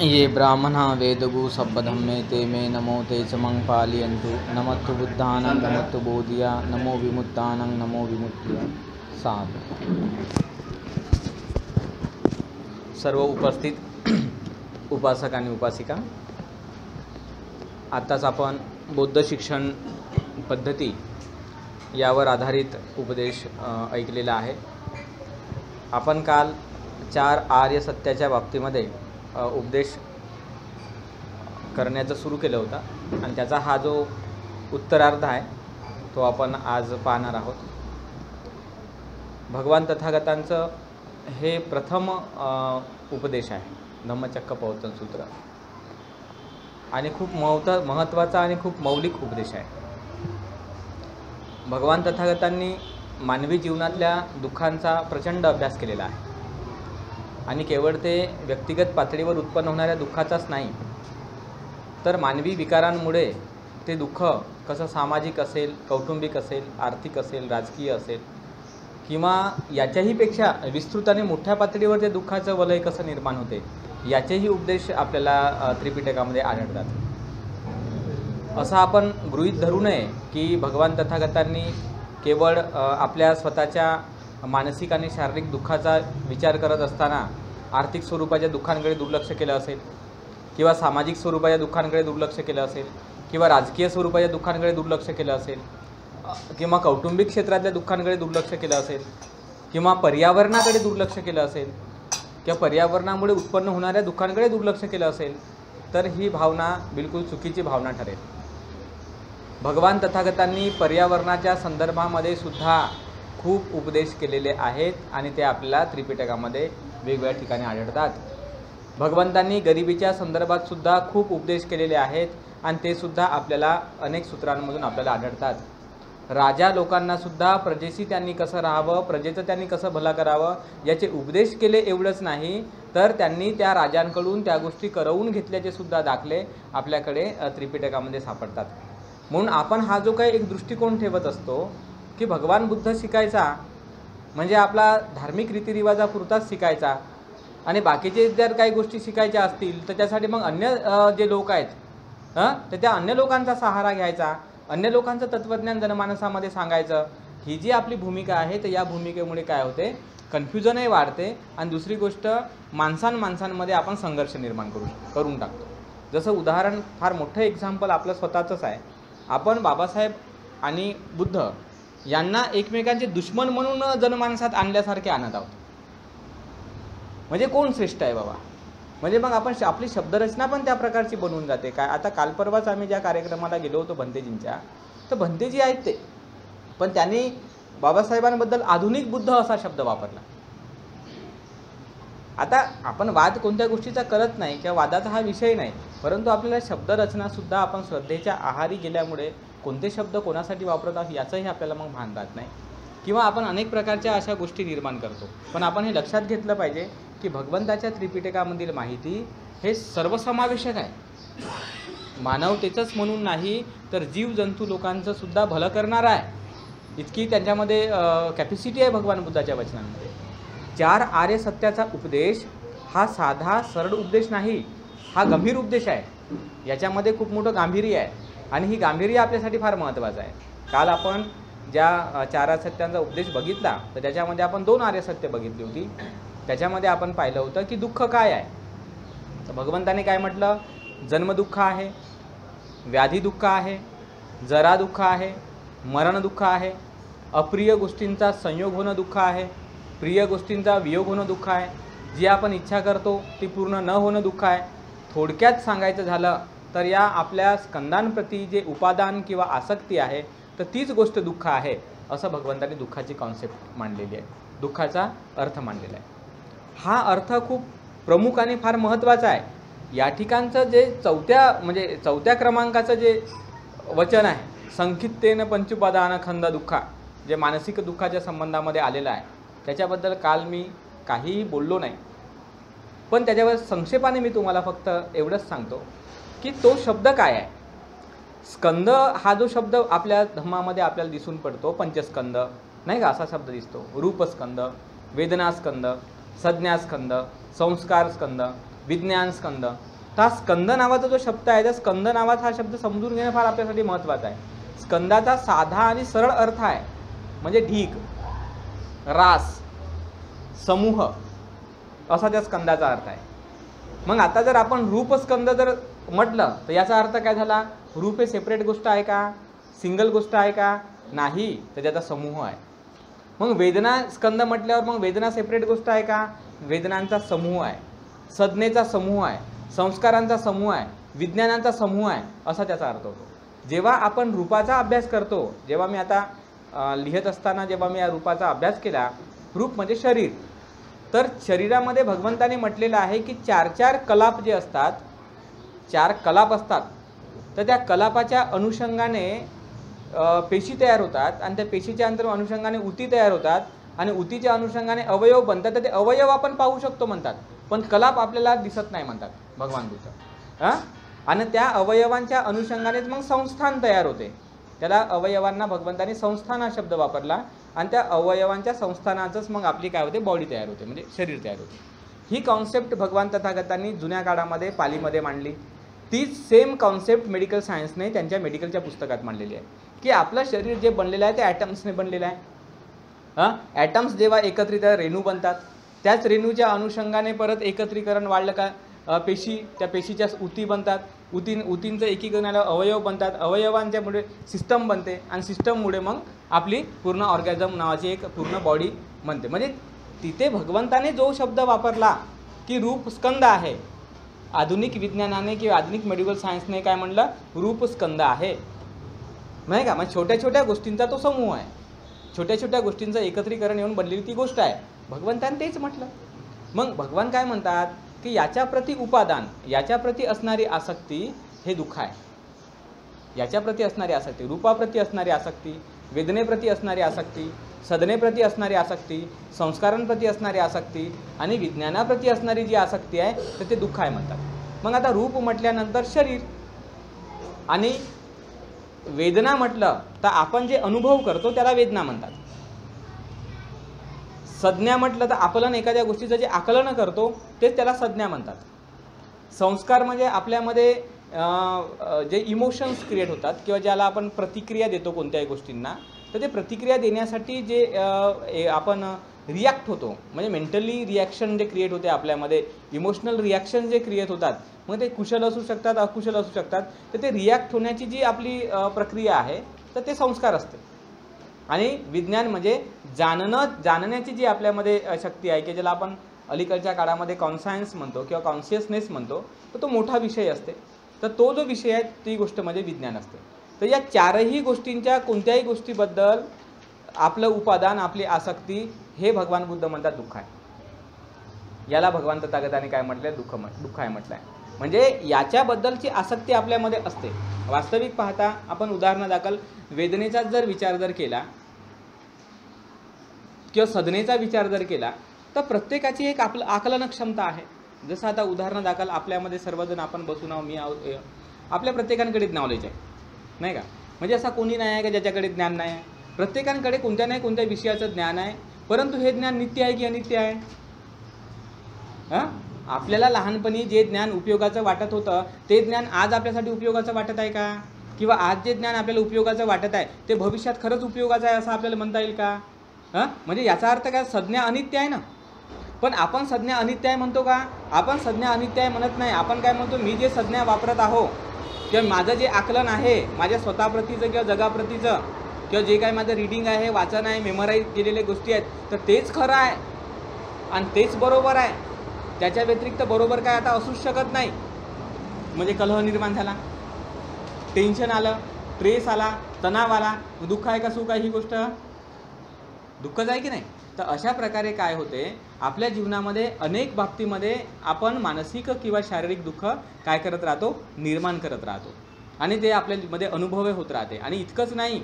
ये ब्राह्मणा वेदगु सब्बधम्मे ते मे नमो ते च मं पालयन्तु नमस्तु बुद्धानं नमस्तु बोधिया नमो विमुक्तानं नमो विमुक्तिया साध। सर्व उपस्थित उपासक आणि उपासिका, आत्ताच आपण बौद्ध शिक्षण पद्धती यावर आधारित उपदेश ऐकलेला आहे। आपण काल 4 आर्य सत्याच्या बाबतीमध्ये उपदेश करण्याचं सुरू केलं होतं आणि त्याचा हा जो उत्तरार्ध आहे तो आपण आज पाहणार आहोत। भगवान तथागतांचं हे प्रथम उपदेश आहे धम्मचक्र प्रवर्तन सूत्र आणि खूप महत्त्वाचा आणि खूप मौलिक उपदेश आहे। भगवान तथागतांनी मानवी जीवनातल्या दुःखांचा प्रचंड अभ्यास केलेला आहे आणि केवळ ते व्यक्तिगत पातळीवर उत्पन्न होणाऱ्या दुःखाचाच नाही, तर मानवी विकारांमुळे ते दुःख कसं सामाजिक असेल, कौटुंबिक असेल, आर्थिक असेल, राजकीय असेल किंवा याच्याही पेक्षा विस्तृत आणि मोठ्या पातळीवर ते दुःखाचं वलय कसं निर्माण होते याचेही उपदेश आपल्याला त्रिपिटकामध्ये आढळतात। असं आपण गृहीत धरू नये की भगवान तथागतांनी केवळ आपल्या स्वतःच्या मानसिक आणि शारीरिक दुःखाचा विचार करत असताना आर्थिक स्वरूपाच्या दुःखांकडे दुर्लक्ष केलं असेल किंवा सामाजिक स्वरूपाच्या दुःखांकडे दुर्लक्ष केलं असेल किंवा राजकीय स्वरूपाच्या दुःखांकडे दुर्लक्ष केलं असेल किंवा कौटुंबिक क्षेत्रातल्या दुःखांकडे दुर्लक्ष केलं असेल किंवा पर्यावरणाकडे दुर्लक्ष केलं असेल किंवा पर्यावरणामुळे उत्पन्न होणाऱ्या दुःखांकडे दुर्लक्ष केलं असेल, तर ही भावना बिलकुल चुकीची भावना ठरेल। भगवान तथागतांनी पर्यावरणाच्या संदर्भामध्ये सुद्धा खूप उपदेश केलेले आहेत आणि ते आपल्याला त्रिपिटकामध्ये वेगवेगळ्या ठिकाणी आढळतात। भगवंतांनी गरिबीच्या संदर्भात सुद्धा खूप उपदेश केलेले आहेत आणि ते सुद्धा आपल्याला अनेक सूत्रांमधून आपल्याला आढळतात। राजा लोकांना सुद्धा प्रजेशी त्यांनी कसं राहावं, प्रजेचं त्यांनी कसं भलं करावं याचे उपदेश केले एवढंच नाही, तर त्यांनी त्या राजांकडून त्या गोष्टी करवून घेतल्याचे सुद्धा दाखले आपल्याकडे त्रिपिटकामध्ये सापडतात। म्हणून आपण हा जो काही एक दृष्टिकोन ठेवत असतो की भगवान बुद्ध शिकायचा म्हणजे आपला धार्मिक रीतिरिवाजापुरताच शिकायचा आणि बाकीचे जर काही गोष्टी शिकायच्या असतील तर त्यासाठी मग अन्य जे लोक आहेत तर त्या अन्य लोकांचा सहारा घ्यायचा, अन्य लोकांचं तत्त्वज्ञान जनमानसामध्ये सांगायचं, ही जी आपली भूमिका आहे तर या भूमिकेमुळे काय होते, कन्फ्युजनही वाढते आणि दुसरी गोष्ट माणसांमध्ये आपण संघर्ष निर्माण करून टाकतो। जसं उदाहरण फार मोठं एक्झाम्पल आपलं स्वतःचंच आहे। आपण बाबासाहेब आणि बुद्ध यांना एकमेकांचे दुश्मन म्हणून जनमानसात आणल्यासारखे आणत आहोत। म्हणजे कोण श्रेष्ठ आहे बाबा, म्हणजे मग आपण आपली शब्दरचना पण त्या प्रकारची बनवून जाते काय। आता काल परवाच आम्ही ज्या कार्यक्रमाला गेलो होतो भंतेजींच्या, तर भंतेजी आहेत ते, पण त्यांनी बाबासाहेबांबद्दल आधुनिक बुद्ध असा शब्द वापरला। आता आपण वाद कोणत्या गोष्टीचा करत नाही किंवा वादाचा हा विषय नाही, परंतु आपल्याला शब्दरचनासुद्धा आपण श्रद्धेच्या आहारी गेल्यामुळे कोणते शब्द कोणासाठी वापरत आहोत याचंही आपल्याला मग भान राहत नाही किंवा आपण अनेक प्रकारच्या अशा गोष्टी निर्माण करतो। पण आपण हे लक्षात घेतलं पाहिजे की भगवंताच्या त्रिपिटकामधील माहिती हे सर्वसमावेशक आहे, मानवतेचंच म्हणून नाही तर जीव जंतू लोकांचं सुद्धा भलं करणार आहे, इतकी त्यांच्यामध्ये कॅपॅसिटी आहे भगवान बुद्धाच्या वचनांमध्ये। 4 आर्य सत्याचा उपदेश हा साधा सरळ उपदेश नाही, हा गंभीर उपदेश आहे, याच्यामध्ये खूप मोठं गांभीर्य आहे आणि ही गांभीर्य आपल्यासाठी फार महत्त्वाचं आहे। काल आपण ज्या 4 आर्य सत्यांचा उपदेश बघितला तर त्याच्यामध्ये आपण 2 आर्य सत्य बघितली होती। त्याच्यामध्ये आपण पाहिलं होतं की दुःख काय आहे, तर भगवंताने काय म्हटलं, जन्मदुःख आहे, व्याधी दुःख आहे, जरा दुःख आहे, मरण दुःख आहे, अप्रिय गोष्टींचा संयोग होणं दुःख आहे, प्रिय गोष्टींचा वियोग होणं दुःख आहे, जी आपण इच्छा करतो ती पूर्ण न होणं दुःख आहे। थोडक्यात सांगायचं झालं तर या आपल्या स्कंदांप्रती जे उपादान किंवा आसक्ती आहे तर तीच गोष्ट दुःख आहे, असं भगवंतांनी दुःखाची कॉन्सेप्ट मांडलेली आहे, दुःखाचा अर्थ मांडलेला आहे। हा अर्थ खूप प्रमुख आणि फार महत्त्वाचा आहे। या ठिकाणचं जे चौथ्या क्रमांकाचं जे वचन आहे, संकित्तेन पंचुपादान खंद दुःखा, जे मानसिक दुःखाच्या संबंधामध्ये आलेलं आहे, त्याच्याबद्दल काल मी काहीही बोललो नाही, पण त्याच्यावर संक्षेपाने मी तुम्हाला फक्त एवढंच सांगतो की तो शब्द काय आहे। स्कंद हा जो शब्द आपल्या धम्मामध्ये आपल्याला दिसून पडतो, पंचस्कंद नाही का असा शब्द दिसतो, रूपस्कंद, वेदनास्कंद, संज्ञास्कंद, संस्कारस्कंद, विज्ञानस्कंद. तर हा स्कंद नावाचा जो शब्द आहे, त्या स्कंद नावाचा हा शब्द समजून घेणं फार आपल्यासाठी महत्त्वाचं आहे. स्कंदाचा साधा आणि सरळ अर्थ आहे म्हणजे ढीग, रास, समूह असा त्या स्कंदाचा अर्थ आहे. मग आता जर आपण रूपस्कंद जर म्हटलं तर याचा अर्थ काय झाला? रूप हे सेपरेट गोष्ट आहे का? सिंगल गोष्ट आहे का? नाही, तर त्याचा समूह आहे. मग वेदना स्कंद म्हटल्यावर मग वेदना सेपरेट गोष्ट आहे का? वेदनांचा समूह आहे, संज्ञेचा समूह आहे, संस्कारांचा समूह आहे, विज्ञानांचा समूह आहे, असा त्याचा अर्थ होतो. जेव्हा आपण रूपाचा अभ्यास करतो, जेव्हा मी आता लिहित असताना जेव्हा मी या रूपाचा अभ्यास केला, रूप म्हणजे शरीर, तर शरीरामध्ये भगवंताने म्हटलेलं आहे की 4 कलाप जे असतात, 4 कलाप असतात, तर त्या कलापाच्या अनुषंगाने पेशी तयार होतात आणि त्या पेशीच्या अनुषंगाने उती तयार होतात आणि उतीच्या अनुषंगाने अवयव बनतात. तर ते अवयव आपण पाहू शकतो म्हणतात, पण कलाप आपल्याला दिसत नाही म्हणतात भगवान बुद्ध. आणि त्या अवयवांच्या अनुषंगानेच मग संस्थान तयार होते. त्याला अवयवांना भगवंताने संस्थान हा शब्द वापरला आणि त्या अवयवांच्या संस्थानाचंच मग आपली काय होते? बॉडी तयार होते, म्हणजे शरीर तयार होते. ही कॉन्सेप्ट भगवान तथागतांनी जुन्या काळामध्ये पालीमध्ये मांडली. तीच सेम कॉन्सेप्ट मेडिकल सायन्सने त्यांच्या मेडिकलच्या पुस्तकात मांडलेली आहे की आपलं शरीर जे बनलेलं आहे ते ॲटम्सने बनलेलं आहे. ॲटम्स जेव्हा एकत्रित रेणू बनतात, त्याच रेणूच्या अनुषंगाने परत एकत्रीकरण वाढलं का पेशी, त्या पेशीच्या उती बनतात, उतींचं एकीकरणाला अवयव बनतात, अवयवांच्यामुळे सिस्टम बनते आणि सिस्टममुळे मग आपली पूर्ण ऑर्गॅझम नावाची एक पूर्ण बॉडी बनते. म्हणजे तिथे भगवंताने जो शब्द वापरला की रूप स्कंद आहे, आधुनिक विज्ञानाने किंवा आधुनिक मेडिकल सायन्सने काय म्हणलं? रूप स्कंद आहे, नाही का? मग छोट्या छोट्या गोष्टींचा तो समूह आहे, छोट्या छोट्या गोष्टींचं एकत्रीकरण येऊन बनलेली ती गोष्ट आहे. भगवंताने तेच म्हटलं. मग भगवान काय म्हणतात की याच्या प्रती उपादान, याच्या प्रती असणारी आसक्ती हे दुःख आहे. याच्या प्रती असणारी आसक्ती, रूपाप्रती असणारी आसक्ती, वेदनेप्रती असणारी आसक्ती, सदनेप्रती असणारी आसक्ती, संस्कारांप्रती असणारी आसक्ती आणि विज्ञानाप्रती असणारी जी आसक्ती आहे तर ते दुःख आहे म्हणतात. मग आता रूप म्हटल्यानंतर शरीर आणि वेदना म्हटलं तर आपण जे अनुभव करतो त्याला वेदना म्हणतात. संज्ञा म्हटलं तर आकलन, एखाद्या गोष्टीचं जे आकलन करतो तेच त्याला संज्ञा म्हणतात. संस्कार म्हणजे आपल्यामध्ये जे इमोशन्स क्रिएट होतात किंवा ज्याला आपण प्रतिक्रिया देतो कोणत्याही गोष्टींना, तर ते प्रतिक्रिया देण्यासाठी जे आपण रिॲक्ट होतो, म्हणजे मेंटली रिॲक्शन जे क्रिएट होते आपल्यामध्ये, इमोशनल रिॲक्शन जे क्रिएट होतात, मग ते कुशल असू शकतात, अकुशल असू शकतात, तर ते रिॲक्ट होण्याची जी आपली प्रक्रिया आहे तर ते संस्कार असते. आणि विज्ञान म्हणजे जाणण्याची जी आपल्यामध्ये शक्ती आहे की ज्याला आपण अलीकडच्या काळामध्ये कॉन्सायन्स म्हणतो किंवा कॉन्शियसनेस म्हणतो, तर तो मोठा विषय असते. तर तो जो विषय आहे ती गोष्ट म्हणजे विज्ञान असते. तर या 4ही गोष्टींच्या कोणत्याही गोष्टीबद्दल आपलं उपादान, आपली आसक्ती हे भगवान बुद्ध म्हणतात दुःख आहे. याला भगवान तथागताने काय म्हटलंय? दुःख आहे म्हटलंय. म्हणजे याच्याबद्दलची आसक्ती आपल्यामध्ये असते. वास्तविक पाहता आपण उदाहरणादाखल वेदनेचा जर विचार जर केला किंवा सदनेचा विचार जर केला तर प्रत्येकाची एक आकलन क्षमता आहे. जसं आता उदाहरणादाखल आपल्यामध्ये सर्वजण आपण बसून आहोत, मी आपल्या प्रत्येकांकडे नॉलेज आहे, नाही का? म्हणजे असा कोणी नाही आहे का ज्याच्याकडे ज्ञान नाही आहे. प्रत्येकांकडे कोणत्या नाही कोणत्या विषयाचं ज्ञान आहे, परंतु हे ज्ञान नित्य आहे की अनित्य आहे? आपल्याला लहानपणी जे ज्ञान उपयोगाचं वाटत होतं ते ज्ञान आज आपल्यासाठी उपयोगाचं वाटत आहे का? किंवा आज जे ज्ञान आपल्याला उपयोगाचं वाटत आहे ते भविष्यात खरंच उपयोगाचं आहे असं आपल्याला म्हणता येईल का? म्हणजे याचा अर्थ काय? संज्ञा अनित्य आहे ना. पण आपण संज्ञा अनित्य आहे म्हणतो का? आपण संज्ञा अनित्य आहे म्हणत नाही. आपण काय म्हणतो? मी जे संज्ञा वापरत आहो किंवा माझं जे आकलन आहे माझ्या स्वतःप्रतीचं किंवा जगाप्रतीचं किंवा जे काय माझं रीडिंग आहे, वाचन आहे, मेमोराईज केलेल्या गोष्टी आहेत, तर तेच खरं आहे आणि तेच बरोबर आहे. त्याच्या व्यतिरिक्त बरोबर काय आता असूच शकत नाही. म्हणजे कलह निर्माण झाला, टेन्शन आलं, स्ट्रेस आला, तणाव आला, दुःख आहे का सुख आहे? ही गोष्ट दुःखच आहे की नाही? तर अशा प्रकारे काय होते आपल्या जीवनामध्ये अनेक बाबतीमध्ये आपण मानसिक किंवा शारीरिक दुःख काय करत राहतो? निर्माण करत राहतो आणि ते आपल्यामध्ये अनुभव होत राहते. आणि इतकंच नाही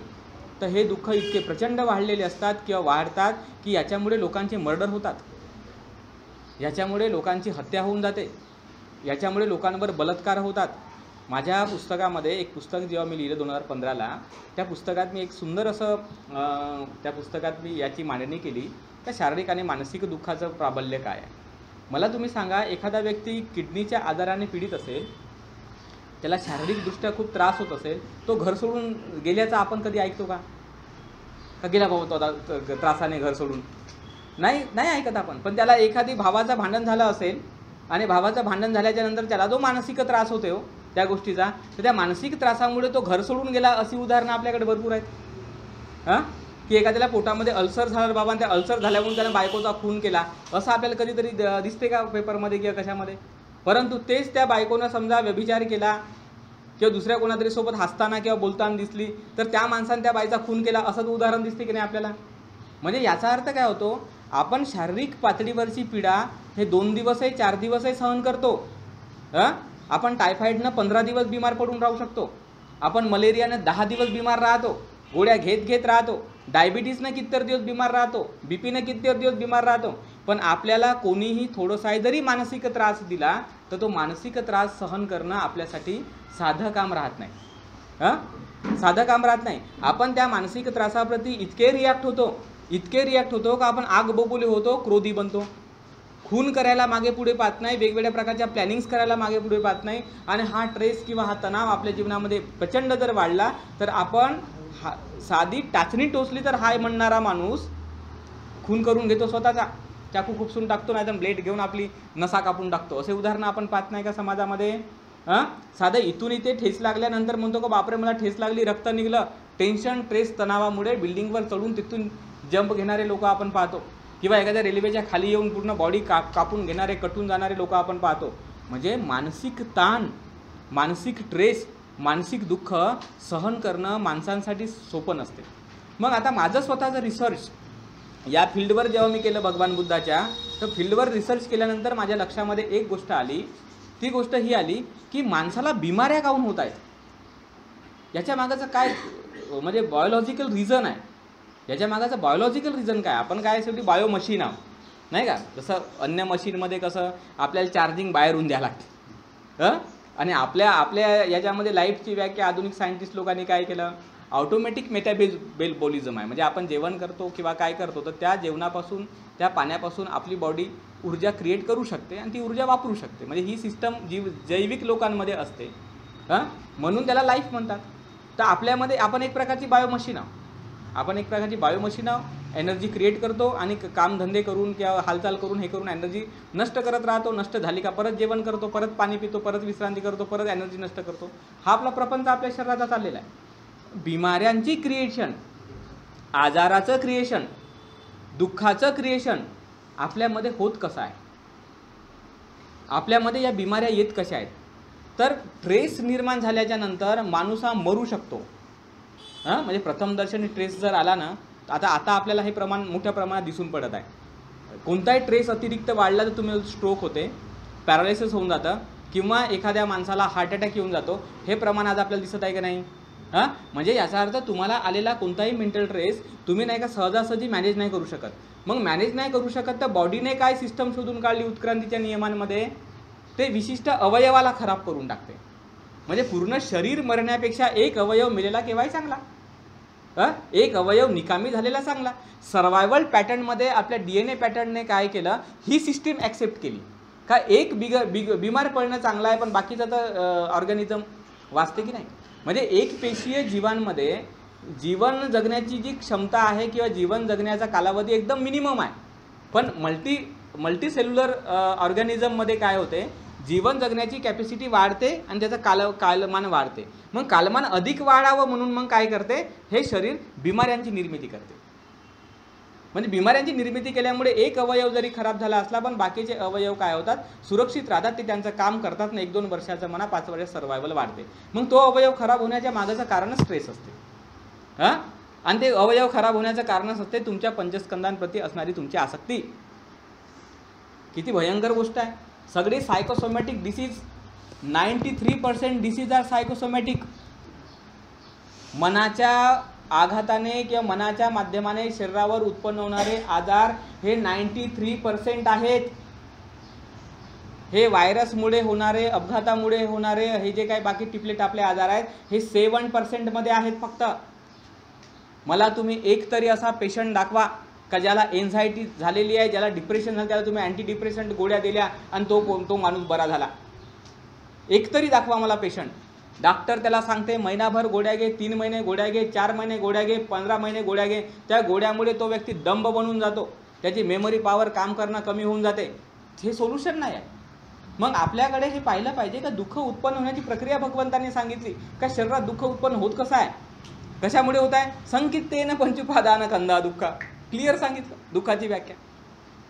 तर हे दुःख इतके प्रचंड वाढलेले असतात किंवा वाढतात की याच्यामुळे लोकांचे मर्डर होतात, याच्यामुळे लोकांची हत्या होऊन जाते, याच्यामुळे लोकांवर बलात्कार होतात. माझ्या पुस्तकामध्ये एक पुस्तक जेव्हा मी लिहिलं 2015ला, त्या पुस्तकात मी एक सुंदर असं त्या पुस्तकात मी याची मांडणी केली त्या शारीरिक आणि मानसिक दुःखाचं प्राबल्य काय आहे? मला तुम्ही सांगा, एखादा व्यक्ती किडनीच्या आजाराने पीडित असेल, त्याला शारीरिकदृष्ट्या खूप त्रास होत असेल, तो घर सोडून गेल्याचा आपण कधी ऐकतो का? का गेला बाबा तो त्रासाने घर सोडून? नाही ऐकत आपण. पण त्याला एखादी भावाचं भांडण झालं असेल आणि भावाचं भांडण झाल्याच्या नंतर त्याला जो मानसिक त्रास होतो हो त्या गोष्टीचा, तर त्या मानसिक त्रासामुळे तो घर सोडून गेला, अशी उदाहरणं आपल्याकडे भरपूर आहेत. की एखाद्याला पोटामध्ये अल्सर झालं बाबा, आणि त्या अल्सर झाल्यामुळे त्याने बायकोचा खून केला, असं आपल्याला कधीतरी दिसते का पेपरमध्ये किंवा कशामध्ये? परंतु तेच त्या बायकोनं समजा व्यभिचार केला किंवा दुसऱ्या कोणातरी सोबत हसताना किंवा बोलताना दिसली, तर त्या माणसाने त्या बाईचा खून केला, असंच उदाहरण दिसते की नाही आपल्याला? म्हणजे याचा अर्थ काय होतो, आपण शारीरिक पातळीवरची पीडा हे 2 दिवसही 4 दिवसही सहन करतो. आपण टायफॉईडनं 15 दिवस बिमार पडून राहू शकतो, आपण मलेरियानं 10 दिवस बिमार राहतो, गोळ्या घेत राहतो, डायबिटीजनं कितीतरी दिवस बिमार राहतो, बीपीनं कितीतरी दिवस बिमार राहतो. पण आपल्याला कोणीही थोडंसाही जरी मानसिक त्रास दिला तर तो मानसिक त्रास सहन करणं आपल्यासाठी साधं काम राहत नाही. साधं काम राहत नाही. आपण त्या मानसिक त्रासाप्रती इतके रिॲक्ट होतो का आपण आग बबुले होतो, क्रोधी बनतो, खून करायला मागे पुढे पाहत नाही, वेगवेगळ्या प्रकारच्या प्लॅनिंग्स करायला मागे पुढे पाहत नाही. आणि हा ट्रेस किंवा हा तणाव आपल्या जीवनामध्ये प्रचंड जर वाढला तर आपण साधी टाचणी टोचली तर हाय म्हणणारा माणूस खून करून घेतो स्वतःचा, चाकू खुपसून टाकतो, नाही तर ब्लेड घेऊन आपली नसा कापून टाकतो. असे उदाहरणं आपण पाहत नाही का समाजामध्ये? साधं इथून इथे ठेच लागल्यानंतर म्हणतो का बापरे मला ठेच लागली, रक्त निघलं. टेन्शन, ट्रेस, तणावामुळे बिल्डिंगवर चढून तिथून जंप घेणारे लोक आपण पाहतो, किंवा एखाद्या रेल्वेच्या खाली येऊन पूर्ण बॉडी कापून घेणारे, कटून जाणारे लोक आपण पाहतो. म्हणजे मानसिक ताण, मानसिक ट्रेस, मानसिक दुःख सहन करणं माणसांसाठी सोपं नसते. मग आता माझं स्वतःचं रिसर्च या फील्डवर जेव्हा मी केलं भगवान बुद्धाच्या, तर फील्डवर रिसर्च केल्यानंतर माझ्या लक्षामध्ये एक गोष्ट आली. ती गोष्ट ही आली की माणसाला बिमाऱ्या काऊन होत आहेत, याच्या मागाचं काय म्हणजे बायोलॉजिकल रिझन आहे. याच्या मागाचं बायोलॉजिकल रिझन काय? आपण काय शेवटी बायो मशीन आहोत नाही का? जसं अन्य मशीनमध्ये कसं आपल्याला चार्जिंग बाहेरून द्यावं लागते, आणि आपल्या याच्यामध्ये लाईफची व्याख्या आधुनिक सायंटिस्ट लोकांनी काय केलं, ऑटोमॅटिक मेटाबॉलिझम आहे. म्हणजे आपण जेवण करतो किंवा काय करतो तर त्या जेवणापासून, त्या पाण्यापासून आपली बॉडी ऊर्जा क्रिएट करू शकते आणि ती ऊर्जा वापरू शकते. म्हणजे ही सिस्टम जैविक लोकांमध्ये असते, म्हणून त्याला लाईफ म्हणतात. तर आपल्यामध्ये आपण एक प्रकारची बायोमशीन आहोत. एनर्जी क्रिएट करतो आणि कामधंदे करून किंवा हालचाल करून हे करून एनर्जी नष्ट करत राहतो. नष्ट झाली का परत जेवण करतो, परत पाणी पितो, परत विश्रांती करतो, परत एनर्जी नष्ट करतो. हा आपला प्रपंच आपल्या शरीराचा चाललेला आहे. बिमाऱ्यांची क्रिएशन, आजाराचं क्रिएशन, दुःखाचं क्रिएशन आपल्यामध्ये होत कसं आहे? आपल्यामध्ये या बिमाऱ्या येत कशा आहेत? तर ट्रेस निर्माण झाल्याच्या नंतर माणूस हा मरू शकतो. म्हणजे प्रथमदर्शनी ट्रेस जर आला ना, आता आपल्याला हे प्रमाण मोठ्या प्रमाणात दिसून पडत आहे. कोणताही ट्रेस अतिरिक्त वाढला तर तुम्ही स्ट्रोक होते, पॅरालिसिस होऊन जातं, किंवा एखाद्या माणसाला हार्ट अटॅक येऊन जातो. हे प्रमाण आज आपल्याला दिसत आहे की नाही? म्हणजे याचा अर्थ तुम्हाला आलेला कोणताही मेंटल ट्रेस तुम्ही नाही का सहजासहजी मॅनेज नाही करू शकत. मग मॅनेज नाही करू शकत तर बॉडीने काय सिस्टम शोधून काढली उत्क्रांतीच्या नियमांमध्ये, ते विशिष्ट अवयवाला खराब करून टाकते. म्हणजे पूर्ण शरीर मरण्यापेक्षा एक अवयव मेलेला केव्हाही चांगला, एक अवयव निकामी झालेला चांगला. सर्वायवल पॅटर्नमध्ये आपल्या DNA पॅटर्नने काय केलं, ही सिस्टीम ॲक्सेप्ट केली का एक बिमार पडणं चांगलं आहे पण बाकीचं तर ऑर्गॅनिझम वाचते की नाही. म्हणजे एक पेशीय जीवांमध्ये जीवन जगण्याची जी क्षमता आहे किंवा जीवन जगण्याचा कालावधी एकदम मिनिमम आहे. पण मल्टी सेल्युलर ऑर्गॅनिझममध्ये काय होते, जीवन जगण्याची कॅपॅसिटी वाढते आणि त्याचं कालमान वाढते. मग कालमान अधिक वाढावं म्हणून मग काय करते, हे शरीर बिमाऱ्यांची निर्मिती करते. म्हणजे बिमाऱ्यांची निर्मिती केल्यामुळे एक अवयव जरी खराब झाला असला पण बाकीचे अवयव काय होतात, सुरक्षित राहतात. ते त्यांचं काम करतात ना, 1-2 वर्षाचं म्हणा, 5 वर्ष सर्वायवल वाढते. मग तो अवयव खराब होण्याच्या मागाचं कारणच स्ट्रेस असते. आणि ते अवयव खराब होण्याचं कारणच असते तुमच्या पंचस्कंदांप्रती असणारी तुमची आसक्ती. किती भयंकर गोष्ट आहे. सगळे psychosomatic disease, 93% disease are psychosomatic. मनाच्या आघाताने किंवा मनाच्या माध्यमाने शरीरावर उत्पन्न होणारे आजार हे 93% आहेत. हे व्हायरसमुळे होणारे, अपघातामुळे होणारे, हे जे काही बाकी टिपले टापले आजार आहेत हे 7% मध्ये आहेत फक्त. मला तुम्ही एक तरी असा पेशंट दाखवा का ज्याला एन्झायटी झालेली आहे, ज्याला डिप्रेशन झालं, त्याला तुम्ही अँटी डिप्रेशंट गोळ्या दिल्या आणि तो माणूस बरा झाला? एकतरी दाखवा मला पेशंट. डॉक्टर त्याला सांगते महिनाभर गोळ्या घे, 3 महिने गोळ्या घे, 4 महिने गोळ्या घे, 15 महिने गोळ्या घे. त्या गोळ्यामुळे तो व्यक्ती दंब बनून जातो, त्याची मेमरी पॉवर काम करणं कमी होऊन जाते. हे सोल्युशन नाही आहे. मग आपल्याकडे हे पाहिलं पाहिजे का दुःख उत्पन्न होण्याची प्रक्रिया भगवंतांनी सांगितली. का शरीरात दुःख उत्पन्न होत कसं आहे, कशामुळे होत आहे? संकितेन पंचुपादान कंदा दुःख. क्लिअर सांगितलं दुःखाची व्याख्या.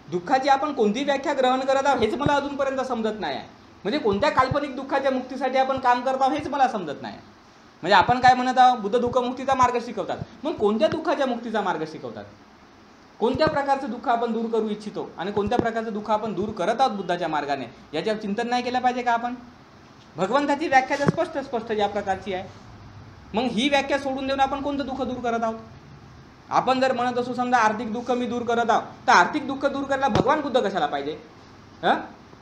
दुःखाची आपण कोणती व्याख्या ग्रहण करत आहोत हेच मला अजूनपर्यंत समजत नाही आहे. म्हणजे कोणत्या काल्पनिक दुःखाच्या मुक्तीसाठी आपण काम करत आहोत हेच मला समजत नाही. म्हणजे आपण काय म्हणत आहोत, बुद्ध दुःख मुक्तीचा मार्ग शिकवतात. मग कोणत्या दुःखाच्या मुक्तीचा मार्ग शिकवतात? कोणत्या प्रकारचं दुःख आपण दूर करू इच्छितो आणि कोणत्या प्रकारचं दुःख आपण दूर करत आहोत बुद्धाच्या मार्गाने, याच्यावर चिंतन नाही केलं पाहिजे का आपण? भगवंताची व्याख्या तर स्पष्ट या प्रकारची आहे. मग ही व्याख्या सोडून देऊन आपण कोणतं दुःख दूर करत आहोत? आपण जर म्हणत असू समजा आर्थिक दुःख मी दूर करत आहोत, तर आर्थिक दुःख दूर करायला भगवान बुद्ध कशाला पाहिजे?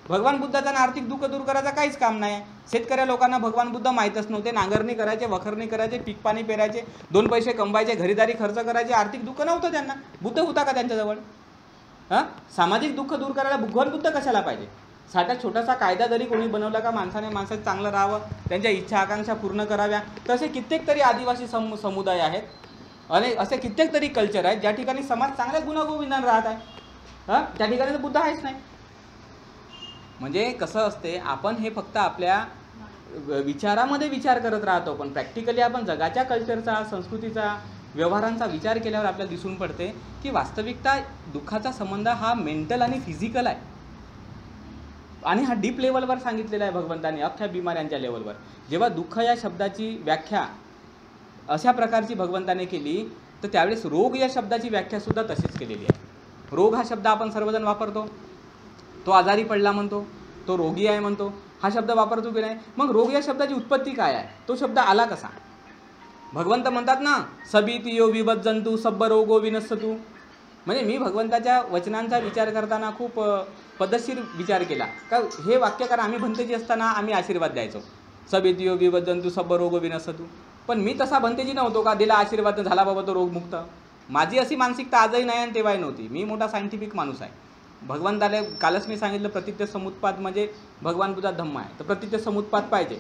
भगवान बुद्धाचा आर्थिक दुःख दूर करायचं काहीच काम नाही. शेतकऱ्या लोकांना भगवान बुद्ध माहीतच नव्हते. नांगरणी करायचे, वखरणी करायचे, पीक पाणी पेरायचे, 2 पैसे कमवायचे, घरीदारी खर्च करायचे, आर्थिक दुःख नव्हतं त्यांना. बुद्ध होता का त्यांच्याजवळ? सामाजिक दुःख दूर करायला भगवान बुद्ध कशाला पाहिजे? साधा छोटासा कायदा जरी कोणी बनवला का माणसाचं चांगलं राहावं, त्यांच्या इच्छा आकांक्षा पूर्ण कराव्या, तसे कित्येक तरी आदिवासी समुदाय आहेत आणि असे कित्येक तरी कल्चर आहेत ज्या ठिकाणी समाज चांगल्या गुणागोविंदाने राहत आहे. त्या ठिकाणी तर बुद्ध आहेच नाही. म्हणजे कसं असते, आपण हे फक्त आपल्या विचारामध्ये विचार करत राहतो, पण प्रॅक्टिकली आपण जगाच्या कल्चरचा, संस्कृतीचा, व्यवहारांचा विचार केल्यावर आपल्याला दिसून पडते की वास्तविकता दुःखाचा संबंध हा मेंटल आणि फिजिकल आहे. आणि हा डीप लेवलवर सांगितलेला आहे भगवंतांनी, अख्ख्या बिमाऱ्यांच्या लेवलवर. जेव्हा दुःख या शब्दाची व्याख्या अशा प्रकारची भगवंताने केली, तर त्यावेळेस रोग या शब्दाची व्याख्यासुद्धा तशीच केलेली आहे. रोग हा शब्द आपण सर्वजण वापरतो. तो आजारी पडला म्हणतो, तो रोगी आहे म्हणतो, हा शब्द वापरतो की नाही? मग रोग या शब्दाची उत्पत्ती काय आहे, तो शब्द आला कसा? भगवंत म्हणतात ना, सबीतियो विभज्जंतु सब्ब रोगो विनස්සतु. म्हणजे मी भगवंताच्या वचनांचा विचार करताना खूप पद्धतशीर विचार केला का हे वाक्य, कारण आम्ही भंतेजी असताना आम्ही आशीर्वाद द्यायचो, सबीतियो विभज्जंतु सब्ब रोगो विनස්සतु. पण मी तसा भंतेजी नव्हतो का दिला आशीर्वाद झाला बाबा तो रोगमुक्त. माझी अशी मानसिकता आजही नाही आणि तेव्हाही नव्हती. मी मोठा सायंटिफिक माणूस आहे. भगवंताला कालच मी सांगितलं, प्रतीत्य समुत्पाद म्हणजे भगवान बुद्धा धम्म आहे, तर प्रतीत्य समुत्पाद पाहिजे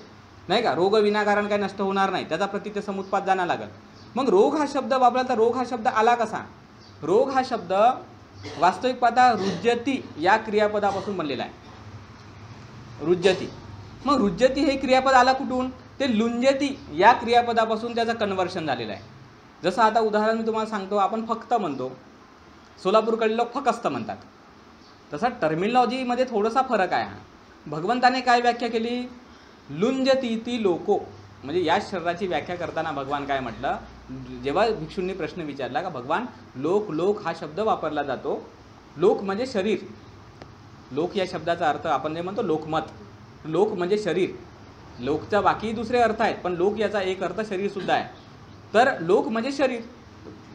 नाही का? रोग विनाकारण काही नष्ट होणार नाही, त्याचा प्रतीत्य समुत्पाद जाणं लागेल. मग रोग हा शब्द वापरला, तर रोग हा शब्द आला कसा? रोग हा शब्द वास्तविक पाहता रुज्यती या क्रियापदापासून बनलेला आहे. रुज्यती. मग रुज्यती हे क्रियापद आला कुठून? ते लुंजती या क्रियापदापासून त्याचं कन्व्हर्शन झालेलं आहे. जसं आता उदाहरण मी तुम्हाला सांगतो, आपण फक्त म्हणतो, सोलापूरकडे लोक फकस्त म्हणतात, तसा टर्मिनॉलॉजीमध्ये थोडासा फरक आहे. भगवंताने काय व्याख्या केली? लुंजती ती लोको. म्हणजे या शरीराची व्याख्या करताना भगवान काय म्हटलं, जेव्हा भिक्षूंनी प्रश्न विचारला का भगवान लोक हा शब्द वापरला जातो, लोक म्हणजे शरीर. लोक या शब्दाचा अर्थ आपण जे म्हणतो लोकमत, लोक म्हणजे शरीर. लोकचा बाकी दुसरे अर्थ आहेत, पण लोक याचा एक अर्थ शरीरसुद्धा आहे. तर लोक म्हणजे शरीर.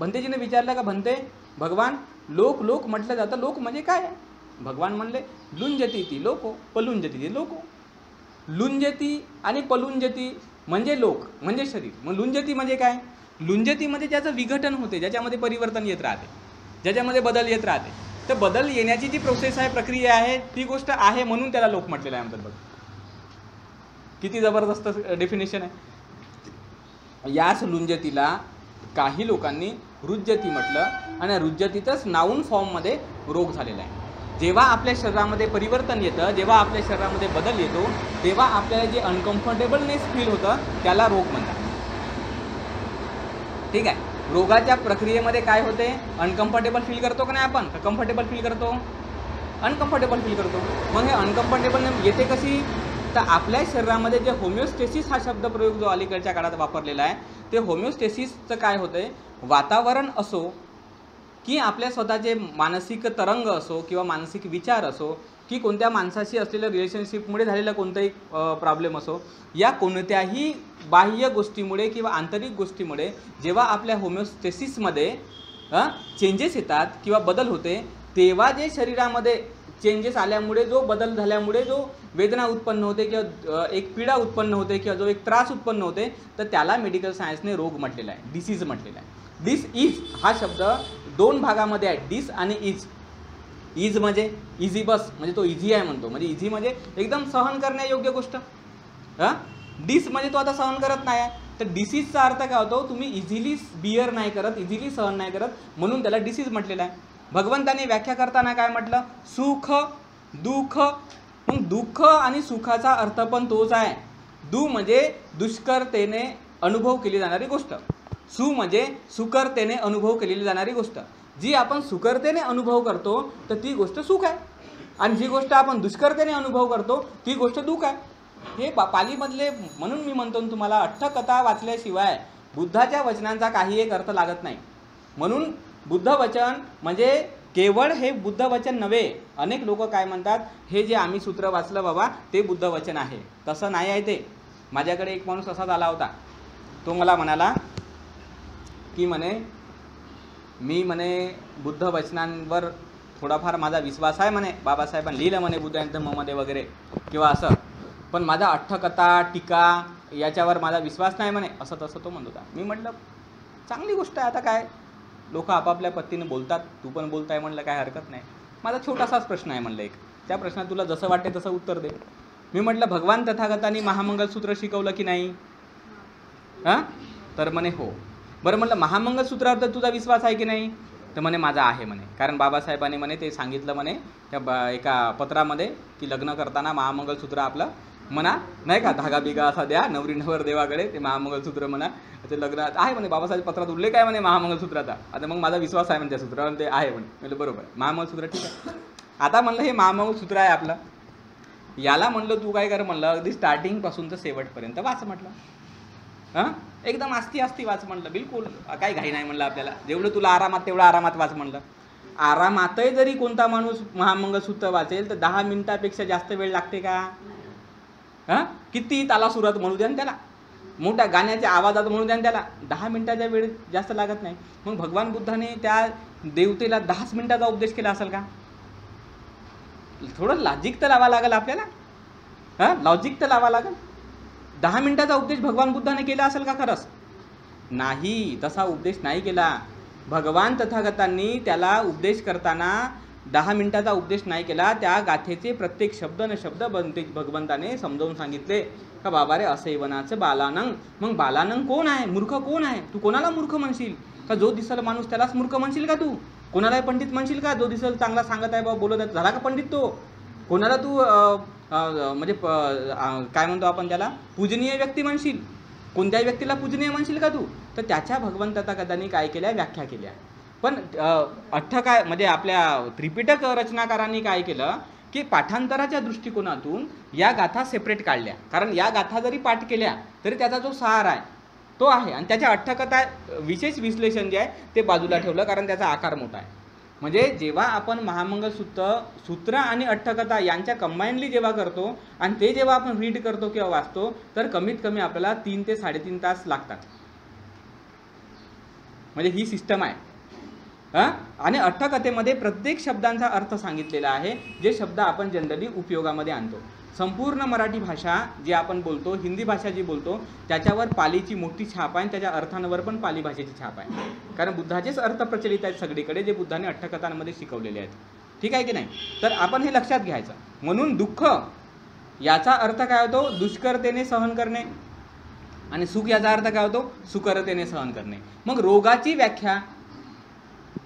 भंतेजीने विचारलं का भंते भगवान लोक म्हटलं जातं, लोक म्हणजे काय आहे? भगवान म्हणले लुंजती ती लोको पलुंजती ती लोको. लुंजती आणि पलुंजती म्हणजे लोक म्हणजे शरीर. मग लुंजती म्हणजे काय? लुंजतीमध्ये ज्याचं विघटन होते, ज्याच्यामध्ये परिवर्तन येत राहते, ज्याच्यामध्ये बदल येत राहते, तर बदल येण्याची जी प्रोसेस आहे, प्रक्रिया आहे, ती गोष्ट आहे म्हणून त्याला लोक म्हटलेलं आहे म्हणतात. बघ किती जबरदस्त डेफिनेशन आहे. याच लुंजतीला काही लोकांनी रुज्जती म्हटलं आणि रुज्जतीतच नाऊन फॉर्ममध्ये रोग झालेला आहे. जेव्हा आपल्या शरीरामध्ये परिवर्तन येतं, जेव्हा आपल्या शरीरामध्ये बदल येतो, तेव्हा आपल्याला जे अनकम्फर्टेबलनेस फील होतं त्याला रोग म्हणतात. ठीक आहे. रोगाच्या प्रक्रियेमध्ये काय होते? अनकम्फर्टेबल फील करतो का नाही आपण? तर कम्फर्टेबल फील करतो, अनकम्फर्टेबल फील करतो. मग हे अनकम्फर्टेबल येते कशी? तर आपल्या शरीरामध्ये जे होमिओस्टेसिस हा शब्दप्रयोग जो अलीकडच्या काळात वापरलेला आहे, ते होमिओस्टेसिसचं काय होतंय? वातावरण असो की आपल्या स्वतःचे मानसिक तरंग असो किंवा मानसिक विचार असो की कोणत्या माणसाशी असलेल्या रिलेशनशिपमुळे झालेला कोणताही प्रॉब्लेम असो, या कोणत्याही बाह्य गोष्टीमुळे किंवा आंतरिक गोष्टीमुळे जेव्हा आपल्या होमिओस्टेसिसमध्ये चेंजेस येतात किंवा बदल होते, तेव्हा जे शरीरामध्ये चेंजेस आल्यामुळे जो बदल झाल्यामुळे जो वेदना उत्पन्न होते किंवा एक पीडा उत्पन्न होते किंवा जो एक त्रास उत्पन्न होते, तर त्याला मेडिकल सायन्सने रोग म्हटलेला आहे, डिसीज म्हटलेला आहे. डिस इज हा शब्द दोन भागामध्ये आहे, डिस आणि इज. इज म्हणजे इझी बस, म्हणजे तो इझी आहे म्हणतो, म्हणजे इझी म्हणजे एकदम सहन करण्यायोग्य गोष्ट. हां, डिस म्हणजे तो आता सहन करत नाही आहे. तर डिसीजचा अर्थ काय होतो, तुम्ही इझिली बिअर नाही करत, इझिली सहन नाही करत, म्हणून त्याला डिसीज म्हटलेला आहे. भगवंतांनी व्याख्या करताना काय म्हटलं, सुख दुःख. मग दुःख आणि सुखाचा अर्थ पण तोच आहे. दु म्हणजे दुष्करतेने अनुभव केली जाणारी गोष्ट, सु म्हणजे सुकरतेने अनुभव केलेली जाणारी गोष्ट. जी आपण सुकरतेने अनुभव करतो तर ती गोष्ट सुख आहे, आणि जी गोष्ट आपण दुष्करतेने अनुभव करतो ती गोष्ट दुःख आहे. हे पालीमधले, म्हणून मी म्हणतो तुम्हाला, अठ्ठकथा वाचल्याशिवाय बुद्धाच्या वचनांचा काही एक अर्थ लागत नाही. म्हणून बुद्ध वचन म्हणजे केवळ हे बुद्ध वचन नव्हे. अनेक लोक काय म्हणतात, हे जे आम्ही सूत्र वाचलं बाबा ते बुद्ध वचन आहे. तसं नाही आहे ते. माझ्याकडे एक माणूस असाच आला होता, तो मला म्हणाला की म्हणे मी म्हणे बुद्ध वचनांवर थोडाफार माझा विश्वास आहे म्हणे, बाबासाहेबांनी लिहिलं म्हणे बुद्ध धम्ममध्ये वगैरे किंवा असं, पण माझा अठ्ठकथा टीका याच्यावर माझा विश्वास नाही म्हणे, असं तसं तो म्हणत होता. मी म्हटलं चांगली गोष्ट आहे, आता काय लोक आपापल्या पद्धतीने बोलतात, तू पण बोलताय म्हणलं काय हरकत नाही. माझा छोटासाच प्रश्न आहे म्हणलं एक, त्या प्रश्नात तुला जसं वाटते तसं उत्तर दे. मी म्हटलं भगवान तथागतांनी महामंगलसूत्र शिकवलं की नाही? हां, तर म्हणे हो. बरं म्हटलं महामंगलसूत्रावर तर तुझा विश्वास आहे की नाही? तर म्हणे माझा आहे म्हणे, कारण बाबासाहेबांनी म्हणे ते सांगितलं म्हणे त्या एका पत्रामध्ये की लग्न करताना महामंगलसूत्र आपलं म्हणा नाही का, धागा बिगा असा द्या नवरी नवर देवाकडे, ते महामंगलसूत्र म्हणा ते लग्नात आहे म्हणे. बाबासाहेब पत्रात उल्लेख आहे म्हणे महामंगलसूत्राचा. आता मग माझा विश्वास आहे म्हणजे त्या सूत्रावर ते आहे म्हणे. म्हणजे बरोबर महामंगलसूत्र ठीक आहे. आता म्हणलं हे महामंगलसूत्र आहे आपलं, याला म्हणलं तू काय कर म्हणलं, अगदी स्टार्टिंगपासून तर शेवटपर्यंत वाच म्हटलं. हां, एकदम आस्ती वाच म्हणलं, बिलकुल काही घाई नाही म्हणलं आपल्याला, जेवढं तुला आरामात तेवढं आरामात वाच म्हणलं. आरामातही जरी कोणता माणूस महामंगलसूत्र वाचेल तर 10 मिनिटापेक्षा जास्त वेळ लागते का? हां, किती ताला सुरात म्हणू द्या त्याला, मोठ्या गाण्याच्या आवाजात म्हणू द्या त्याला, 10 मिनिटाच्या वेळ जास्त लागत नाही. मग भगवान बुद्धाने त्या देवतेला 10 मिनिटाचा उपदेश केला असेल का? थोडं लॉजिक तर लावा लागेल आपल्याला. हां, लॉजिक तर लावा लागेल. 10 मिनिटाचा उपदेश भगवान बुद्धाने केला असेल का? खरंच नाही, तसा उपदेश नाही केला. भगवान तथागतांनी त्याला उपदेश करताना 10 मिनिटाचा उपदेश नाही केला. त्या गाथेचे प्रत्येक शब्द न शब्द भगवंताने समजावून सांगितले का बाबा रे असे वनाचं बालानंग. मग बालानंग कोण आहे? मूर्ख कोण आहे? तू कोणाला मूर्ख म्हणशील का? जो दिसल माणूस त्यालाच मूर्ख म्हणशील का? तू कोणालाही पंडित म्हणशील का? जो दिसल चांगला सांगत आहे बाबा बोलत आहे झाला का पंडित तो? कोणाला तू म्हणजे काय म्हणतो आपण त्याला, पूजनीय व्यक्ती म्हणशील? कोणत्याही व्यक्तीला पूजनीय म्हणशील का तू? तर त्याच्या भगवंत तथागतांनी काय केल्या, व्याख्या केल्या. पण काय म्हणजे आपल्या त्रिपिटक रचनाकारांनी काय केलं की पाठांतराच्या दृष्टिकोनातून या गाथा सेपरेट काढल्या. कारण या गाथा जरी पाठ केल्या तरी त्याचा जो सार आहे तो आहे, आणि त्याच्या अठ्ठकथा विशेष विश्लेषण जे आहे ते बाजूला ठेवलं कारण त्याचा आकार मोठा आहे. म्हणजे जेव्हा आपण महामंगलसूत्र आणि अठ्ठकथा यांच्या कंबाईनली जेव्हा करतो आणि ते जेव्हा आपण रीड करतो किंवा वाचतो तर कमीत कमी आपल्याला 3 ते 3.5 तास लागतात. म्हणजे ही सिस्टम आहे. आणि अठ्ठकथेमध्ये प्रत्येक शब्दांचा अर्थ सांगितलेला आहे, जे शब्द आपण जनरली उपयोगामध्ये आणतो. संपूर्ण मराठी भाषा जी आपण बोलतो, हिंदी भाषा जी बोलतो, त्याच्यावर पालीची मोठी छाप आहे आणि त्याच्या अर्थांवर पण पाली भाषेची छाप आहे. कारण बुद्धाचेच अर्थ प्रचलित आहेत सगळीकडे, जे बुद्धाने अठ्ठकथांमध्ये शिकवलेले आहेत. ठीक आहे की नाही? तर आपण हे लक्षात घ्यायचं. म्हणून दुःख याचा अर्थ काय होतो? दुष्करतेने सहन करणे. आणि सुख याचा अर्थ काय होतो? सुकरतेने सहन करणे. मग रोगाची व्याख्या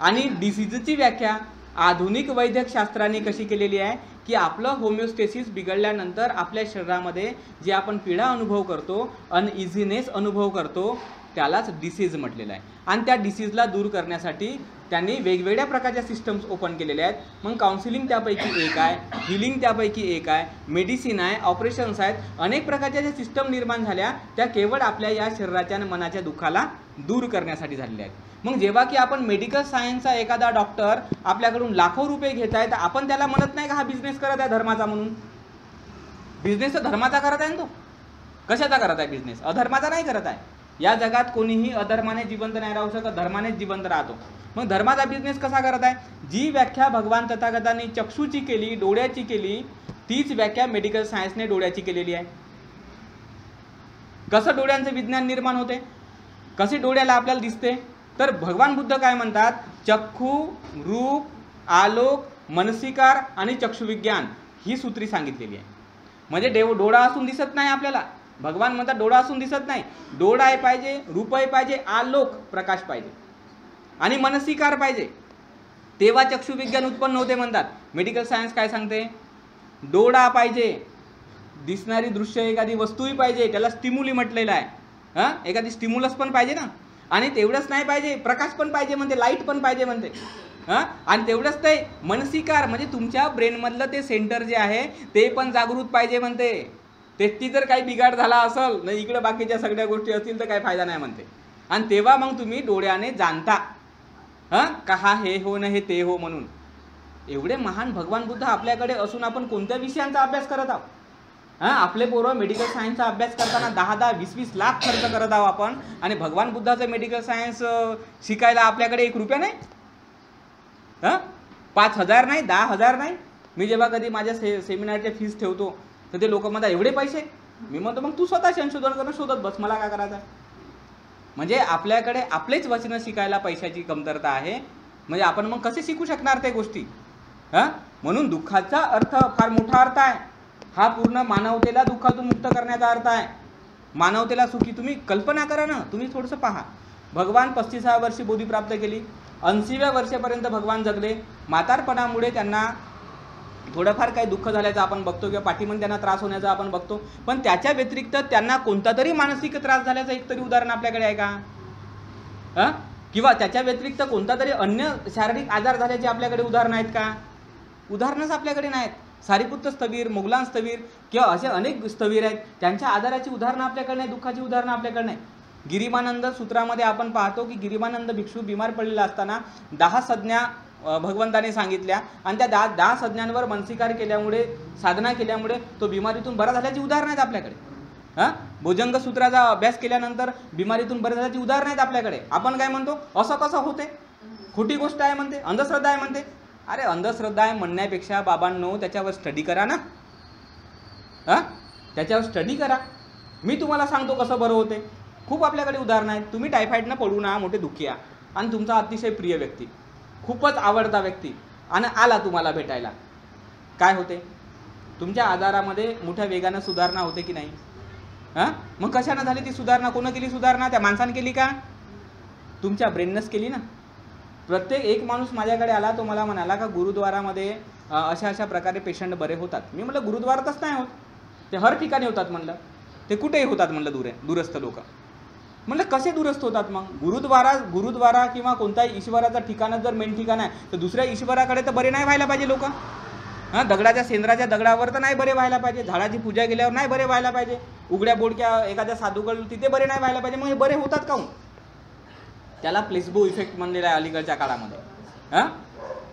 आणि डिसीजची व्याख्या आधुनिक वैद्यकशास्त्राने कशी केलेली आहे की आपलं होमिओस्टेसिस बिघडल्यानंतर आपल्या शरीरामध्ये जे आपण पीडा अनुभव करतो, अनइझीनेस अनुभव करतो, त्यालाच डिसीज म्हटलेलं आहे. आणि त्या डिसीजला दूर करण्यासाठी त्यांनी वेगवेगळ्या प्रकारच्या सिस्टम्स ओपन केलेल्या आहेत. मग काउन्सिलिंग त्यापैकी एक आहे, हिलिंग त्यापैकी एक आहे, मेडिसिन आहे, ऑपरेशन्स आहेत. अनेक प्रकारच्या ज्या सिस्टम निर्माण झाल्या त्या केवळ आपल्या या शरीराच्या आणि मनाच्या दुःखाला दूर करण्यासाठी झालेल्या आहेत. मग जेव्हा की आपण मेडिकल सायन्सचा एखादा डॉक्टर आपल्याकडून लाखो रुपये घेत आहे तर आपण त्याला म्हणत नाही का हा बिझनेस करत आहे धर्माचा म्हणून? बिझनेस तर धर्माचा करत आहे ना. तो कशाचा करत आहे बिझनेस? अधर्माचा नाही करत आहे. या जगात कोणीही अधर्माने जिवंत नाही राहू शकत, धर्मानेच जिवंत राहतो. मग धर्माचा बिझनेस कसा करत आहे? जी व्याख्या भगवान तथागतांनी चक्षुची केली, डोळ्याची केली, तीच व्याख्या मेडिकल सायन्सने डोळ्याची केलेली आहे. कसं डोळ्यांचं विज्ञान निर्माण होते, कसे डोळ्याला आपल्याला दिसते? तर भगवान बुद्ध काय म्हणतात चक्षु, रूप, आलोक, मनसिकार आणि चक्षुविज्ञान ही सूत्री सांगितलेली आहे. म्हणजे डोळा असून दिसत नाही आपल्याला. भगवान म्हणतात डोळा असून दिसत नाही. डोळाही पाहिजे, रूपही पाहिजे, आलोक प्रकाश पाहिजे आणि मनसिकार पाहिजे, तेव्हा चक्षुविज्ञान उत्पन्न होते म्हणतात. मेडिकल सायन्स काय सांगते? डोळा पाहिजे, दिसणारी दृश्य एखादी वस्तूही पाहिजे, त्याला स्टिम्युली म्हटलेलं आहे. एखादी स्टिम्युलस पण पाहिजे ना. आणि तेवढंच नाही पाहिजे, प्रकाश पण पाहिजे म्हणते, लाईट पण पाहिजे म्हणते. आणि तेवढंच ते मनसिकार म्हणजे तुमच्या ब्रेनमधलं ते सेंटर जे आहे ते पण जागृत पाहिजे म्हणते. ती जर काही बिघाड झाला असेल ना, इकडे बाकीच्या सगळ्या गोष्टी असतील तर काही फायदा नाही म्हणते. आणि तेव्हा मग तुम्ही डोळ्याने जाणता का हा हे हो ना हे ते हो म्हणून. एवढे महान भगवान बुद्ध आपल्याकडे असून आपण कोणत्या विषयांचा अभ्यास करत आहोत? आपले पोरं मेडिकल सायन्सचा अभ्यास करताना 10-10, 20-20 लाख खर्च करत आहोत आपण, आणि भगवान बुद्धाचं मेडिकल सायन्स शिकायला आपल्याकडे 1 रुपया नाही, 5,000 नाही, 10,000 नाही. मी जेव्हा कधी माझ्या सेमिनारच्या फीस ठेवतो तर ते लोक म्हणतात एवढे पैसे. मी म्हणतो मग तू स्वतः संशोधन करून शोधत बस, मला काय करायचं. म्हणजे आपल्याकडे आपलेच वचनं शिकायला पैशाची कमतरता आहे. म्हणजे आपण मग कसे शिकू शकणार त्या गोष्टी? म्हणून दुःखाचा अर्थ फार मोठा अर्थ आहे. हा पूर्ण मानवतेला दुःखातून मुक्त करण्याचा अर्थ आहे. मानवतेला सुखी तुम्ही कल्पना करा ना. तुम्ही थोडंसं पहा. भगवान 35व्या वर्षी बोधी प्राप्त केली, 80व्या वर्षापर्यंत भगवान जगले. म्हातारपणामुळे त्यांना थोडंफार काही दुःख झाल्याचं आपण बघतो किंवा पाठीमध्ये त्यांना त्रास होण्याचा आपण बघतो. पण त्याच्या व्यतिरिक्त त्यांना कोणता तरी मानसिक त्रास झाल्याचं एक तरी उदाहरण आपल्याकडे आहे का? किंवा त्याच्या व्यतिरिक्त कोणता तरी अन्य शारीरिक आजार झाल्याचे आपल्याकडे उदाहरण आहेत का? उदाहरणच आपल्याकडे नाहीत. सारीपुत्त स्थवीर, मोगलान स्थवीर किंवा असे अनेक स्थवीर आहेत, त्यांच्या आजाराची उदाहरणं आपल्याकडे नाही, दुःखाची उदाहरणं आपल्याकडे नाही. गिरिमानंद सूत्रामध्ये आपण पाहतो की गिरिमानंद भिक्षू बिमार पडलेला असताना 10 संज्ञा भगवंताने सांगितल्या आणि त्या 10 संज्ञांवर मनसिकार केल्यामुळे, साधना केल्यामुळे तो बिमारीतून बरा झाल्याची उदाहरणं आहेत आपल्याकडे. भुजंग सूत्राचा अभ्यास केल्यानंतर बिमारीतून बरं झाल्याची उदाहरणं आहेत आपल्याकडे. आपण काय म्हणतो? असं कसं होते, खोटी गोष्ट आहे म्हणते, अंधश्रद्धा आहे म्हणते. अरे अंधश्रद्धा आहे म्हणण्यापेक्षा बाबांनो त्याच्यावर स्टडी करा ना. त्याच्यावर स्टडी करा. मी तुम्हाला सांगतो कसं बरं होते. खूप आपल्याकडे उदाहरणं आहेत. तुम्ही टायफॉईडनं पडू ना, मोठे दुःखी आ, आणि तुमचा अतिशय प्रिय व्यक्ती, खूपच आवडता व्यक्ती आणि आला तुम्हाला भेटायला, काय होते? तुमच्या आजारामध्ये मोठ्या वेगानं सुधारणा होते की नाही? मग कशानं झाली ती सुधारणा? कोण केली सुधारणा? त्या माणसाने केली का? तुमच्या ब्रेननंच केली ना. प्रत्येक एक माणूस माझ्याकडे आला, तो मला म्हणाला का गुरुद्वारामध्ये अशा अशा प्रकारे पेशंट बरे होतात. मी म्हटलं गुरुद्वारातच नाही होत, ते हर ठिकाणी होतात म्हणलं. ते कुठेही होतात म्हणलं, दूरस्थ लोक. म्हणलं कसे दूरस्थ होतात? मग गुरुद्वारा किंवा कोणताही ईश्वराचं ठिकाण जर मेन ठिकाण आहे तर दुसऱ्या ईश्वराकडे तर बरे नाही व्हायला पाहिजे लोक. दगडाच्या सेंद्राच्या दगडावर तर नाही बरे व्हायला पाहिजे, झाडाची पूजा केल्यावर नाही बरे व्हायला पाहिजे, उघड्या बोडक्या एखाद्या साधूकडे तिथे बरे नाही व्हायला पाहिजे. मग हे बरे होतात काहून? त्याला प्लेसबो इफेक्ट म्हणलेला आहे अलीकडच्या काळामध्ये.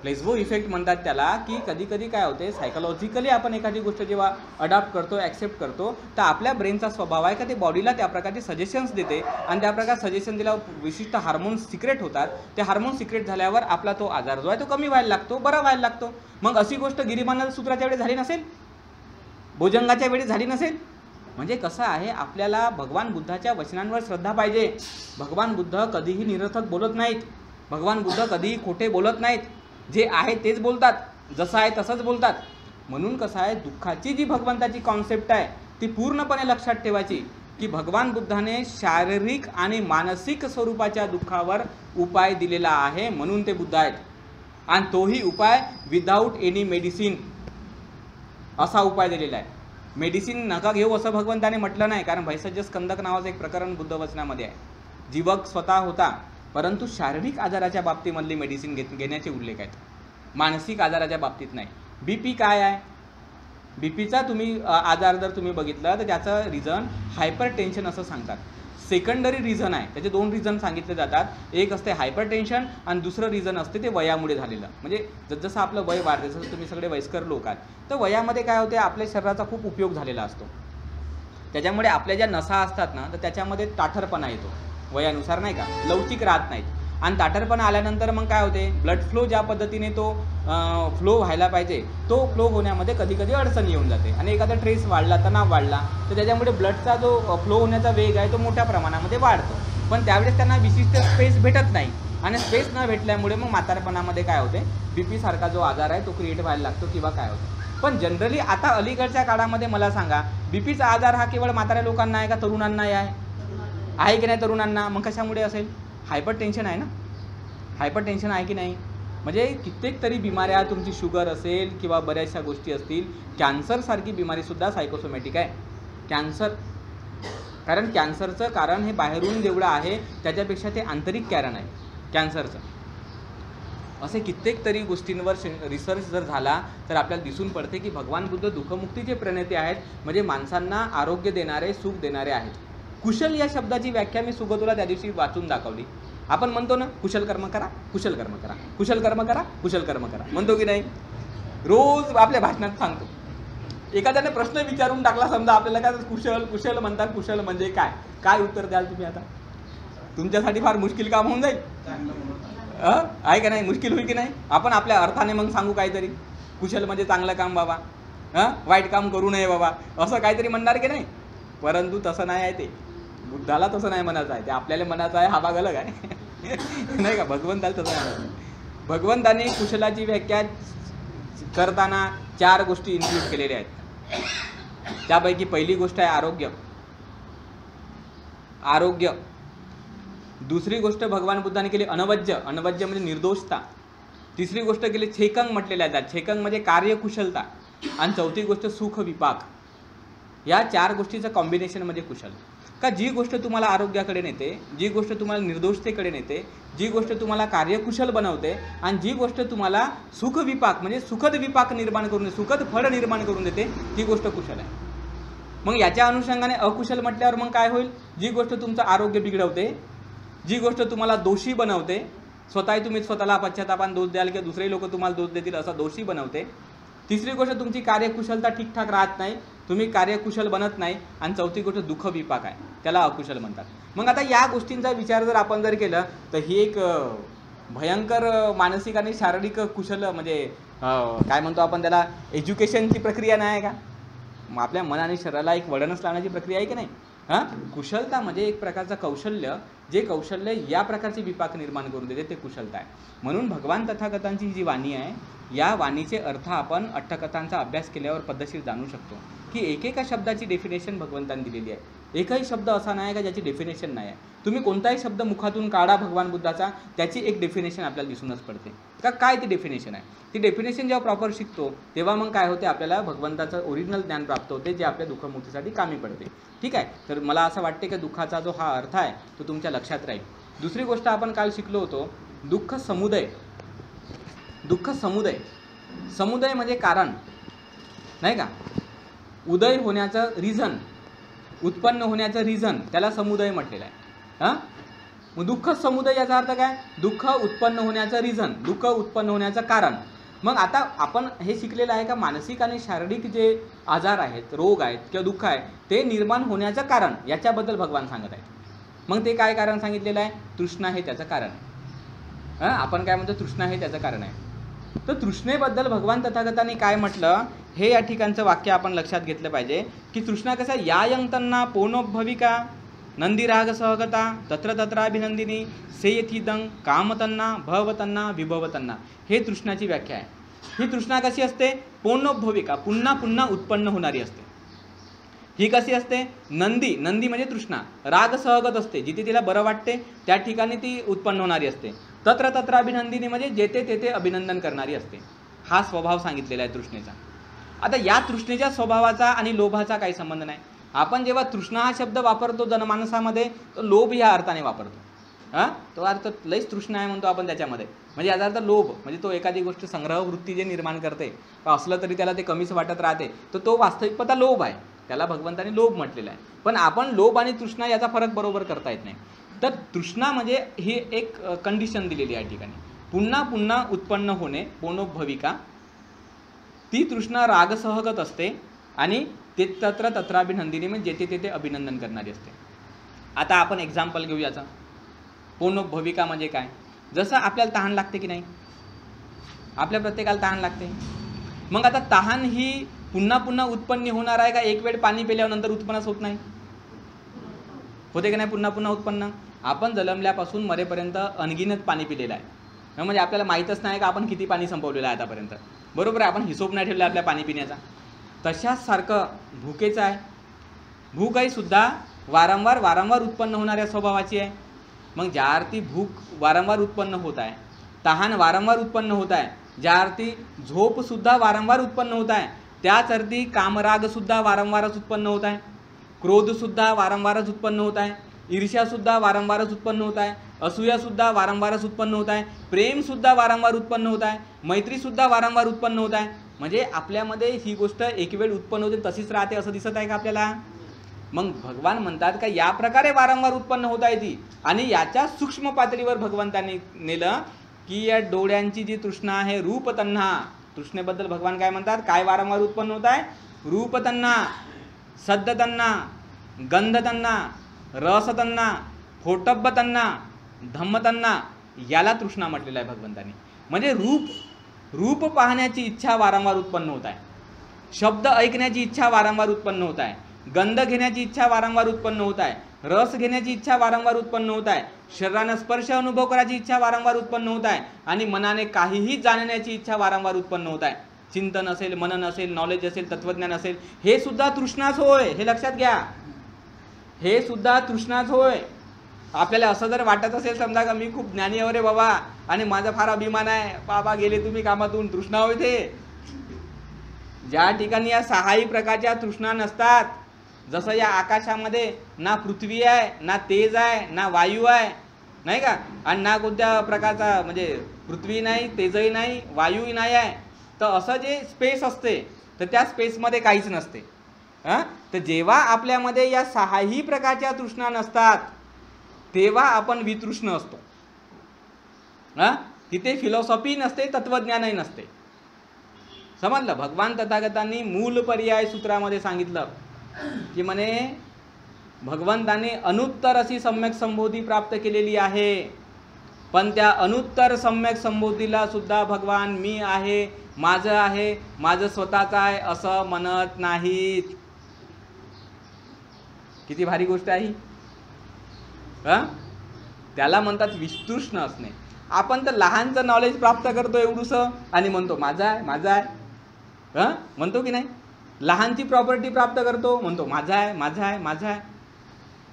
प्लेसबो इफेक्ट म्हणतात त्याला, की कधी कधी काय होते, सायकोलॉजिकली आपण एखादी गोष्ट जेव्हा अडॉप्ट करतो, ॲक्सेप्ट करतो, तर आपल्या ब्रेनचा स्वभाव आहे का ते बॉडीला त्या प्रकारचे सजेशन्स देते आणि त्या प्रकारे सजेशन दिल्यावर विशिष्ट हार्मोन्स सिक्रेट होतात. ते हार्मोन्स सिक्रेट झाल्यावर आपला तो आजार जो आहे तो कमी व्हायला लागतो, बरा व्हायला लागतो. मग अशी गोष्ट गिरिमानंद सूत्राच्या वेळी झाली नसेल, भुजंगाच्या वेळी झाली नसेल. म्हणजे कसं आहे, आपल्याला भगवान बुद्धाच्या वचनांवर श्रद्धा पाहिजे. भगवान बुद्ध कधीही निरर्थक बोलत नाहीत. भगवान बुद्ध कधीही खोटे बोलत नाहीत. जे आहे तेच बोलतात, जसं आहे तसंच बोलतात. म्हणून कसं आहे, दुःखाची जी भगवंताची कॉन्सेप्ट आहे ती पूर्णपणे लक्षात ठेवायची, की भगवान बुद्धाने शारीरिक आणि मानसिक स्वरूपाच्या दुःखावर उपाय दिलेला आहे, म्हणून ते बुद्ध आहेत. आणि तोही उपाय विदाऊट एनी मेडिसिन असा उपाय दिलेला आहे. मेडिसिन नका घेऊ असं भगवंताने म्हटलं नाही, कारण भैसज स्कंदक नावाचं एक प्रकरण बुद्ध वचनामध्ये आहे. जीवक स्वतः होता, परंतु शारीरिक आजाराच्या बाबतीमधली मेडिसिन घेण्याचे उल्लेख आहेत, मानसिक आजाराच्या बाबतीत नाही. बीपी काय आहे? बीपीचा तुम्ही आजार जर तुम्ही बघितला तर त्याचं रिझन हायपर टेन्शन असं सांगतात. सेकंडरी रिझन आहे, त्याचे 2 रिझन सांगितले जातात. एक असते हायपर टेन्शन आणि दुसरं रिझन असते ते वयामुळे झालेलं. म्हणजे जसं आपलं वय वाढते, जसं तुम्ही सगळे वयस्कर लोक आहात तर वयामध्ये काय होते, आपल्या शरीराचा खूप उपयोग झालेला असतो. त्याच्यामुळे आपल्या ज्या नसा असतात ना तर त्याच्यामध्ये ताठरपणा येतो वयानुसार, नाही का, लवचिक राहत नाहीत. आणि ताठरपणा आल्यानंतर मग काय होते, ब्लड फ्लो ज्या पद्धतीने तो फ्लो व्हायला पाहिजे तो फ्लो होण्यामध्ये कधी कधी अडचण येऊन जाते. आणि एखादा ट्रेस वाढला, तणाव वाढला तर त्याच्यामुळे ब्लडचा जो फ्लो होण्याचा वेग आहे तो मोठ्या प्रमाणामध्ये वाढतो. पण त्यावेळेस त्यांना विशिष्ट स्पेस भेटत नाही. आणि स्पेस न भेटल्यामुळे मग म्हातारपणामध्ये काय होते, BP सारखा जो आजार आहे तो क्रिएट व्हायला लागतो किंवा काय होतं. पण जनरली आता अलीकडच्या काळामध्ये मला सांगा, BPचा आजार हा केवळ म्हाताऱ्या लोकांना आहे का तरुणांनाही आहे की नाही तरुणांना? मग कशामुळे असेल? हायपर टेन्शन आहे ना, हायपर टेन्शन आहे की नाही? म्हणजे कित्येक तरी बिमाऱ्या, तुमची शुगर असेल किंवा बऱ्याचशा गोष्टी असतील, कॅन्सरसारखी बिमारीसुद्धा सायकोसोमॅटिक आहे. कॅन्सर, कारण कॅन्सरचं कारण हे बाहेरून जेवढं आहे त्याच्यापेक्षा ते आंतरिक कारण आहे कॅन्सरचं. असे कित्येक तरी गोष्टींवर रिसर्च जर झाला तर आपल्याला दिसून पडते की भगवान बुद्ध दुःखमुक्तीचे प्रणेते आहेत, म्हणजे माणसांना आरोग्य देणारे, सुख देणारे आहेत. कुशल या शब्दाची व्याख्या मी सुगतुला त्या दिवशी वाचून दाखवली. आपण म्हणतो ना, कुशल कर्म करा, कुशल कर्म करा, कुशल कर्म करा, कुशल कर्म करा, म्हणतो की नाही? रोज आपल्या भाषणात सांगतो. एखाद्याने प्रश्न विचारून टाकला समजा आपल्याला, काय कुशल कुशल म्हणतात, कुशल म्हणजे काय, काय उत्तर द्याल तुम्ही? आता तुमच्यासाठी फार मुश्किल काम होऊन जाईल, आहे का नाही? मुश्किल होईल की नाही? आपण आपल्या अर्थाने मग सांगू काहीतरी, कुशल म्हणजे चांगलं काम बाबा, वाईट काम करू नये बाबा, असं काहीतरी म्हणणार की नाही? परंतु तसं नाही आहे, ते बुद्धाला तसं नाही म्हणायचं आहे, ते आपल्याला म्हणायचं आहे, हा भाग अलग आहे नाही का? भगवंताला तसं म्हणायचं. भगवंतांनी कुशलाची व्याख्या करताना 4 गोष्टी इन्क्लूड केलेल्या आहेत. त्यापैकी पहिली गोष्ट आहे आरोग्य. आरोग्य. दुसरी गोष्ट भगवान बुद्धाने केली अनवज्य. अनवज्य म्हणजे निर्दोषता. तिसरी गोष्ट केली छेकंग म्हटलेल्या आहेत. छेकंग म्हणजे कार्यकुशलता. आणि चौथी गोष्ट सुख विपाक. या 4 गोष्टीचं कॉम्बिनेशन म्हणजे कुशल. का जी गोष्ट तुम्हाला आरोग्याकडे नेते, जी गोष्ट तुम्हाला निर्दोषतेकडे नेते, जी गोष्ट तुम्हाला कार्यकुशल बनवते आणि जी गोष्ट तुम्हाला सुख विपाक म्हणजे सुखद विपाक निर्माण करून, सुखद फळ निर्माण करून देते, ती गोष्ट कुशल आहे. मग याच्या अनुषंगाने अकुशल म्हटल्यावर मग काय होईल? जी गोष्ट तुमचं आरोग्य बिघडवते, जी गोष्ट तुम्हाला दोषी बनवते, स्वतःही तुम्ही स्वतःला पश्चातापाने दोष द्याल किंवा दुसरे लोक तुम्हाला दोष देतील असा दोषी बनवते. तिसरी गोष्ट तुमची कार्यकुशलता ठीकठाक राहत नाही, तुम्ही कार्यकुशल बनत नाही. आणि चौथी गोष्ट दुःख विपाक आहे, त्याला अकुशल म्हणतात. मग आता या गोष्टींचा विचार जर आपण जर केलं तर ही एक भयंकर मानसिक आणि शारीरिक कुशल म्हणजे काय म्हणतो आपण त्याला, एज्युकेशनची प्रक्रिया नाही आहे का? मग आपल्या मन आणि शरीराला एक वळणच लावण्याची प्रक्रिया आहे की नाही? कुशलता म्हणजे एक प्रकारचं कौशल्य, जे कौशल्य या प्रकारचे विपाक निर्माण करून देते, ते कुशलता आहे. म्हणून भगवान तथागतांची जी वाणी आहे, या वाणीचे अर्थ आपण अट्टकथांचा अभ्यास केल्यावर पद्धतशीर जाणू शकतो की एकेका शब्दाची डेफिनेशन भगवंतांनी दिलेली आहे. एकही शब्द असा नाही का ज्याची डेफिनेशन नाही आहे. तुम्ही कोणताही शब्द मुखातून काढा भगवान बुद्धाचा, त्याची एक डेफिनेशन आपल्याला दिसूनच पडते का काय ती डेफिनेशन आहे. ती डेफिनेशन जेव्हा प्रॉपर शिकतो तेव्हा मग काय होते, आपल्याला भगवंताचं ओरिजिनल ज्ञान प्राप्त होते, जे आपल्या दुःखमुक्तीसाठी कामी पडते. ठीक आहे, तर मला असं वाटते की दुःखाचा जो हा अर्थ आहे तो तुमच्या लक्षात राहील. दुसरी गोष्ट आपण काल शिकलो होतो, दुःख समुदय. दुःख समुदय, समुदय म्हणजे कारण नाही का, उदय होण्याचं रिझन, उत्पन्न होण्याचं रिझन, त्याला समुदय म्हटलेलं आहे. मग दुःख समुदय याचा अर्थ काय? दुःख उत्पन्न होण्याचं रिझन, दुःख उत्पन्न होण्याचं कारण. मग आता आपण हे शिकलेलं आहे का मानसिक आणि शारीरिक जे आजार आहेत, रोग आहेत किंवा दुःख आहे, ते निर्माण होण्याचं कारण याच्याबद्दल भगवान सांगत आहे. मग ते काय कारण सांगितलेलं आहे? तृष्णा हे त्याचं कारण आहे. आपण काय म्हणतो, तृष्णा हे त्याचं कारण आहे. तर तृष्णेबद्दल भगवान तथागतांनी काय म्हटलं हे या ठिकाणचं वाक्य आपण लक्षात घेतलं पाहिजे की तृष्णा कसं आहे, यायंतना पोनोभविका नंदीराग सहगता तत्र तत्राभिनंदिनी सेयथिदं कामतन्ना भवतन्ना विभवतन्ना. हे तृष्णाची व्याख्या आहे. ही तृष्णा कशी असते? पोनोभविका, पुन्हा पुन्हा उत्पन्न होणारी असते. ही कशी असते? नंदी, नंदी म्हणजे तृष्णा, राग सहगत असते, जिथे तिला बरं वाटते त्या ठिकाणी ती उत्पन्न होणारी असते. तत्र तत्र अभिनंदिनी म्हणजे जेथे तेथे अभिनंदन करणारी असते. हा स्वभाव सांगितलेला आहे तृष्णेचा. आता या तृष्णेच्या स्वभावाचा आणि लोभाचा काही संबंध नाही. आपण जेव्हा तृष्णा हा शब्द वापरतो जनमानसामध्ये, तो लोभ या अर्थाने वापरतो. तो अर्थ लईच तृष्णा आहे म्हणतो आपण त्याच्यामध्ये, म्हणजे याचा अर्थ लोभ, म्हणजे तो एखादी गोष्ट संग्रहवृत्ती जे निर्माण करते असलं तरी त्याला ते कमीच वाटत राहते, तर तो वास्तविकता लोभ आहे, त्याला भगवंतांनी लोभ म्हटलेला आहे. पण आपण लोभ आणि तृष्णा याचा फरक बरोबर करता येत नाही. तर तृष्णा म्हणजे ही एक कंडिशन दिलेली आहे ठिकाणी, पुन्हा पुन्हा उत्पन्न होणे, पोनोभविका. ती तृष्णा रागसहगत असते आणि ते तत्र तत्राभिनंदिनी म्हणजे जेथे तेथे अभिनंदन करणारी असते. आता आपण एक्झाम्पल घेऊ याचं. पोनोभविका म्हणजे काय? जसं आपल्याला तहान लागते की नाही, आपल्या प्रत्येकाला तहान लागते. मग आता तहान ही पुन्हा पुन्हा उत्पन्न होणार आहे का? एक वेळ पाणी पिल्यानंतर उत्पन्नच होत नाही, होते की नाही पुन्हा पुन्हा उत्पन्न? आपण जन्मल्यापासून मरेपर्यंत अनगिनत पाणी पिलेलं आहे, म्हणजे आपल्याला माहीतच नाही का आपण किती पाणी संपवलेलं आहे आतापर्यंत, बरोबर आहे. आपण हिशोब नाही ठेवला आपल्या पाणी पिण्याचा. तशाच सारखं भूकेचं आहे. भूकही सुद्धा वारंवार उत्पन्न होणाऱ्या स्वभावाची आहे. मग ज्या अर्थी भूक वारंवार उत्पन्न होत आहे, तहान वारंवार उत्पन्न होत आहे, ज्या अर्थी झोपसुद्धा वारंवार उत्पन्न होत आहे, त्याच अर्थी कामरागसुद्धा वारंवारच उत्पन्न होत आहे, क्रोधसुद्धा वारंवारच उत्पन्न होत आहे, ईर्ष्यासुद्धा वारंवारच उत्पन्न होत आहे, असूयासुद्धा वारंवारच उत्पन्न होत आहे, प्रेमसुद्धा वारंवार उत्पन्न होत आहे, मैत्रीसुद्धा वारंवार उत्पन्न होत आहे. म्हणजे आपल्यामध्ये ही गोष्ट एक वेळ उत्पन्न होते तशीच राहते असं दिसत आहे का आपल्याला? मग भगवान म्हणतात का या प्रकारे वारंवार उत्पन्न होत आहे ती, आणि याच्या सूक्ष्म पातळीवर भगवंतांनी नेलं की या डोळ्यांची जी तृष्णा आहे रूप तन्हा, तृष्णेबद्दल भगवान काय म्हणतात, काय वारंवार उत्पन्न होत आहे? रूप तन्हा, सद्द तन्हा, गंध तन्हा, रस तन्हा, फोटब्ब तन्हा, धम्म तन्हा, याला तृष्णा म्हटलेलं आहे भगवंतांनी. म्हणजे रूप पाहण्याची इच्छा वारंवार उत्पन्न होत आहे, शब्द ऐकण्याची इच्छा वारंवार उत्पन्न होत आहे, गंध घेण्याची इच्छा वारंवार उत्पन्न होत आहे, रस घेण्याची इच्छा वारंवार उत्पन्न होत आहे, शरीरानं स्पर्श अनुभव करायची इच्छा वारंवार उत्पन्न होत आहे, आणि मनाने काहीही जाणण्याची इच्छा वारंवार उत्पन्न होत आहे. चिंतन असेल, मनन असेल, नॉलेज असेल, तत्वज्ञान असेल, हे सुद्धा तृष्णाच होय, हे लक्षात घ्या. हे सुद्धा तृष्णाच होय. आपल्याला असं जर वाटत असेल समजा का मी खूप ज्ञानी आहे रे बाबा आणि माझा फार अभिमान आहे, बाबा गेले तुम्ही कामातून, तृष्णा होय ते. ज्या ठिकाणी या सहाही प्रकारच्या तृष्णा नसतात, जसं या आकाशामध्ये ना पृथ्वी आहे, ना तेज आहे, ना वायू आहे, नाही का, आणि ना कोणत्या प्रकारचा म्हणजे पृथ्वी नाही, तेजही नाही, वायूही नाही आहे, तर असं जे स्पेस असते तर त्या स्पेसमध्ये काहीच नसते. तर जेव्हा आपल्यामध्ये या सहाही प्रकारच्या तृष्णा नसतात तेव्हा आपण वितृष्ण असतो. तिथे फिलॉसॉफी नसते, तत्वज्ञानही नसते. समजलं? भगवान तथागतांनी मूल पर्याय सूत्रामध्ये सांगितलं की म्हणे भगवंताने अनुत्तर अशी सम्यक संबोधी प्राप्त केलेली आहे, पण त्या अनुत्तर सम्यक संबोधीला सुद्धा भगवान मी आहे, माझं आहे, माझं स्वतःचं आहे असं म्हणत नाहीत. किती भारी गोष्ट आहे. त्याला म्हणतात विस्तृष्ण असणे. आपण तर लहानचं नॉलेज प्राप्त करतो एवढूसं आणि म्हणतो माझं आहे, माझं आहे, म्हणतो की नाही. लहानची प्रॉपर्टी प्राप्त करतो, म्हणतो माझं आहे, माझं आहे, माझं आहे,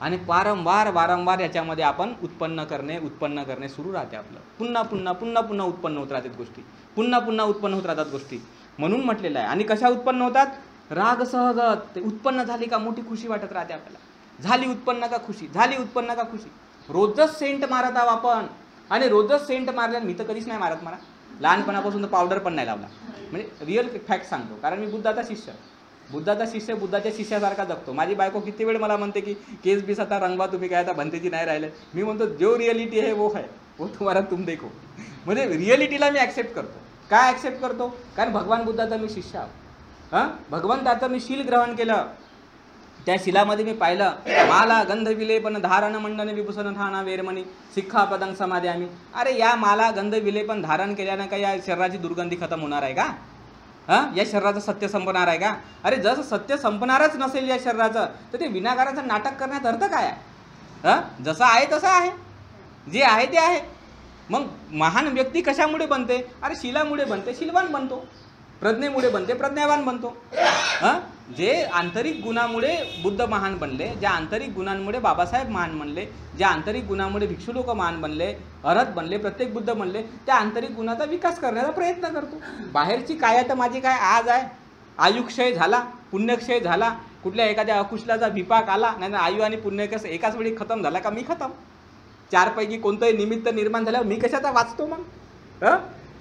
आणि वारंवार याच्यामध्ये आपण उत्पन्न करणे सुरू राहते आपलं. पुन्हा उत्पन्न होत राहतात गोष्टी, पुन्हा उत्पन्न होत राहतात गोष्टी. म्हणून म्हटलेलं आहे. आणि कशा उत्पन्न होतात? राग सहगत. ते उत्पन्न झाली का मोठी खुशी वाटत राहते आपल्याला. झाली उत्पन्न का खुशी, झाली उत्पन्न का खुशी. रोजच सेंट मारत आहो आपण, आणि रोजच सेंट मारल्याने, मी तर कधीच नाही मारत, मला लहानपणापासून तर पावडर पण नाही लावला. म्हणजे रिअल फॅक्ट सांगतो, कारण मी बुद्धाचा शिष्य बुद्धाच्या शिष्यासारखा जगतो. माझी बायको किती वेळ मला म्हणते की केस बीस आता रंगवा तुम्ही, काय आता भंतेची नाही राहिले. मी म्हणतो जो रिअलिटी आहे वो है, वो तुम्हाला तुम देखो. म्हणजे रिअलिटीला मी ॲक्सेप्ट करतो. काय ॲक्सेप्ट करतो? कारण भगवान बुद्धाचा मी शिष्य आहो. भगवंताचं मी शील ग्रहण केलं. त्या शिलामध्ये मी पाहिलं माला गंध विलेपन धारण मंडन विभूषण ठाणा वेरमणी सिक्खापदं समाध्यामी. अरे या माला गंध विलेपन धारण केल्यानं का या शरीराची दुर्गंधी खतम होणार आहे का? या शरीराचं सत्य संपणार आहे का? अरे जसं सत्य संपणारच नसेल या शरीराचं, तर ते विनाकाराचं नाटक करण्यात अर्थ काय आहे? जसं आहे तसं आहे, जे आहे ते आहे. मग महान व्यक्ती कशामुळे बनते? अरे शिलामुळे बनते, शिलवान बनतो. प्रज्ञेमुळे बनते, प्रज्ञावान बनतो. जे आंतरिक गुणामुळे बुद्ध महान बनले, ज्या आंतरिक गुणांमुळे बाबासाहेब महान बनले, ज्या आंतरिक गुणामुळे भिक्षू लोक महान बनले, अरहत बनले, प्रत्येक बुद्ध बनले, त्या आंतरिक गुणाचा विकास करण्याचा प्रयत्न करतो. बाहेरची काय तर माझी काय आज आहे, आयुक्षय झाला, पुण्यक्षय झाला, कुठल्या एखाद्या अकुशलाचा विपाक आला, नाही तर आयु आणि पुण्य कसं एकाच वेळी खतम झाला का मी खतम. चारपैकी कोणतंही निमित्त निर्माण झाल्यावर मी कशाचा वाचतो मग?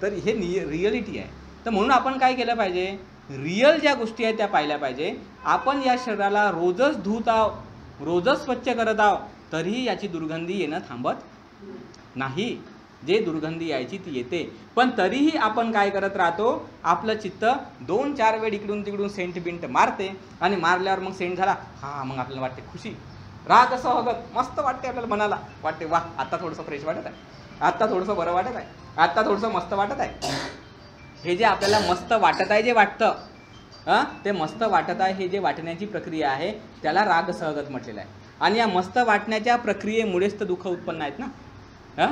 तर हे रिअलिटी आहे. तर म्हणून आपण काय केलं पाहिजे? रिअल ज्या गोष्टी आहेत त्या पाहिल्या पाहिजे. आपण या शरीराला रोजच धुत आहो, रोजच स्वच्छ करत आहो, तरीही याची दुर्गंधी येणं थांबत नाही. जे दुर्गंधी यायची ती येते, पण तरीही आपण काय करत राहतो? आपलं चित्त 2-4 वेळ इकडून तिकडून सेंट बिंट मारते, आणि मारल्यावर मग सेंट झाला मग आपल्याला वाटते खुशी, राग असं हगत मस्त वाटते आपल्याला, मनाला वाटते वा आता थोडंसं फ्रेश वाटत आहे, आता थोडंसं बरं वाटत आहे, आता थोडंसं मस्त वाटत आहे. हे जे आपल्याला मस्त वाटत आहे, जे वाटतं ते मस्त वाटत आहे, हे जे वाटण्याची प्रक्रिया आहे त्याला राग सहगत म्हटलेलं आहे. आणि या मस्त वाटण्याच्या प्रक्रियेमुळेच तर दुःख उत्पन्न आहेत ना, हां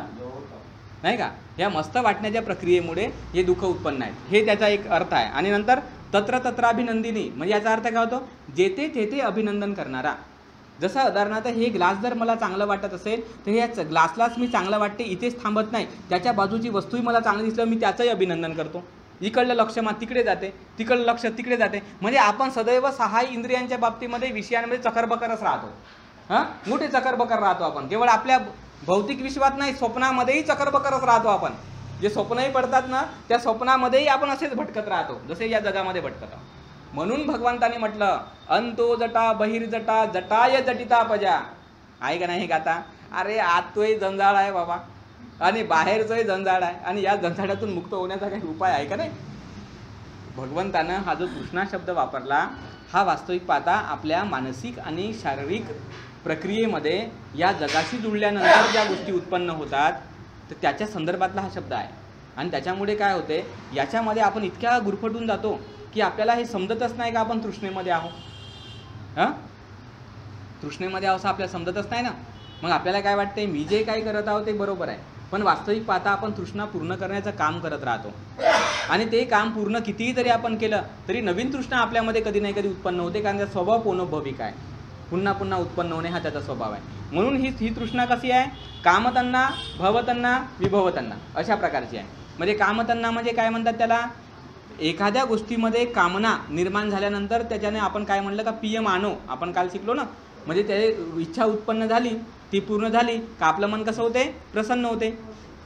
नाही का? या मस्त वाटण्याच्या प्रक्रियेमुळे हे दुःख उत्पन्न आहेत, हे त्याचा एक अर्थ आहे. आणि नंतर तत्र तत्र अभिनंदिनी, म्हणजे याचा अर्थ काय होतो? जेथे तेथे अभिनंदन करणारा. जसं उदाहरणार्थ हे ग्लास जर मला चांगलं वाटत असेल तर या ग्लासलाच मी चांगलं वाटते इथेच थांबत नाही, त्याच्या बाजूची वस्तूही मला चांगली दिसलं मी त्याचंही अभिनंदन करतो. इकडलं लक्ष मग तिकडे जाते, तिकडलं लक्ष तिकडे जाते. म्हणजे आपण सदैव 6 इंद्रियांच्या बाबतीमध्ये विषयांमध्ये चकरबकरच राहतो. मोठे चकरबकर राहतो आपण. केवळ आपल्या भौतिक विश्वात नाही, स्वप्नामध्येही चकरबकरच राहतो आपण. जे स्वप्नही पडतात ना, त्या स्वप्नामध्येही आपण असेच भटकत राहतो जसे या जगामध्ये भटकत आहोत. म्हणून भगवंतांनी म्हटलं अंतो जटा बहिर्जटा जटाय जटिता पजा. आहे का नाही हे गाता? अरे आतोही जंजाळ आहे बाबा आणि बाहेरचंही जंजाळ आहे, आणि या जंजाळातून मुक्त होण्याचा काही उपाय आहे का नाही? भगवंतानं हा जो तृष्णा शब्द वापरला हा वास्तविक पाहता आपल्या मानसिक आणि शारीरिक प्रक्रियेमध्ये या जगाशी जुळल्यानंतर ज्या गोष्टी उत्पन्न होतात तर त्याच्या संदर्भातला हा शब्द आहे. आणि त्याच्यामुळे काय होते, याच्यामध्ये आपण इतक्या गुरफटून जातो की आपल्याला हे समजतच नाही का आपण तृष्णेमध्ये आहोत. तृष्णेमध्ये आहोत असं आपल्याला समजतच नाही ना. मग आपल्याला काय वाटते, मी जे काही करत आहोत ते बरोबर आहे, पण वास्तविक पाहता आपण तृष्णा पूर्ण करण्याचं काम करत राहतो. आणि ते काम पूर्ण कितीही जरी आपण केलं तरी नवीन तृष्णा आपल्यामध्ये कधी नाही कधी उत्पन्न होते, कारण त्याचा स्वभाव पुनर्भविक आहे, पुन्हा पुन्हा उत्पन्न होणे हा त्याचा स्वभाव आहे. म्हणून ही तृष्णा कशी आहे, कामतन्ना भवतन्ना विभवतन्ना अशा प्रकारची आहे. म्हणजे कामतन्ना म्हणजे काय म्हणतात त्याला, एखाद्या गोष्टीमध्ये कामना निर्माण झाल्यानंतर त्याच्याने आपण काय म्हणलं का पियमानो, आपण काल शिकलो ना. म्हणजे ते इच्छा उत्पन्न झाली, ती पूर्ण झाली का आपलं मन कसं होते, प्रसन्न होते,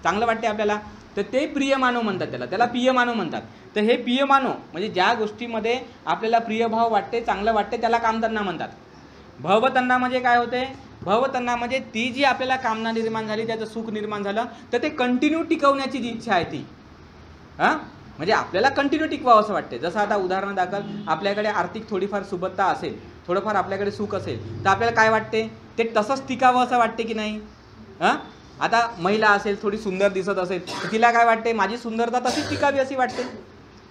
चांगलं वाटते आपल्याला. तर ते प्रियमानो म्हणतात, त्याला पियमानो म्हणतात. तर हे पियमानो म्हणजे ज्या गोष्टीमध्ये आपल्याला प्रियभाव वाटते, चांगलं वाटते, त्याला कामतन्ना म्हणतात. भवतन्ना म्हणजे काय होते, भवतन्ना म्हणजे ती जी आपल्याला कामना निर्माण झाली, त्याचं सुख निर्माण झालं तर ते कंटिन्यू टिकवण्याची जी इच्छा आहे ती, म्हणजे आपल्याला कंटिन्यू टिकवावं असं वाटते. जसं आता उदाहरणादाखल आपल्याकडे आर्थिक थोडीफार सुबत्ता असेल, थोडंफार आपल्याकडे सुख असेल तर आपल्याला काय वाटते, ते तसंच टिकावं असं वाटते की नाही. आता महिला असेल, थोडी सुंदर दिसत असेल तर तिला काय वाटते, माझी सुंदरता तशीच टिकावी अशी वाटते.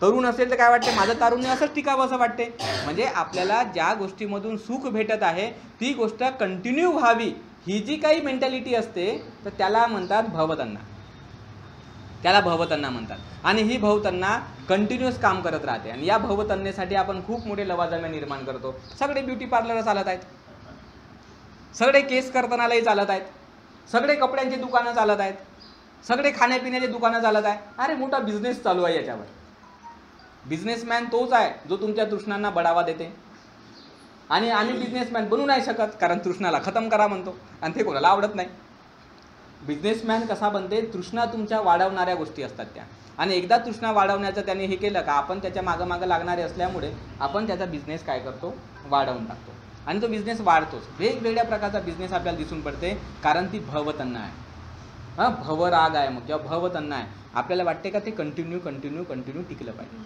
तरुण असेल तर काय वाटते, माझं तारुण्य असंच टिकावं असं वाटते. म्हणजे आपल्याला ज्या गोष्टीमधून सुख भेटत आहे ती गोष्ट कंटिन्यू व्हावी ही जी काही मेंटॅलिटी असते तर त्याला म्हणतात भवतन्ना, त्याला भवतन्ना म्हणतात. आणि ही भवतन्ना कंटिन्युअस काम करत राहते. आणि या भवतन्नेसाठी आपण खूप मोठे लवाजमे निर्माण करतो. सगळे ब्युटी पार्लर चालत आहेत, सगळे केस कर्तनालय चालत आहेत, सगळे कपड्यांची दुकानं चालत आहेत, सगळे खाण्यापिण्याची दुकानं चालत आहे. अरे मोठा बिझनेस चालू आहे याच्यावर. बिझनेसमॅन तोच आहे जो तुमच्या तृष्णांना बढावा देते. आणि आम्ही बिझनेसमॅन बनू नाही शकत कारण तृष्णाला खतम करा म्हणतो, आणि ते कोणाला आवडत नाही. बिझनेसमॅन कसा बनते, तृष्णा तुमच्या वाढवणाऱ्या गोष्टी असतात त्या. आणि एकदा तृष्णा वाढवण्याचं त्याने हे केलं का आपण त्याच्या मागं लागणारे असल्यामुळे आपण त्याचा बिझनेस काय करतो, वाढवून टाकतो. आणि तो बिझनेस वाढतोच. वेगवेगळ्या प्रकारचा बिझनेस आपल्याला दिसून पडते कारण ती भवतन्ना आहे. भवराग आहे मग किंवा भवतन्ना आहे. आपल्याला वाटते का ते कंटिन्यू टिकलं पाहिजे,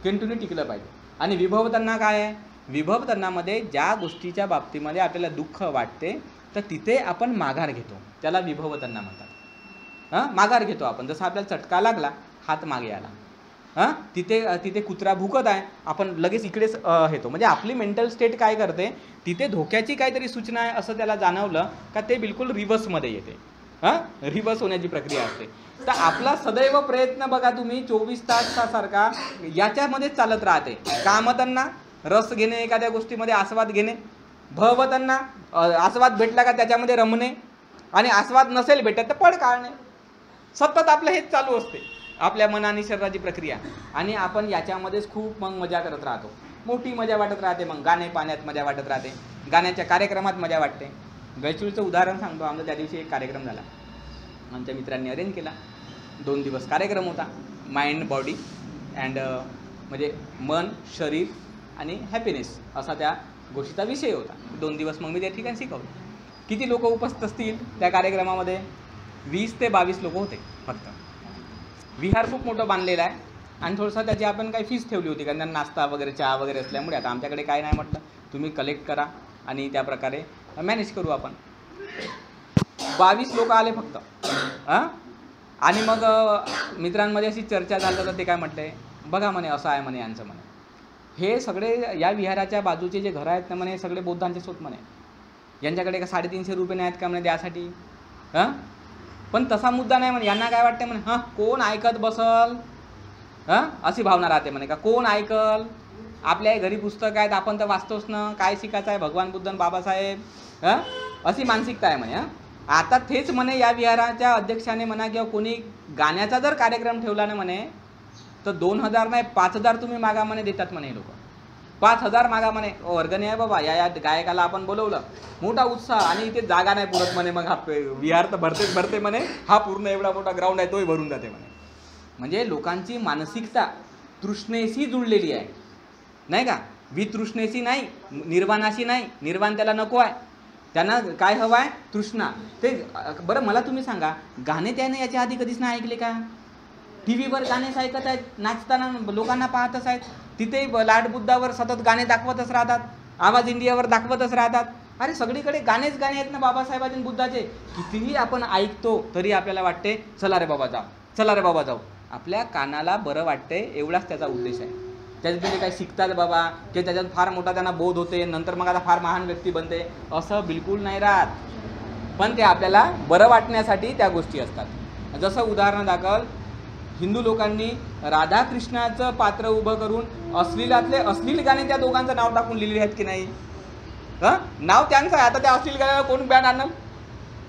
कंटिन्यू टिकलं पाहिजे. आणि विभवतन्ना काय आहे, विभवतन्नामध्ये ज्या गोष्टीच्या बाबतीमध्ये आपल्याला दुःख वाटते तर तिथे आपण माघार घेतो, त्याला विभवतन्ना म्हणतात. माघार घेतो आपण. जसं आपल्याला चटका लागला, हात मागे आला, तिथे कुत्रा भुकत आहे, आपण लगेच इकडेच येतो. म्हणजे आपली मेंटल स्टेट काय करते, तिथे धोक्याची काहीतरी सूचना आहे असं त्याला जाणवलं का ते बिलकुल रिव्हर्समध्ये येते. रिव्हर्स होण्याची प्रक्रिया असते. तर आपला सदैव प्रयत्न बघा तुम्ही 24 तासासारखा याच्यामध्येच चालत राहते. कामतन्ना रस घेणे, एखाद्या गोष्टीमध्ये आस्वाद घेणे. भवतन्ना आस्वाद भेटला का त्याच्यामध्ये रमणे, आणि आस्वाद नसेल भेटत तर पड काढणे. सतत आपलं हेच चालू असते, आपल्या मना आणि शरीराची प्रक्रिया. आणि आपण याच्यामध्येच खूप मग मजा करत राहतो, मोठी मजा वाटत राहते. मग गाणे पाण्यात मजा वाटत राहते, गाण्याच्या कार्यक्रमात मजा वाटते. गैचूळचं उदाहरण सांगतो. आमचा त्या दिवशी एक कार्यक्रम झाला, आमच्या मित्रांनी अरेंज केला. 2 दिवस कार्यक्रम होता. माइंड बॉडी अँड म्हणजे मन शरीर आणि हॅपीनेस असा त्या गोष्टीचा विषय होता. 2 दिवस मग मी त्या ठिकाणी शिकवलं. किती लोक उपस्थित असतील त्या कार्यक्रमामध्ये, 20 ते 22 लोक होते फक्त. विहार खूप मोठं बांधलेलं आहे आणि थोडंसं त्याची आपण काही फीस ठेवली होती कारण त्यांना नाश्ता वगैरे चहा वगैरे असल्यामुळे आता आमच्याकडे काय नाही म्हटलं, तुम्ही कलेक्ट करा आणि त्या प्रकारे मॅनेज करू आपण. 22 लोक आले फक्त. आणि मग मित्रांमध्ये अशी चर्चा झाली तर ते काय म्हटले, बघा म्हणे असं आहे म्हणे यांचं म्हणे, हे सगळे या विहाराच्या बाजूचे जे घरं आहेत ना म्हणे सगळे बौद्धांचेच होत म्हणे. यांच्याकडे का 350 रुपये नाही आहेत का म्हणे द्यासाठी? हां, पण तसा मुद्दा नाही म्हणे. यांना काय वाटते म्हणे, हां कोण ऐकत बसल, हां अशी भावना राहते म्हणे, का कोण ऐकल, आपल्या घरी पुस्तक आहेत आपण तर वाचतोच ना, काय शिकायचं आहे भगवान बुद्ध बाबासाहेब, हां अशी मानसिकता आहे म्हणे. आता तेच म्हणे या विहाराच्या अध्यक्षाने म्हणा किंवा कोणी गाण्याचा जर कार्यक्रम ठेवला ना म्हणे, तर 2000 नाही 5000 तुम्ही मागा म्हणे, देतात म्हणे लोक. 5000 मागा म्हणे, वर्गणी आहे बाबा, या गायकाला आपण बोलवलं, मोठा उत्साह, आणि इथे जागा नाही पुरत म्हणे, मग हा विहार तर भरतेच भरते म्हणे, हा पूर्ण एवढा मोठा ग्राउंड आहे तोही भरून जाते म्हणे. म्हणजे लोकांची मानसिकता तृष्णेशी जुळलेली आहे, नाही का, वितृष्णेशी नाही, निर्वाणाशी नाही. निर्वाण त्याला नको आहे, त्यांना काय हवं आहे, तृष्णा. ते बरं मला तुम्ही सांगा, गाणे त्याने याच्या आधी कधीच नाही ऐकले का? टी व्हीवर गाणेच ऐकत आहेत, नाचताना लोकांना पाहतच आहेत, तिथे लाडबुद्धावर सतत गाणे दाखवतच राहतात, आवाज इंडियावर दाखवतच राहतात. अरे सगळीकडे गाणेच गाणे आहेत ना बाबासाहेबांचे बुद्धाचे. कितीही आपण ऐकतो तरी आपल्याला वाटते चला रे बाबा जाऊ, चला रे बाबा जाऊ. आपल्या कानाला बरं वाटते एवढाच त्याचा उद्देश आहे. त्याच्यात काही शिकतात बाबा, की त्याच्यात फार मोठा त्यांना बोध होते, नंतर मग आता फार महान व्यक्ती बनते, असं बिलकुल नाही राहत. पण ते आपल्याला बरं वाटण्यासाठी त्या गोष्टी असतात. जसं उदाहरणादाखल हिंदू लोकांनी राधाकृष्णाचं पात्र उभं करून अश्लीलातले अश्लील गाणे त्या दोघांचं नाव टाकून लिहिलेले आहेत की नाही? हां, नाव त्यांचं आहे, आता त्या अश्लील गाण्याला कोण बॅन आणल?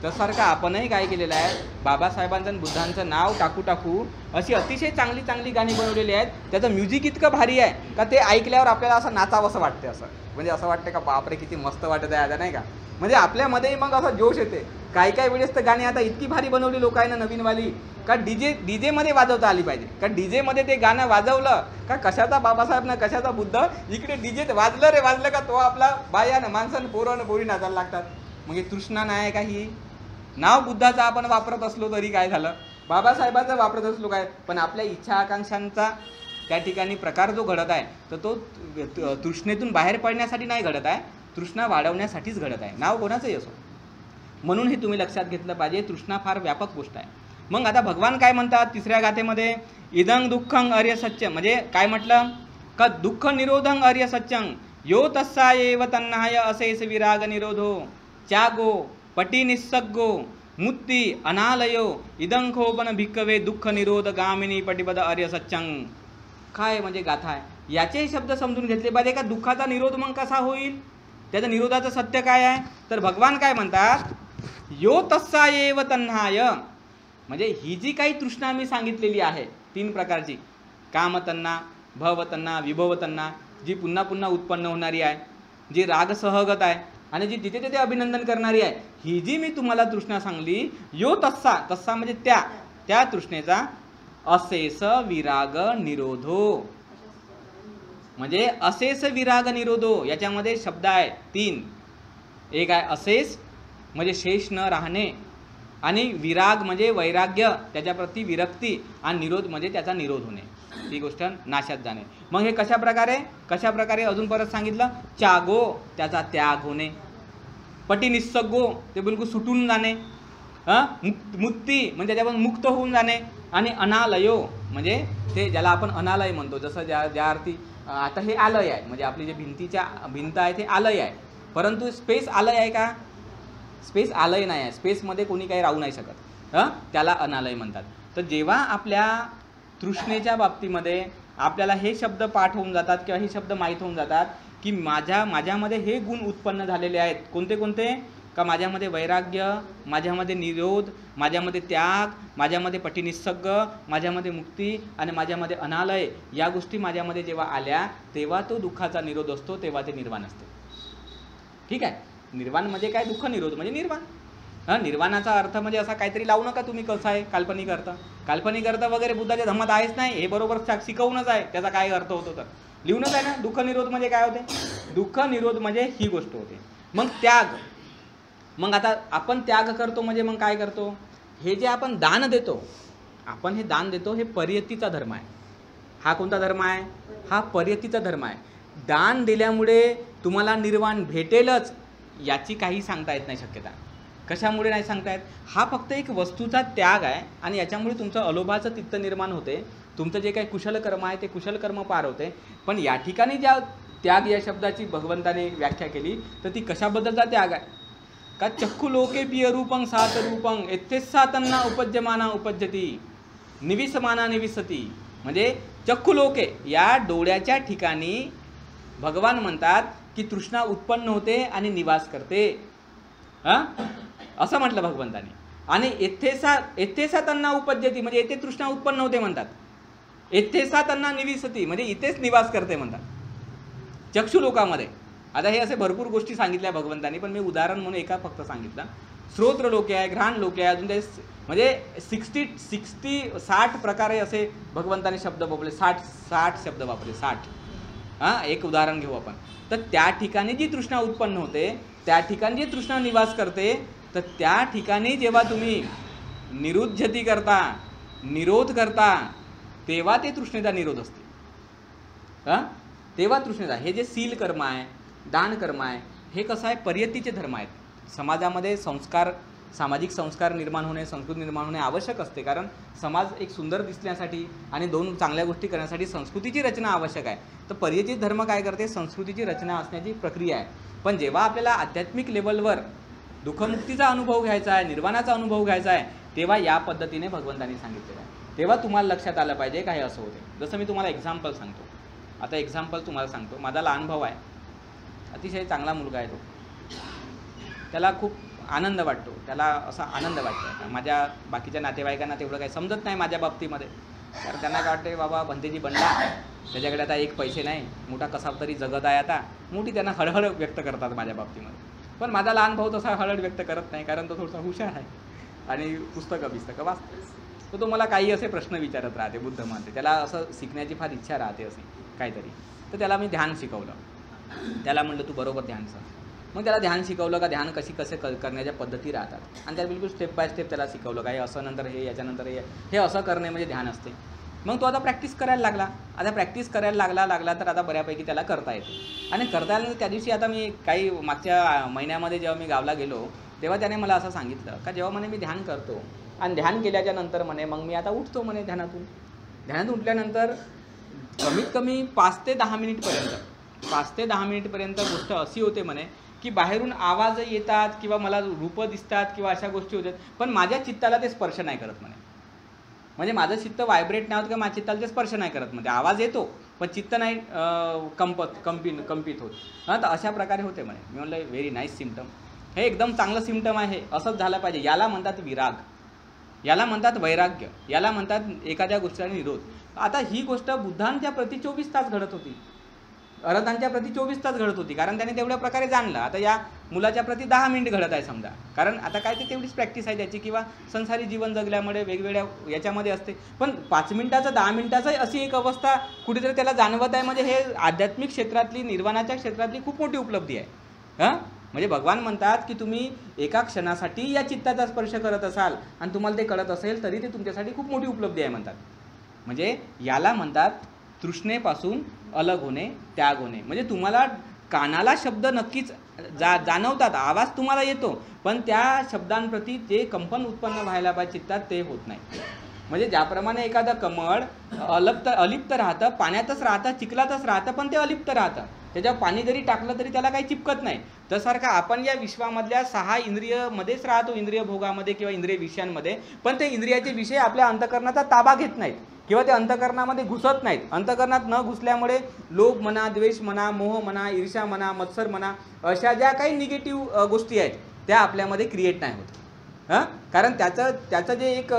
तसारखं आपणही काय केलेलं आहे, बाबासाहेबांचं आणि बुद्धांचं नाव टाकू टाकू अशी अतिशय चांगली चांगली गाणी बनवलेली आहेत. त्याचं म्युझिक इतकं भारी आहे का ते ऐकल्यावर आपल्याला असं नाचावंसं वाटते, असं म्हणजे असं वाटतं का बापरे किती मस्त वाटत आहे आता, नाही का? म्हणजे आपल्यामध्येही मग असा जोश येते. काही काही वेळेस तर गाणी आता इतकी भारी बनवली लोकांना नवीनवाली, का डीजेमध्ये वाजवता आली पाहिजे. का डीजेमध्ये ते गाणं वाजवलं का कशाचा बाबासाहेब ना कशाचा बुद्ध, इकडे डीजेत वाजलं रे वाजलं का तो आपला बायानं माणसानं पोरानं पोरी नाचायला लागतात. मग हे तृष्णा नाही आहे का? ही नाव बुद्धाचं आपण वापरत असलो तरी काय झालं, बाबासाहेबांचं वापरत असलो काय, पण आपल्या इच्छा आकांक्षांचा त्या ठिकाणी प्रकार जो घडत आहे तर तो तृष्णेतून बाहेर पडण्यासाठी नाही घडत आहे, तृष्णा वाढवण्यासाठीच घडत आहे, नाव कोणाचंही असो. म्हणून हे तुम्ही लक्षात घेतलं पाहिजे, तृष्णा फार व्यापक गोष्ट आहे. मग आता भगवान काय म्हणतात तिसऱ्या गाथेमध्ये, इदं दुःखं अर्य सत्यं, म्हणजे काय म्हटलं का दुःख निरोधं अर्य सत्यं यो तस्सा एव तन्नाय असेस विराग निरोधो त्यागो पटी निस्सग्गो मुक्ती अनालयो इदं खोपन भिक्कवे दुःख निरोध गामिनी पटिपद अर्य सत्यं. काय म्हणजे गाथा आहे, याचे शब्द समजून घेतले पाहिजे. का दुःखाचा निरोध मग कसा होईल, त्याचं निरोधाचं सत्य काय आहे? तर भगवान काय म्हणतात, यो तस्सा एव तन्नाय, म्हणजे ही जी काही तृष्णा मी सांगितलेली आहे 3 प्रकारची, कामतन्ना, भवतन्ना, विभवतन्ना, जी पुन्हा पुन्हा उत्पन्न होणारी आहे, जी राग सहगत आहे आणि जी तिथे तिथे अभिनंदन करणारी आहे, ही जी मी तुम्हाला तृष्णा सांगली, यो तस्सा, तस्सा म्हणजे त्या तृष्णेचा असेस विराग निरोधो, म्हणजे असेस विराग निरोधो. याच्यामध्ये शब्द आहे 3. एक आहे असेस म्हणजे शेष न राहणे, आणि विराग म्हणजे वैराग्य, त्याच्याप्रती विरक्ती, आणि निरोध म्हणजे त्याचा निरोध होणे, ती गोष्ट नाशात जाणे. मग हे कशा प्रकारे अजून परत सांगितलं, त्यागो त्याचा त्याग होणे, पटी निस्सग्गो ते बिलकुल सुटून जाणे, मुक्ती म्हणजे त्याच्यापासून मुक्त होऊन जाणे, आणि अनालयो म्हणजे ते ज्याला आपण अनालय म्हणतो, जसं ज्या अर्थी आता हे आलय आहे, म्हणजे आपली जे भिंत आहे ते आलय आहे, परंतु स्पेस आलय आहे का? स्पेस आलय नाही आहे, स्पेसमध्ये कोणी काही राहू नाही शकत, त्याला अनालय म्हणतात. तर जेव्हा आपल्या तृष्णेच्या बाबतीमध्ये आपल्याला हे शब्द पाठ होऊन जातात किंवा हे शब्द माहीत होऊन जातात की माझ्यामध्ये हे गुण उत्पन्न झालेले आहेत, कोणते कोणते, का माझ्यामध्ये वैराग्य, माझ्यामध्ये निरोध, माझ्यामध्ये त्याग, माझ्यामध्ये पटिनिस्सग्ग, माझ्यामध्ये मुक्ती आणि माझ्यामध्ये अनालय, या गोष्टी माझ्यामध्ये जेव्हा आल्या तेव्हा तो दुःखाचा निरोध असतो, तेव्हा ते निर्वाण असते. ठीक आहे, निर्वाण म्हणजे काय, दुःख निरोध म्हणजे निर्वाण. निर्वाणाचा अर्थ म्हणजे असा काहीतरी लावू नका तुम्ही, कसं आहे काल्पनिक अर्थ वगैरे बुद्धाच्या धम्मात आहेच नाही, हे बरोबर शिकवूनच आहे, त्याचा काय अर्थ होतो तर लिहूनच आहे ना. दुःख निरोध म्हणजे काय होते, दुःख निरोध म्हणजे ही गोष्ट होते. मग त्याग, मग आता आपण त्याग करतो म्हणजे मग काय करतो, हे जे आपण दान देतो, आपण हे दान देतो, हे पर्यतीचा धर्म आहे. हा कोणता धर्म आहे, हा पर्यतीचा धर्म आहे. दान दिल्यामुळे तुम्हाला निर्वाण भेटेलच याची काही सांगता येत नाही शक्यता. कशामुळे नाही सांगता येत, हा फक्त एक वस्तूचा त्याग आहे आणि याच्यामुळे तुमचं अलोभाचं चित्त निर्माण होते, तुमचं जे काही कुशल कर्म आहे ते कुशल कर्म पार होते. पण या ठिकाणी ज्या त्याग या शब्दाची भगवंताने व्याख्या केली तर ती कशाबद्दलचा त्याग आहे, का चक्षुलोके पिय रूपं सात रूपं एथेसा तन्ना उपज्यमाना उपज्यती निविसमाना निविसती. म्हणजे चक्षुलोके या डोळ्याच्या ठिकाणी भगवान म्हणतात की तृष्णा उत्पन्न होते आणि निवास करते. असं म्हटलं भगवंतानी. आणि एथेसा तन्ना उपज्यती म्हणजे येथे तृष्णा उत्पन्न होते म्हणतात. एथेसा तन्ना निविसती म्हणजे इथेच निवास करते म्हणतात चक्षुलोकामध्ये. आता हे असे भरपूर गोष्टी सांगितल्या भगवंतांनी, पण मी उदाहरण म्हणून एका फक्त सांगितलं. श्रोत्र लोके आहे, घ्राण लोके आहे, अजून ते म्हणजे 60 प्रकारे असे भगवंतांनी शब्द वापरले. 60 शब्द वापरले 60. एक उदाहरण घेऊ आपण. तर त्या ठिकाणी जी तृष्णा उत्पन्न होते, त्या ठिकाणी जी तृष्णा निवास करते, तर त्या ठिकाणी जेव्हा तुम्ही निरुद्धती करता, निरोध करता, तेव्हा ते तृष्णेचा निरोध असते. तेव्हा तृष्णेचा. हे जे सील कर्म आहे, दान कर्म आहे, हे कसं आहे पर्यतीचे धर्म आहेत. समाजामध्ये संस्कार, सामाजिक संस्कार निर्माण होणे, संस्कृती निर्माण होणे आवश्यक असते. कारण समाज एक सुंदर दिसण्यासाठी आणि दोन चांगल्या गोष्टी करण्यासाठी संस्कृतीची रचना आवश्यक आहे. तर पर्यतीत धर्म काय करते, संस्कृतीची रचना असण्याची प्रक्रिया आहे. पण जेव्हा आपल्याला आध्यात्मिक लेवलवर दुःखमुक्तीचा अनुभव घ्यायचा आहे, निर्वाणाचा अनुभव घ्यायचा आहे, तेव्हा या पद्धतीने भगवंतांनी सांगितलेलं आहे. तेव्हा तुम्हाला लक्षात आलं पाहिजे काय असं होते. जसं मी तुम्हाला एक्झाम्पल सांगतो. आता एक्झाम्पल तुम्हाला सांगतो. माझा लहान भाऊ आहे, अतिशय चांगला मुलगा आहे. तो त्याला खूप आनंद वाटतो, त्याला असा आनंद वाटतो. माझ्या बाकीच्या नातेवाईकांना तेवढं काही समजत नाही माझ्या बाबतीमध्ये. कारण त्यांना काय वाटते, बाबा भंतेजी बनला, त्याच्याकडे आता एक पैसे नाही, मोठा कसा तरी जगत आहे, आता मोठी त्यांना हळहळ व्यक्त करतात माझ्या बाबतीमध्ये. पण माझा लहान भाऊ तसा हळहळ व्यक्त करत नाही, कारण तो थोडासा हुशार आहे आणि पुस्तकं वाचतो. तो मला काही असे प्रश्न विचारत राहते, बुद्ध मानते, त्याला असं शिकण्याची फार इच्छा राहते अशी काहीतरी. तर त्याला मी ध्यान शिकवलं. त्याला म्हटलं तू बरोबर ध्यान सांग. मग त्याला ध्यान शिकवलं का ध्यान कसे करण्याच्या पद्धती राहतात, आणि त्याला बिलकुल स्टेप बाय स्टेप त्याला शिकवलं काय असं नंतर हे, याच्यानंतर हे असं करणे म्हणजे ध्यान असते. मग तो आता प्रॅक्टिस करायला लागला. आता प्रॅक्टिस करायला लागला तर आता बऱ्यापैकी त्याला करता येते. आणि करता आलं त्या दिवशी, आता मी काही मागच्या महिन्यामध्ये जेव्हा मी गावला गेलो, तेव्हा त्याने मला असं सांगितलं का जेव्हा म्हणे मी ध्यान करतो आणि ध्यान केल्याच्या नंतर म्हणे मग मी आता उठतो म्हणे ध्यानातून उठल्यानंतर कमीत कमी 5 ते 10 मिनिटपर्यंत गोष्ट अशी होते म्हणे की बाहेरून आवाज येतात किंवा मला रूपं दिसतात किंवा अशा गोष्टी होतात, पण माझ्या चित्ताला ते स्पर्श नाही करत म्हणे. म्हणजे माझं चित्त व्हायब्रेट नाही होत किंवा माझ्या चित्ताला ते स्पर्श नाही करत. म्हणजे आवाज येतो पण चित्त नाही कंपित होत. तर अशा प्रकारे होते म्हणे. मी म्हणलं व्हेरी नाईस सिम्पटम, हे एकदम चांगलं सिम्पटम आहे, असंच झालं पाहिजे. याला म्हणतात विराग, याला म्हणतात वैराग्य, याला म्हणतात एखाद्या गोष्टीचा निरोध. आता ही गोष्ट बुद्धांच्या प्रति 24 तास घडत होती, अरहतांच्या प्रति 24 तास घडत होती, कारण त्याने तेवढ्या प्रकारे जाणलं. आता या मुलाच्या प्रति 10 मिनिट घडत आहे समजा, कारण आता काय ते तेवढीच प्रॅक्टिस आहे त्याची, किंवा संसारी जीवन जगल्यामुळे वेगवेगळ्या याच्यामध्ये असते. पण 5 मिनिटाचं 10 मिनिटाचं अशी एक अवस्था कुठेतरी त्याला जाणवत आहे. म्हणजे हे आध्यात्मिक क्षेत्रातली, निर्वाणाच्या क्षेत्रातली खूप मोठी उपलब्धी आहे. म्हणजे भगवान म्हणतात की तुम्ही एका क्षणासाठी या चित्ताचा स्पर्श करत असाल आणि तुम्हाला ते कळत असेल तरी ते तुमच्यासाठी खूप मोठी उपलब्धी आहे म्हणतात. म्हणजे याला म्हणतात तृष्णेपासून अलग होणे, त्याग होणे. म्हणजे तुम्हाला कानाला शब्द नक्कीच जाणवतात, आवाज तुम्हाला येतो, पण त्या शब्दांप्रती जे कंपन उत्पन्न व्हायला पाहिजे चित्तात ते होत नाही. म्हणजे ज्याप्रमाणे एखादं कमळ अलिप्त राहतं, पाण्यातच राहतं, चिखलातच राहतं, पण ते अलिप्त राहतं, त्याच्यावर पाणी जरी टाकलं तरी त्याला काही चिपकत नाही. तसारखा आपण या विश्वामधल्या 6 इंद्रियमध्येच राहतो, इंद्रिय भोगामध्ये किंवा इंद्रिय विषयांमध्ये, पण ते इंद्रियाचे विषय आपल्या अंतःकरणाचा ताबा घेत नाहीत किंवा ते अंतःकरणामध्ये घुसत नाहीत. अंतःकरणात न घुसल्यामुळे लोभ म्हणा, द्वेष म्हणा, मोह म्हणा, ईर्ष्या म्हणा, मत्सर म्हणा, अशा ज्या काही निगेटिव्ह गोष्टी आहेत त्या आपल्यामध्ये क्रिएट नाही होत. कारण त्याचं जे एक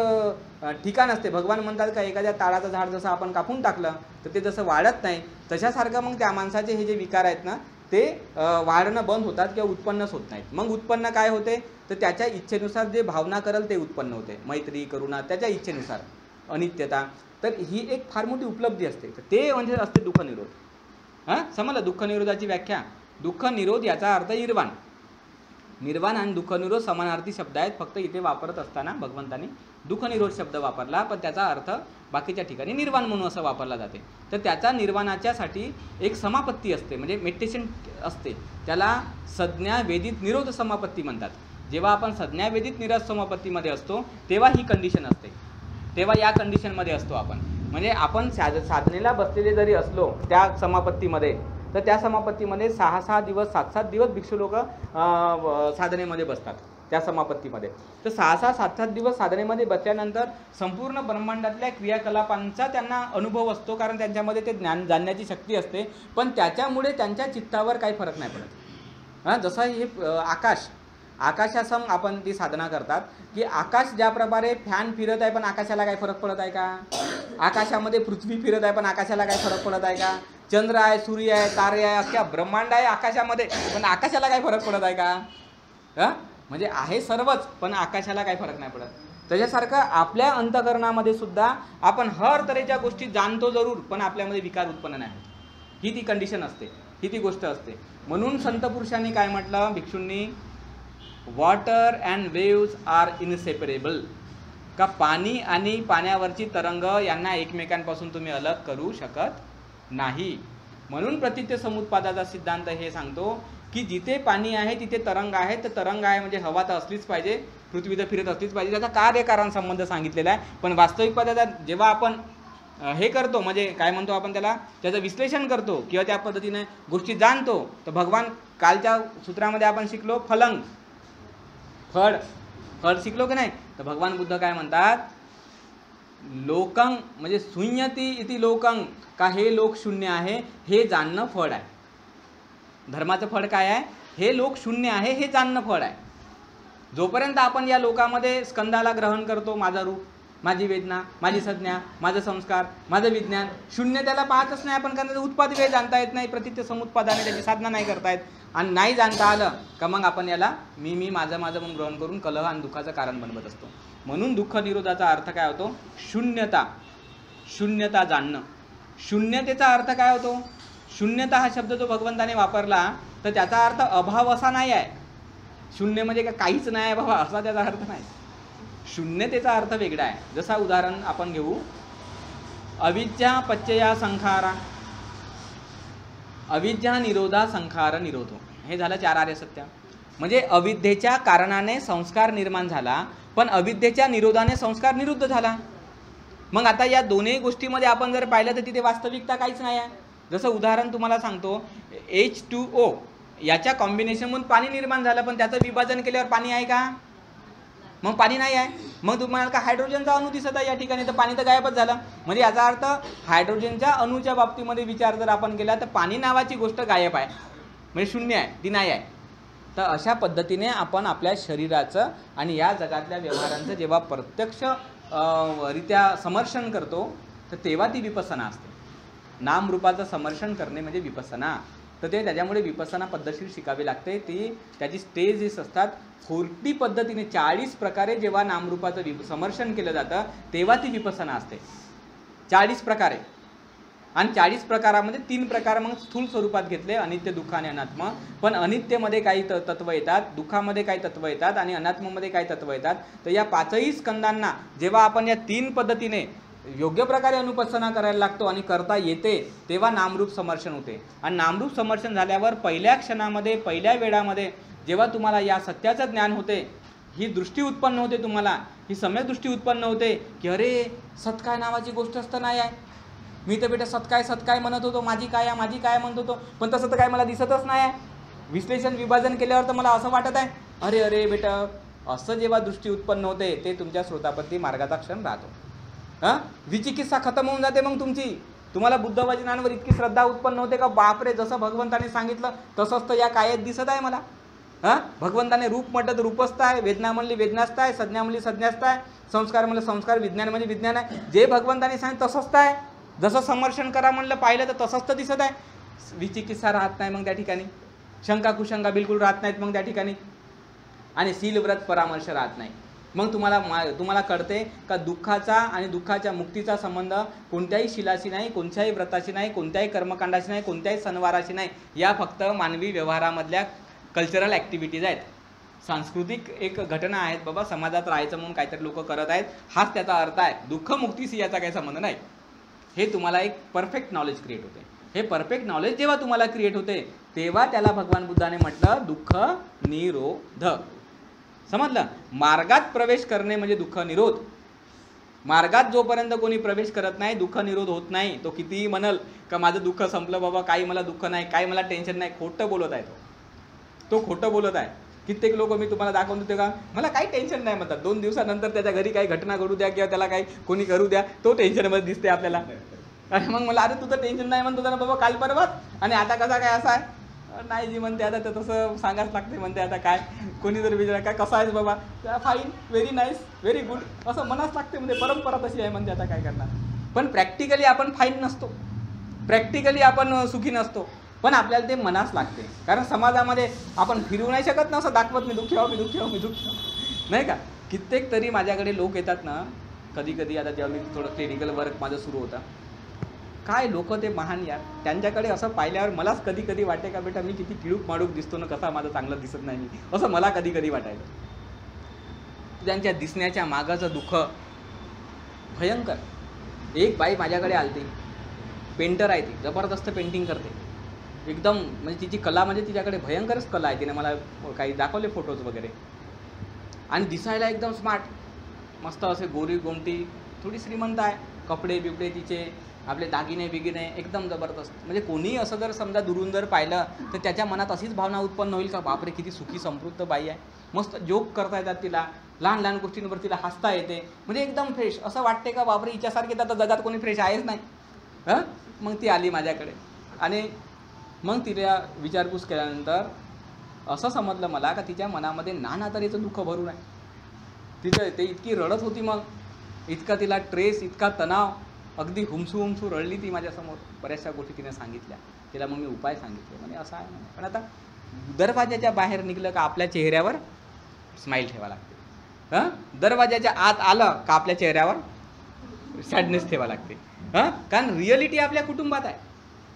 ठिकाण असते. भगवान म्हणतात का एखाद्या ताडाचं झाड जसं आपण कापून टाकलं तर ते जसं वाढत नाही, तशासारखं मग त्या माणसाचे हे जे विकार आहेत ना ते वाढणं बंद होतात किंवा उत्पन्नच होत नाहीत. मग उत्पन्न काय होते तर त्याच्या इच्छेनुसार जे भावना करल ते उत्पन्न होते, मैत्री, करुणा, त्याच्या इच्छेनुसार, अनित्यता. तर ही एक फार मोठी उपलब्धी असते. तर ते म्हणजे असते दुःखनिरोध. समजलं दुःखनिरोधाची व्याख्या. दुःखनिरोध याचा अर्थ निर्वाण. निर्वाण आणि दुःखनिरोध समानार्थी शब्द आहेत, फक्त इथे वापरत असताना भगवंतांनी दुःखनिरोध शब्द वापरला, पण त्याचा अर्थ बाकीच्या ठिकाणी निर्वाण म्हणून असं वापरला जाते. तर त्याचा निर्वाणाच्यासाठी एक समापत्ती असते, म्हणजे मेडिटेशन असते, त्याला संज्ञा वेदित निरोध समापत्ती म्हणतात. जेव्हा आपण संज्ञा वेदित निरोध समापत्तीमध्ये असतो तेव्हा ही कंडिशन असते, तेव्हा या कंडिशनमध्ये असतो आपण. म्हणजे आपण साधनेला बसलेले जरी असलो त्या समापत्तीमध्ये तर त्या समापत्तीमध्ये 6-6 दिवस 7-7 दिवस भिक्षू लोक साधनेमध्ये बसतात त्या समापत्तीमध्ये. तर 6-6 7-7 दिवस साधनेमध्ये बसल्यानंतर संपूर्ण ब्रह्मांडातल्या क्रियाकलापांचा त्यांना अनुभव असतो, कारण त्यांच्यामध्ये ते ज्ञान जाणण्याची शक्ती असते. पण त्याच्यामुळे त्यांच्या चित्तावर काही फरक नाही पडत. जसं हे आकाशासम आपण ती साधना करतात की आकाश ज्याप्रकारे फॅन फिरत आहे पण आकाशाला काही फरक पडत आहे का? आकाशामध्ये पृथ्वी फिरत आहे पण आकाशाला काही फरक पडत आहे का? चंद्र आहे, सूर्य आहे, तारे आहे, अख्ख्या ब्रह्मांड आहे आकाशामध्ये, पण आकाशाला काही फरक पडत आहे का? म्हणजे आहे सर्वच, पण आकाशाला काही फरक नाही पडत. त्याच्यासारखं आपल्या अंतःकरणामध्ये सुद्धा आपण हर तऱ्हेच्या गोष्टी जाणतो जरूर, पण आपल्यामध्ये विकार उत्पन्न नाही होत. ही ती कंडिशन असते, ही ती गोष्ट असते. म्हणून संत पुरुषांनी काय म्हटलं भिक्षूंनी, water and waves are inseparable, का पाणी आणि पाण्यावरची तरंग यांना एकमेकांपासून तुम्ही अलग करू शकत नाही. म्हणून प्रतित्य समुत्पादाचा सिद्धांत हे सांगतो की जिथे पाणी आहे तिथे तरंग आहे. तर तरंग आहे म्हणजे हवा तर असलीच पाहिजे, पृथ्वी तर फिरत असलीच पाहिजे, त्याचा कार्यकारण संबंध सांगितलेला आहे. पण वास्तविक पदार्थ जेव्हा आपण हे करतो, म्हणजे काय म्हणतो आपण त्याला, त्याचं विश्लेषण करतो किंवा त्या पद्धतीने गोष्टी जाणतो, तर भगवान कालच्या सूत्रामध्ये आपण शिकलो फलंग, फळ शिकलो की नाही. तर भगवान बुद्ध काय म्हणतात, लोकं म्हणजे शून्यती इति लोकं, का हे लोक शून्य आहे हे जाणणं फळ आहे. धर्माचं फळ काय आहे, हे लोक शून्य आहे हे जाणणं फळ आहे. जोपर्यंत आपण या लोकामध्ये स्कंदाला ग्रहण करतो, माझं रूप, माझी वेदना, माझी संज्ञा, माझं संस्कार, माझं विज्ञान, शून्य त्याला पाहतच नाही आपण, कारण त्याचं उत्पाद काही जाणता येत नाही, प्रतित्य समुत्पादाने त्याची साधना नाही करता येत. आणि नाही जाणता आलं का मग आपण याला मी माझं म्हणून ग्रहण करून कलह आणि दुःखाचं कारण बनवत असतो. म्हणून दुःख निरोधाचा अर्थ काय होतो, शून्यता जाणणं. शून्यतेचा अर्थ काय होतो, शून्यता हा शब्द जो भगवंताने वापरला तर त्याचा अर्थ अभाव असा नाही आहे. शून्य म्हणजे का काहीच नाही बाबा असा त्याचा अर्थ नाही. शून्यतेचा अर्थ वेगळा आहे. जसा उदाहरण आपण घेऊ, अविद्या पच्चया संखारा, अविद्या निरोधा संखार निरोधो, हे झालं 4 आर्य सत्य. म्हणजे अविद्येच्या कारणाने संस्कार निर्माण झाला, पण अविद्येच्या निरोधाने संस्कार निरुद्ध झाला. मग आता या दोन्ही गोष्टीमध्ये आपण जर पाहिलं तर तिथे वास्तविकता काहीच नाही आहे. जसं उदाहरण तुम्हाला सांगतो, H2O याच्या कॉम्बिनेशनमधून पाणी निर्माण झालं, पण त्याचं विभाजन केल्यावर पाणी आहे का? मग पाणी नाही आहे. मग तुम्हाला का हायड्रोजनचा अणू दिसत आहे या ठिकाणी, तर पाणी तर गायबच झालं. म्हणजे याचा अर्थ हायड्रोजनच्या अणूच्या बाबतीमध्ये विचार जर आपण केला तर पाणी नावाची गोष्ट गायब आहे, म्हणजे शून्य आहे, ती नाही आहे. तर अशा पद्धतीने आपण आपल्या शरीराचं आणि या जगातल्या व्यवहारांचं जेव्हा प्रत्यक्ष रित्या समर्षण करतो तर तेव्हा ती विपස්සना असते. नामरूपाचं समर्षण करणे म्हणजे विपස්සना. तर ते त्याच्यामुळे विपස්සना पद्धतशीर शिकावी लागते. ती त्याची स्टेजेस असतात. 40 पद्धतीने 40 प्रकारे जेव्हा नामरूपाचं समर्षण केलं जातं तेव्हा ती विपස්සना असते. 40 प्रकारे. आणि 40 प्रकारामध्ये 3 प्रकार मग स्थूल स्वरूपात घेतले, अनित्य, दुःख आणि अनात्म. पण अनित्यमध्ये काही तत्व येतात, दुःखामध्ये काही तत्व येतात आणि अनात्ममध्ये काही तत्व येतात. तर या 5ही स्कंदांना जेव्हा आपण या 3 पद्धतीने योग्य प्रकारे अनुपස්සना करायला लागतो आणि करता येते तेव्हा नामरूप समर्षण होते. आणि नामरूप समर्षण झाल्यावर पहिल्या क्षणामध्ये, पहिल्या वेळामध्ये जेव्हा तुम्हाला या सत्याचं ज्ञान होते, ही दृष्टी उत्पन्न होते, तुम्हाला ही सम्यक दृष्टी उत्पन्न होते की अरे सत्काय नावाची गोष्टच तर नाही आहे. मी तर बेटा सत्काय म्हणत होतो, माझी काय म्हणत होतो, पण तसं तर काय मला दिसतच नाही आहे. विश्लेषण विभाजन केल्यावर तर मला असं वाटत आहे, अरे बेटा असं जेव्हा दृष्टी उत्पन्न होते ते तुमच्या श्रोतापत्ती मार्गाचा क्षण राहतो. विचिकित्सा खतम होऊन जाते. मग तुम्हाला बुद्ध वचनांवर इतकी श्रद्धा उत्पन्न होते का बापरे, जसं भगवंताने सांगितलं तसंच तर या कायेत दिसत आहे मला. भगवंताने रूप म्हटलं तर रूपस्थ आहे, वेदना म्हणली वेदनास्थ आहे, संज्ञा म्हणली संज्ञास्थ आहे, संस्कार म्हणलं संस्कार, विज्ञान म्हणजे विज्ञान आहे. जे भगवंताने सांगितलं तसंच आहे. जसं समर्षण करा म्हणलं पाहिलं तर तसंच तर दिसत आहे. विचिकित्सा राहत नाही मग त्या ठिकाणी, शंका कुशंका बिलकुल राहत नाहीत मग त्या ठिकाणी, आणि शीलव्रत परामर्श राहत नाही. मग तुम्हाला कळते का दुःखाचा आणि दुःखाच्या मुक्तीचा संबंध कोणत्याही शिलाशी नाही, कोणत्याही व्रताशी नाही, कोणत्याही कर्मकांडाशी नाही, कोणत्याही सणवाराशी नाही. या फक्त मानवी व्यवहारामधल्या कल्चरल ॲक्टिव्हिटीज आहेत, सांस्कृतिक एक घटना आहेत. बाबा समाजात राहायचं म्हणून काहीतरी लोक करत आहेत, हाच त्याचा अर्थ आहे. दुःख मुक्तीशी याचा काही संबंध नाही. हे तुम्हाला एक परफेक्ट नॉलेज क्रिएट होते. हे परफेक्ट नॉलेज जेव्हा तुम्हाला क्रिएट होते तेव्हा त्याला भगवान बुद्धाने म्हटलं दुःख निरोध. समजलं? मार्गात प्रवेश करणे म्हणजे दुःख निरोध. मार्गात जोपर्यंत कोणी प्रवेश करत नाही दुःख निरोध होत नाही. तो कितीही म्हणल का माझं दुःख संपलं बाबा, काही मला दुःख नाही, काही मला टेन्शन नाही, खोटं बोलत आहे तो खोटं बोलत आहे. कित्येक लोक मी तुम्हाला दाखवून देते का मला काही टेन्शन नाही म्हणतात, 2 दिवसानंतर त्याच्या घरी काही घटना घडू द्या किंवा त्याला काही कोणी करू द्या, तो टेन्शनमध्ये दिसते आपल्याला. आणि मग मला अरे तुझं टेन्शन नाही म्हणतो ना बाबा काल परवाच, आणि आता कसा काय असा आहे. नाही जी म्हणते आता तर तसं सांगाच लागते म्हणते. आता काय कोणी जर विचार काय कसा आहेस बाबा, fine, very nice, very good असं मनाच लागते म्हणजे परंपरा तशी आहे म्हणते. आता काय करणार. पण प्रॅक्टिकली आपण फाईन नसतो, प्रॅक्टिकली आपण सुखी नसतो, पण आपल्याला ते मनास लागते. कारण समाजामध्ये आपण फिरू नाही शकत ना, असं दाखवत मी दुःखी आहो, मी दुःखी आहो, मी दुःखी आहो, नाही का. कित्येक तरी माझ्याकडे लोक येतात ना कधी कधी. आता जेव्हा मी थोडं क्लिनिकल वर्क माझं सुरू होतं, काय लोक ते महान यार. त्यांच्याकडे असं पाहिल्यावर मलाच कधी कधी वाटे का बेटा मी किती किळूक माडूक दिसतो ना, कसा माझं चांगलं दिसत नाही मी, असं मला कधी कधी वाटायचं. त्यांच्या दिसण्याच्या मागाचं दुःख भयंकर. एक बाई माझ्याकडे आलती, पेंटर आहे ती, जबरदस्त पेंटिंग करते एकदम, म्हणजे तिची कला म्हणजे तिच्याकडे भयंकरच कला आहे. तिने मला काही दाखवले फोटोज वगैरे, आणि दिसायला एकदम स्मार्ट, मस्त असे गोरी गोमटी, थोडी श्रीमंत आहे, कपडे बिपडे तिचे, आपले दागिने बिगिने एकदम जबरदस्त. म्हणजे कोणीही असं जर समजा दुरून जर पाहिलं तर त्याच्या मनात अशीच भावना उत्पन्न होईल का बापरे किती सुखी समृद्ध बाई आहे. मस्त जोक करता येतात तिला, लहान लहान गोष्टींवर तिला हसता येते, म्हणजे एकदम फ्रेश. असं वाटते का बापरे हिच्यासारखे तर आता जगात कोणी फ्रेश आहेच नाही. मग ती आली माझ्याकडे, आणि मग तिला विचारपूस केल्यानंतर असं समजलं मला का तिच्या मनामध्ये नाना तऱ्हेचं दुःख भरून आहे. तिचं ते इतकी रडत होती, मग इतका तिला ट्रेस, इतका तणाव, अगदी हुमसू हुमसू रडली ती माझ्यासमोर. बऱ्याचशा गोष्टी तिने सांगितल्या, तिला मग मी उपाय सांगितले. म्हणजे असं आहे म्हणे. पण आता दरवाजाच्या बाहेर निघलं का आपल्या चेहऱ्यावर स्माईल ठेवा लागते. दरवाजाच्या आत आलं का आपल्या चेहऱ्यावर सॅडनेस ठेवा लागते. कारण रिअलिटी आपल्या कुटुंबात आहे,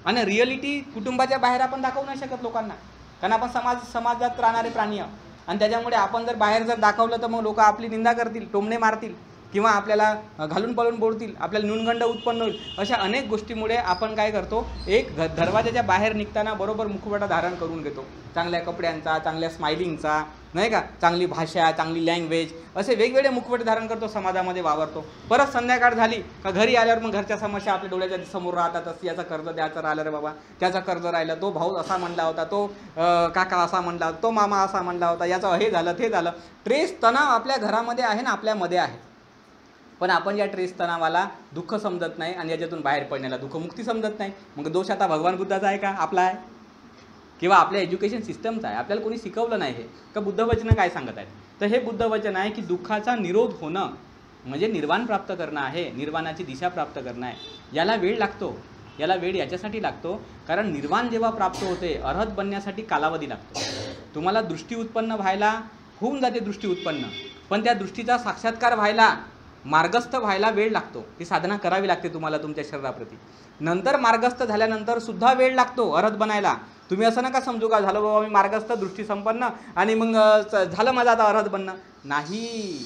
आणि रिअलिटी कुटुंबाच्या बाहेर आपण दाखवू नाही शकत लोकांना. कारण आपण समाजात राहणारे प्राणी आहोत, आणि त्याच्यामुळे आपण जर बाहेर जर दाखवलं तर मग लोक आपली निंदा करतील, टोमणे मारतील, किंवा आपल्याला घालून पळून बोलतील, आपल्याला न्यूनगंड उत्पन्न होईल. अशा अनेक गोष्टीमुळे आपण काय करतो, एक दरवाजाच्या बाहेर निघताना बरोबर मुखवटा धारण करून घेतो, चांगल्या कपड्यांचा, चांगल्या स्माइलिंगचा, नाही का, चांगली भाषा, चांगली लँग्वेज, असे वेगवेगळे मुखवटे धारण करतो, समाजामध्ये वावरतो. परत संध्याकाळ झाली का घरी आल्यावर मग घरच्या समस्या आपल्या डोळ्याच्या समोर राहतात. याचा कर्ज द्यायचं राहिलं रे बाबा, त्याचा कर्ज राहिलं, तो भाऊ असा म्हणला होता, तो काका असा म्हणला, तो मामा असा म्हणला होता, याचं हे झालं ते झालं. ट्रेस तणाव आपल्या घरामध्ये आहे ना, आपल्यामध्ये आहे. पण आपण या ट्रेस तणावाला दुःख समजत नाही, आणि याच्यातून बाहेर पडण्याला दुःखमुक्ती समजत नाही. मग दोष आता भगवान बुद्धाचा आहे का, आपला आहे, किंवा आपल्या एज्युकेशन सिस्टमचा आहे. आपल्याला कोणी शिकवलं नाही हे का. बुद्धवचनं काय सांगत आहेत, तर हे बुद्धवचन आहे की दुःखाचा निरोध होणं म्हणजे निर्वाण प्राप्त करणं आहे, निर्वाणाची दिशा प्राप्त करणं आहे. याला वेळ लागतो. याला वेळ याच्यासाठी लागतो कारण निर्वाण जेव्हा प्राप्त होते, अर्हत बनण्यासाठी कालावधी लागतो. तुम्हाला दृष्टी उत्पन्न व्हायला होऊन जाते दृष्टी उत्पन्न, पण त्या दृष्टीचा साक्षात्कार व्हायला, मार्गस्थ व्हायला वेळ लागतो. ती साधना करावी लागते तुम्हाला तुमच्या शरीराप्रती. नंतर मार्गस्थ झाल्यानंतर सुद्धा वेळ लागतो अर्हत बनायला. तुम्ही असं नका समजू का झालं बाबा मी मार्गस्थ दृष्टी संपन्न आणि मग झालं माझं आता अर्हत बनणं. नाही,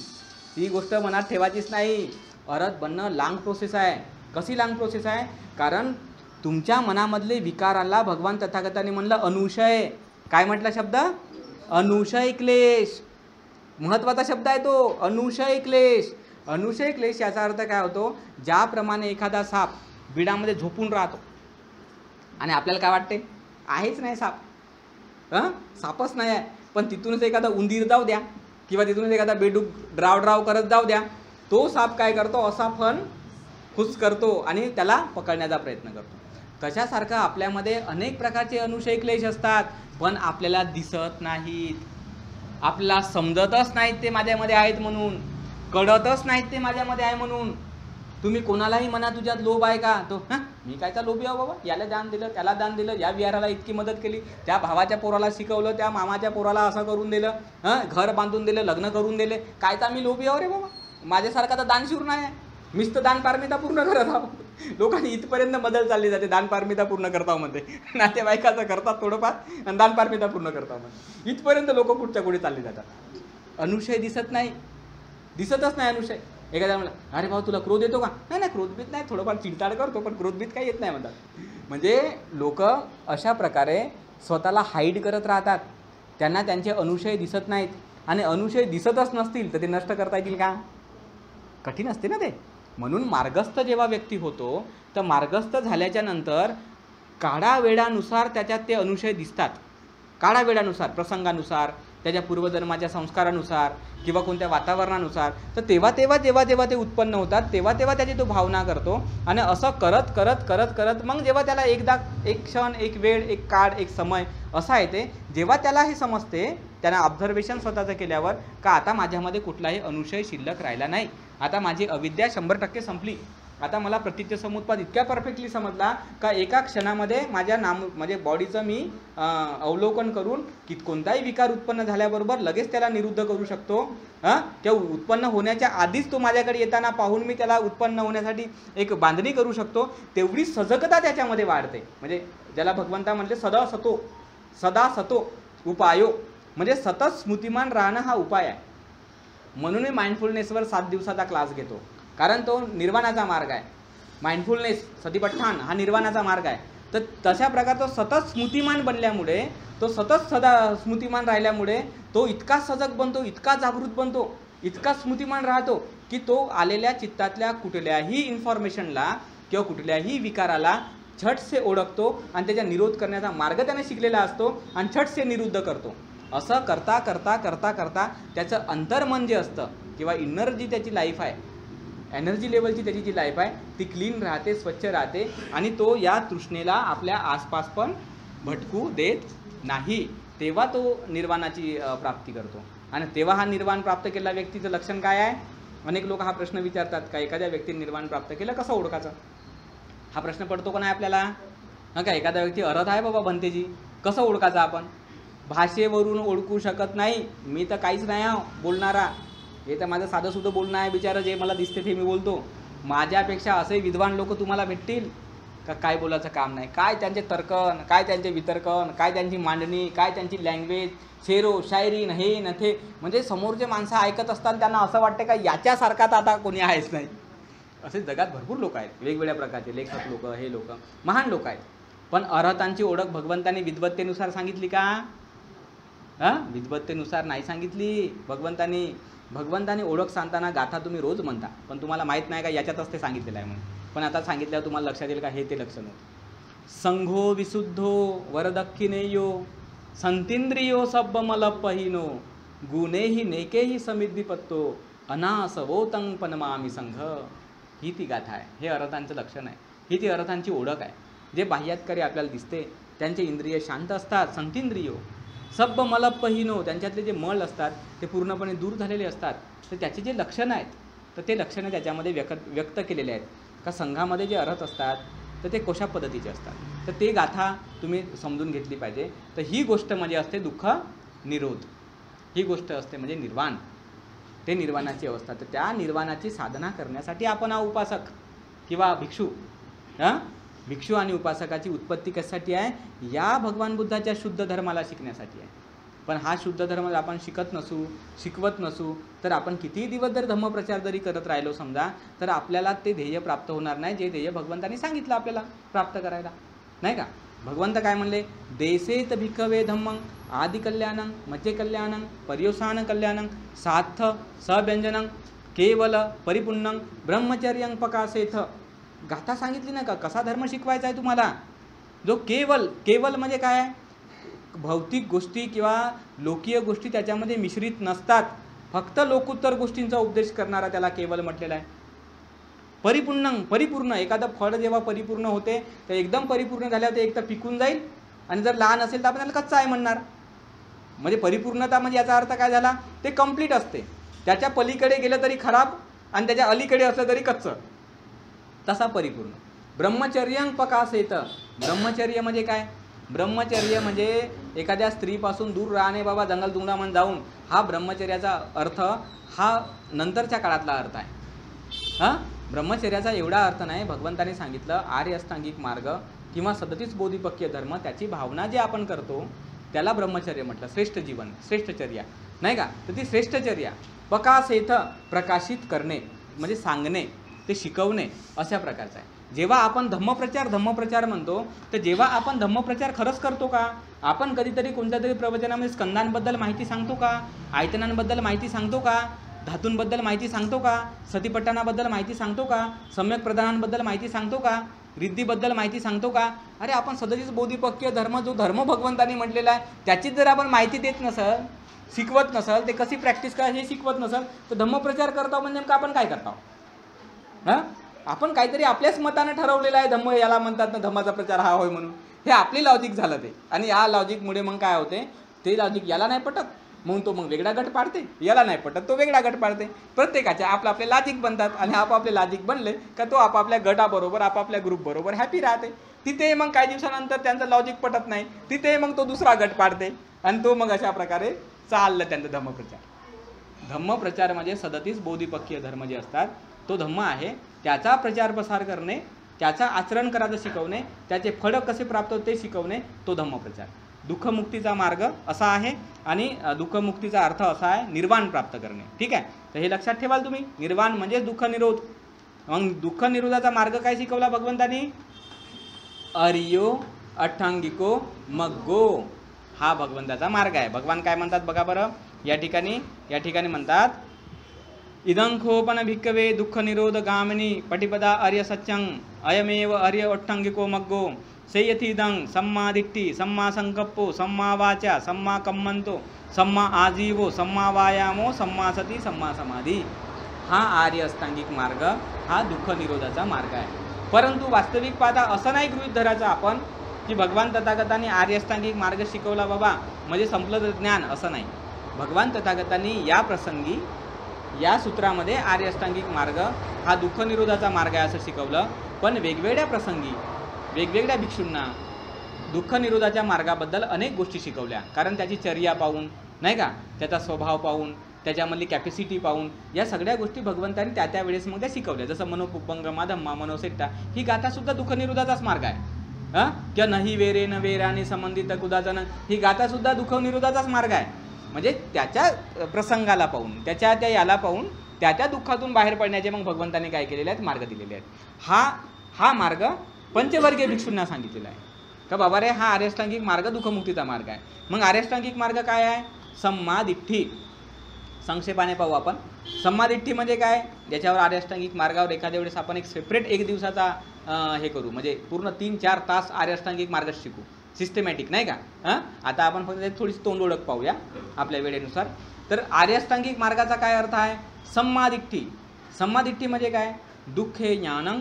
ती गोष्ट मनात ठेवायचीच नाही. अर्हत बनणं लांग प्रोसेस आहे. कशी लांग प्रोसेस आहे, कारण तुमच्या मनामधले विकाराला भगवान तथागतांनी म्हणलं अनुशय. काय म्हटला शब्द, अनुशय क्लेश. महत्त्वाचा शब्द आहे तो, अनुशय क्लेश. अनुशय क्लेश याचा अर्थ काय होतो, ज्याप्रमाणे एखादा साप बिडामध्ये झोपून राहतो आणि आपल्याला काय वाटते आहेच नाही साप, सापच नाही आहे, पण तिथूनच एखादा उंदीर जाऊ द्या किंवा तिथूनच एखादा बेडूक ड्राव ड्राव करत जाऊ द्या, तो साप काय करतो, असा फण खुश करतो आणि त्याला पकडण्याचा प्रयत्न करतो. तशासारखं आपल्यामध्ये अनेक प्रकारचे अनुशय क्लेश असतात, पण आपल्याला दिसत नाहीत, आपल्याला समजतच नाहीत ते माझ्यामध्ये आहेत म्हणून, कळतच नाहीत ते माझ्यामध्ये आहे म्हणून. तुम्ही कोणालाही म्हणा तुझ्यात लोभ आहे का, तो मी कायचा लोभी आहो बाबा, याला दान दिलं, त्याला दान दिलं, या विहाराला इतकी मदत केली, त्या भावाच्या पोराला शिकवलं, त्या मामाच्या पोराला असं करून दिलं, घर बांधून दिलं, लग्न करून दिले, कायचा मी लोभी आहो रे बाबा. माझ्यासारखा तर दानशूर नाही आहे, मीच तर दानपारमिता पूर्ण करत आहो. लोकांनी इथपर्यंत मदत चालली जाते, दानपारमिता पूर्ण करताव म्हणते, नातेवाईकाचं करतात थोडंफार आणि दानपारमिता पूर्ण करताव म्हणते. इथपर्यंत लोक कुठच्या कुठे चालली जातात. अनुशय दिसत नाही, दिसतच नाही अनुशय. एखाद्या म्हणलं अरे भाऊ तुला क्रोध येतो का, नाही नाही क्रोधभीत नाही, थोडंफार चिडताड करतो पण क्रोधभीत काही येत नाही म्हणतात. म्हणजे लोक अशा प्रकारे स्वतःला हाईड करत राहतात, त्यांना त्यांचे अनुशय दिसत नाहीत, आणि अनुशय दिसतच नसतील तर ते नष्ट करता येतील का, कठीण असते ना ते. म्हणून मार्गस्थ जेव्हा व्यक्ती होतो तर मार्गस्थ झाल्याच्या नंतर काळावेळानुसार त्याच्यात ते अनुशय दिसतात. काळावेळानुसार, प्रसंगानुसार, त्याच्या पूर्वजन्माच्या संस्कारानुसार किंवा कोणत्या वातावरणानुसार. तर तेव्हा जेव्हा ते उत्पन्न होतात तेव्हा त्याची तो भावना करतो. आणि असं करत करत करत करत मग जेव्हा त्याला एकदा एक क्षण, एक वेळ, एक काळ, एक समय असा येते जेव्हा त्याला हे समजते, त्यांना ऑब्झर्वेशन स्वतःचं केल्यावर का आता माझ्यामध्ये कुठलाही अनुशय शिल्लक राहिला नाही, आता माझी अविद्या 100% संपली, आता मला प्रतीच्य समुत्पाद इतक्या परफेक्टली समजला का एका क्षणामध्ये माझ्या म्हणजे बॉडीचं मी अवलोकन करून की कोणताही विकार उत्पन्न झाल्याबरोबर लगेच त्याला निरुद्ध करू शकतो. किंवा उत्पन्न होण्याच्या आधीच तो माझ्याकडे येताना पाहून मी त्याला उत्पन्न होण्यासाठी एक बांधणी करू शकतो. तेवढी सजगता त्याच्यामध्ये वाढते. म्हणजे ज्याला भगवंता म्हणले सदा सतो उपायो, म्हणजे सतत स्मृतिमान राहणं हा उपाय आहे. म्हणून मी माइंडफुलनेसवर 7 दिवसाचा क्लास घेतो, कारण तो निर्वाणाचा मार्ग आहे. माइंडफुलनेस, सतिपठ्ठान हा निर्वाणाचा मार्ग आहे. तर तशा प्रकारे तो सतत स्मृतिमान बनल्यामुळे, तो सतत सदा स्मृतिमान राहिल्यामुळे तो इतका सजग बनतो, इतका जागृत बनतो, इतका स्मृतिमान राहतो की तो आलेल्या चित्तातल्या कुठल्याही इन्फॉर्मेशनला किंवा कुठल्याही विकाराला झटसे ओळखतो आणि त्याचा निरोध करण्याचा मार्ग त्याने शिकलेला असतो आणि झटसे निरुद्ध करतो. असं करता करता करता करता त्याचं अंतर्मन जे असतं किंवा इनर जी त्याची लाईफ आहे, एनर्जी लेवलची त्याची जी लाईफ आहे ती क्लीन राहते, स्वच्छ राहते आणि तो या तृष्णेला आपल्या आसपास पण भटकू देत नाही. तेव्हा तो निर्वाणाची प्राप्ती करतो. आणि तेव्हा हा निर्वाण प्राप्त केलेल्या व्यक्तीचं लक्षण काय आहे? अनेक लोक हा प्रश्न विचारतात का एखाद्या व्यक्तीने निर्वाण प्राप्त केलं कसं ओळखायचं? हा प्रश्न पडतो का नाही आपल्याला? का एखादा व्यक्ती अर्हत आहे बाबा भंतेजी, कसं ओळखायचं आपण? भाषेवरून ओळखू शकत नाही. मी तर काहीच नाही बोलणारा, हे तर माझं साधंसुद्धा बोलणं आहे बिचारं, जे मला दिसते ते मी बोलतो. माझ्यापेक्षा असे विद्वान लोक तुम्हाला भेटतील का काय बोलायचं काम नाही, काय त्यांचे तर्कन, काय त्यांचे वितर्कन, काय त्यांची मांडणी, काय त्यांची लँग्वेज, शेरो शायरी न हे न ते. म्हणजे समोरचे माणसं ऐकत असताना त्यांना असं वाटतं का याच्यासारखा तर आता कोणी आहेच नाही. असे जगात भरपूर लोक आहेत, वेगवेगळ्या प्रकारचे लेखक लोक, हे लोक महान लोक आहेत. पण अर्हतांची ओळख भगवंतांनी विद्वत्तेनुसार सांगितली का? विद्वत्तेनुसार नाही सांगितली भगवंतांनी. भगवंतांनी ओळख सांगताना गाथा तुम्ही रोज म्हणता, पण तुम्हाला माहीत नाही का याच्यातच ते सांगितलेलं आहे म्हणून. पण आता सांगितल्यावर तुम्हाला लक्षात येईल का हे ते लक्षण होतं. संघो विशुद्धो वरदक्षिणेयो संतींद्रियो सब्बमलपहिनो गुणेही नेकेही समिद्धिपत्तो अनासवोतं पनमामी संघ. ही ती गाथा आहे, हे अर्हतांचं लक्षण आहे, ही ती अर्हतांची ओळख आहे. जे बाह्यात्कारी आपल्याला दिसते त्यांचे इंद्रिय शांत असतात, संतींद्रियो सब्ब मलपहिनो, त्यांच्यातले जे मल असतात ते पूर्णपणे दूर झालेले असतात. तर त्याचे जे लक्षणं आहेत तर ते लक्षणं त्याच्यामध्ये व्यक्त केलेले आहेत. का संघामध्ये जे अर्हत असतात तर ते कशा पद्धतीचे असतात, तर ते गाथा तुम्ही समजून घेतली पाहिजे. तर ही गोष्ट म्हणजे असते दुःख निरोध, ही गोष्ट असते म्हणजे निर्वाण, ते निर्वाणाची अवस्था. तर त्या निर्वाणाची साधना करण्यासाठी आपण हा उपासक किंवा भिक्षू आणि उपासकाची उत्पत्ती कशासाठी आहे? या भगवान बुद्धाच्या शुद्ध धर्माला शिकण्यासाठी आहे. पण हा शुद्ध धर्म आपण शिकवत नसू तर आपण कितीही दिवस जर धम्मप्रचार जरी करत राहिलो समजा, तर आपल्याला ते ध्येय प्राप्त होणार नाही जे ध्येय भगवंतांनी सांगितलं आपल्याला प्राप्त करायला, नाही का? भगवंत काय म्हणले? देसेत भिक्खवे धम्मं आदि कल्याणं मध्य कल्याणं पर्यवसान कल्याणं सार्थ सव्यंजनं केवल परिपूर्णं ब्रह्मचर्यं पकासेथ. गाथा सांगितली ना का कसा धर्म शिकवायचा आहे तुम्हाला? जो केवल म्हणजे काय? भौतिक गोष्टी किंवा लोकीय गोष्टी त्याच्यामध्ये मिश्रित नसतात, फक्त लोकोत्तर गोष्टींचा उपदेश करणारा त्याला केवल म्हटलेला आहे. परिपूर्ण, एखादं फळ जेव्हा परिपूर्ण होते तर एकदम परिपूर्ण झाल्यावर ते एक तर पिकून जाईल आणि जर लहान असेल तर आपण त्याला कच्चा आहे म्हणणार. म्हणजे परिपूर्णता म्हणजे याचा अर्थ काय झाला? ते कंप्लीट असते, त्याच्या पलीकडे गेलं तरी खराब आणि त्याच्या अलीकडे असलं तरी कच्चं, तसा परिपूर्ण. ब्रह्मचर्यं पकासेत. ब्रह्मचर्य म्हणजे काय? ब्रह्मचर्य म्हणजे एखाद्या स्त्रीपासून दूर राहणे बाबा, जंगल तुंगडामध्ये जाऊन. हा ब्रह्मचर्याचा अर्थ हा नंतरच्या काळातला अर्थ आहे. ब्रह्मचर्याचा एवढा अर्थ नाही. भगवंताने सांगितलं आर्य अष्टांगिक मार्ग किंवा 37 बोधिपक्य धर्म, त्याची भावना जे आपण करतो त्याला ब्रह्मचर्य म्हटलं. श्रेष्ठ जीवन, श्रेष्ठचर्या, नाही का? तर ती श्रेष्ठचर्या पकासेथ, प्रकाशित करणे म्हणजे सांगणे, ते शिकवणे, अशा प्रकारचं आहे. जेव्हा आपण धम्मप्रचार म्हणतो तर जेव्हा आपण धम्मप्रचार खरंच करतो का? आपण कधीतरी कोणत्या तरी प्रवचनामध्ये स्कंदांबद्दल माहिती सांगतो का? आयतनांबद्दल माहिती सांगतो का? धातूंबद्दल माहिती सांगतो का? सतीपट्टणाबद्दल माहिती सांगतो का? सम्यक प्रधानांबद्दल माहिती सांगतो का? रिद्धीबद्दल माहिती सांगतो का? अरे आपण सदतीस बोधिपक्य धर्म, जो धर्म भगवंतांनी म्हटलेला आहे त्याचीच जर आपण माहिती देत नसल, शिकवत नसल, ते कशी प्रॅक्टिस करा हे शिकवत नसल, तर धम्मप्रचार करता म्हणजे नेमकं आपण काय करता? हां, आपण काहीतरी आपल्याच मताने ठरवलेलं आहे धम्म याला म्हणतात ना, धम्माचा प्रचार हा होय म्हणून. हे आपली लॉजिक झालं ते. आणि या लॉजिकमुळे मग काय होते, ते लॉजिक याला नाही पटत मग तो वेगळा गट पाडते, याला नाही पटत तो वेगळा गट पाडते. प्रत्येकाचे आपले लॉजिक बनतात आणि आपापले लॉजिक बनले का तो आपापल्या गटाबरोबर आपापल्या ग्रुपबरोबर हॅपी राहते. तिथे मग काही दिवसानंतर त्यांचं लॉजिक पटत नाही, तिथे मग तो दुसरा गट पाडते आणि तो मग अशा प्रकारे चाललं त्यांचं धम्मप्रचार. धम्मप्रचार म्हणजे 37 बोधिपक्षीय धर्म जे असतात तो धम्म आहे, त्याचा प्रचार प्रसार करणे, त्याचा आचरण करायचं शिकवणे, त्याचे फळ कसे प्राप्त होते ते शिकवणे, तो धम्मप्रचार. दुःखमुक्तीचा मार्ग असा आहे आणि दुःखमुक्तीचा अर्थ असा आहे निर्वाण प्राप्त करणे. ठीक आहे, तर हे लक्षात ठेवाल तुम्ही. निर्वाण म्हणजे दुःख निरोध. मग दुःख निरोधाचा मार्ग काय शिकवला भगवंतांनी? अर्यो अठ्ठांगिको मग्गो, हा भगवंताचा मार्ग आहे. भगवान काय म्हणतात बघा बरं, या ठिकाणी म्हणतात इदंखोपन भिक्कवे दुःख निरोध गामिनी पटिपदा अर्य सत्यं अयमेव अर्य अठ्ठांगिको मग्गो सेयथीदं सम्मा दिट्ठी सम्मा संकप्पो सम्मा वाचा सम्मा कम्मंतो सम्मा आजीवो सम्मा वायामो सम्मा सती सम्मा समाधी. हा आर्य अष्टांगिक मार्ग, हा दुःख निरोधाचा मार्ग आहे. परंतु वास्तविक पाहता असं नाही गृहीत धरायचं आपण की भगवान तथागतांनी आर्य अष्टांगिक मार्ग शिकवला बाबा म्हणजे संपलं ज्ञान, असं नाही. भगवान तथागतांनी या प्रसंगी या सूत्रामध्ये आर्य अष्टांगिक मार्ग हा दुःख निरोधाचा मार्ग आहे असं शिकवलं. पण वेगवेगळ्या प्रसंगी वेगवेगळ्या भिक्षूंना दुःख निरोधाच्या मार्गाबद्दल अनेक गोष्टी शिकवल्या. कारण त्याची चर्या पाहून, नाही का, त्याचा स्वभाव पाहून, त्याच्यामधली कॅपॅसिटी पाहून या सगळ्या गोष्टी भगवंतांनी त्या वेळेस मग त्या शिकवल्या. जसं मनोपुप्पंगमा धम्मा मनोसेट्टा ही गाथासुद्धा दुःख निरोधाचाच मार्ग आहे. हां, किंवा नाही वेरे न वेराने संबंधित कुदाचन ही गाथासुद्धा दुःख निरोधाचाच मार्ग आहे. म्हणजे त्याच्या प्रसंगाला पाहून, त्याच्या याला पाहून त्या दुःखातून बाहेर पडण्याचे मग भगवंतांनी काय केलेले आहेत, मार्ग दिलेले आहेत. हा मार्ग पंचवर्गीय भिक्षूंना सांगितलेला आहे का बाबा रे, हा आर्यष्टांगिक मार्ग दुःखमुक्तीचा मार्ग आहे. मग आर्यष्टांगिक मार्ग काय आहे? सम्मा दिट्ठी. संक्षेपाने पाहू आपण. सम्मा दिट्ठी म्हणजे काय, ज्याच्यावर आर्यष्टांगिक मार्गावर एखाद्या वेळेस आपण एक सेपरेट एक दिवसाचा हे करू, म्हणजे पूर्ण 3-4 तास आर्यष्टांगिक मार्ग शिकू सिस्टमॅटिक, नाही का. आता आपण फक्त थोडीशी तोंड ओळख पाहूया आपल्या वेळेनुसार. तर आर्यष्टांगिक मार्गाचा काय अर्थ आहे? सम्मा दिट्ठी. सम्मा दिट्ठी म्हणजे काय? दुःखे ज्ञानं,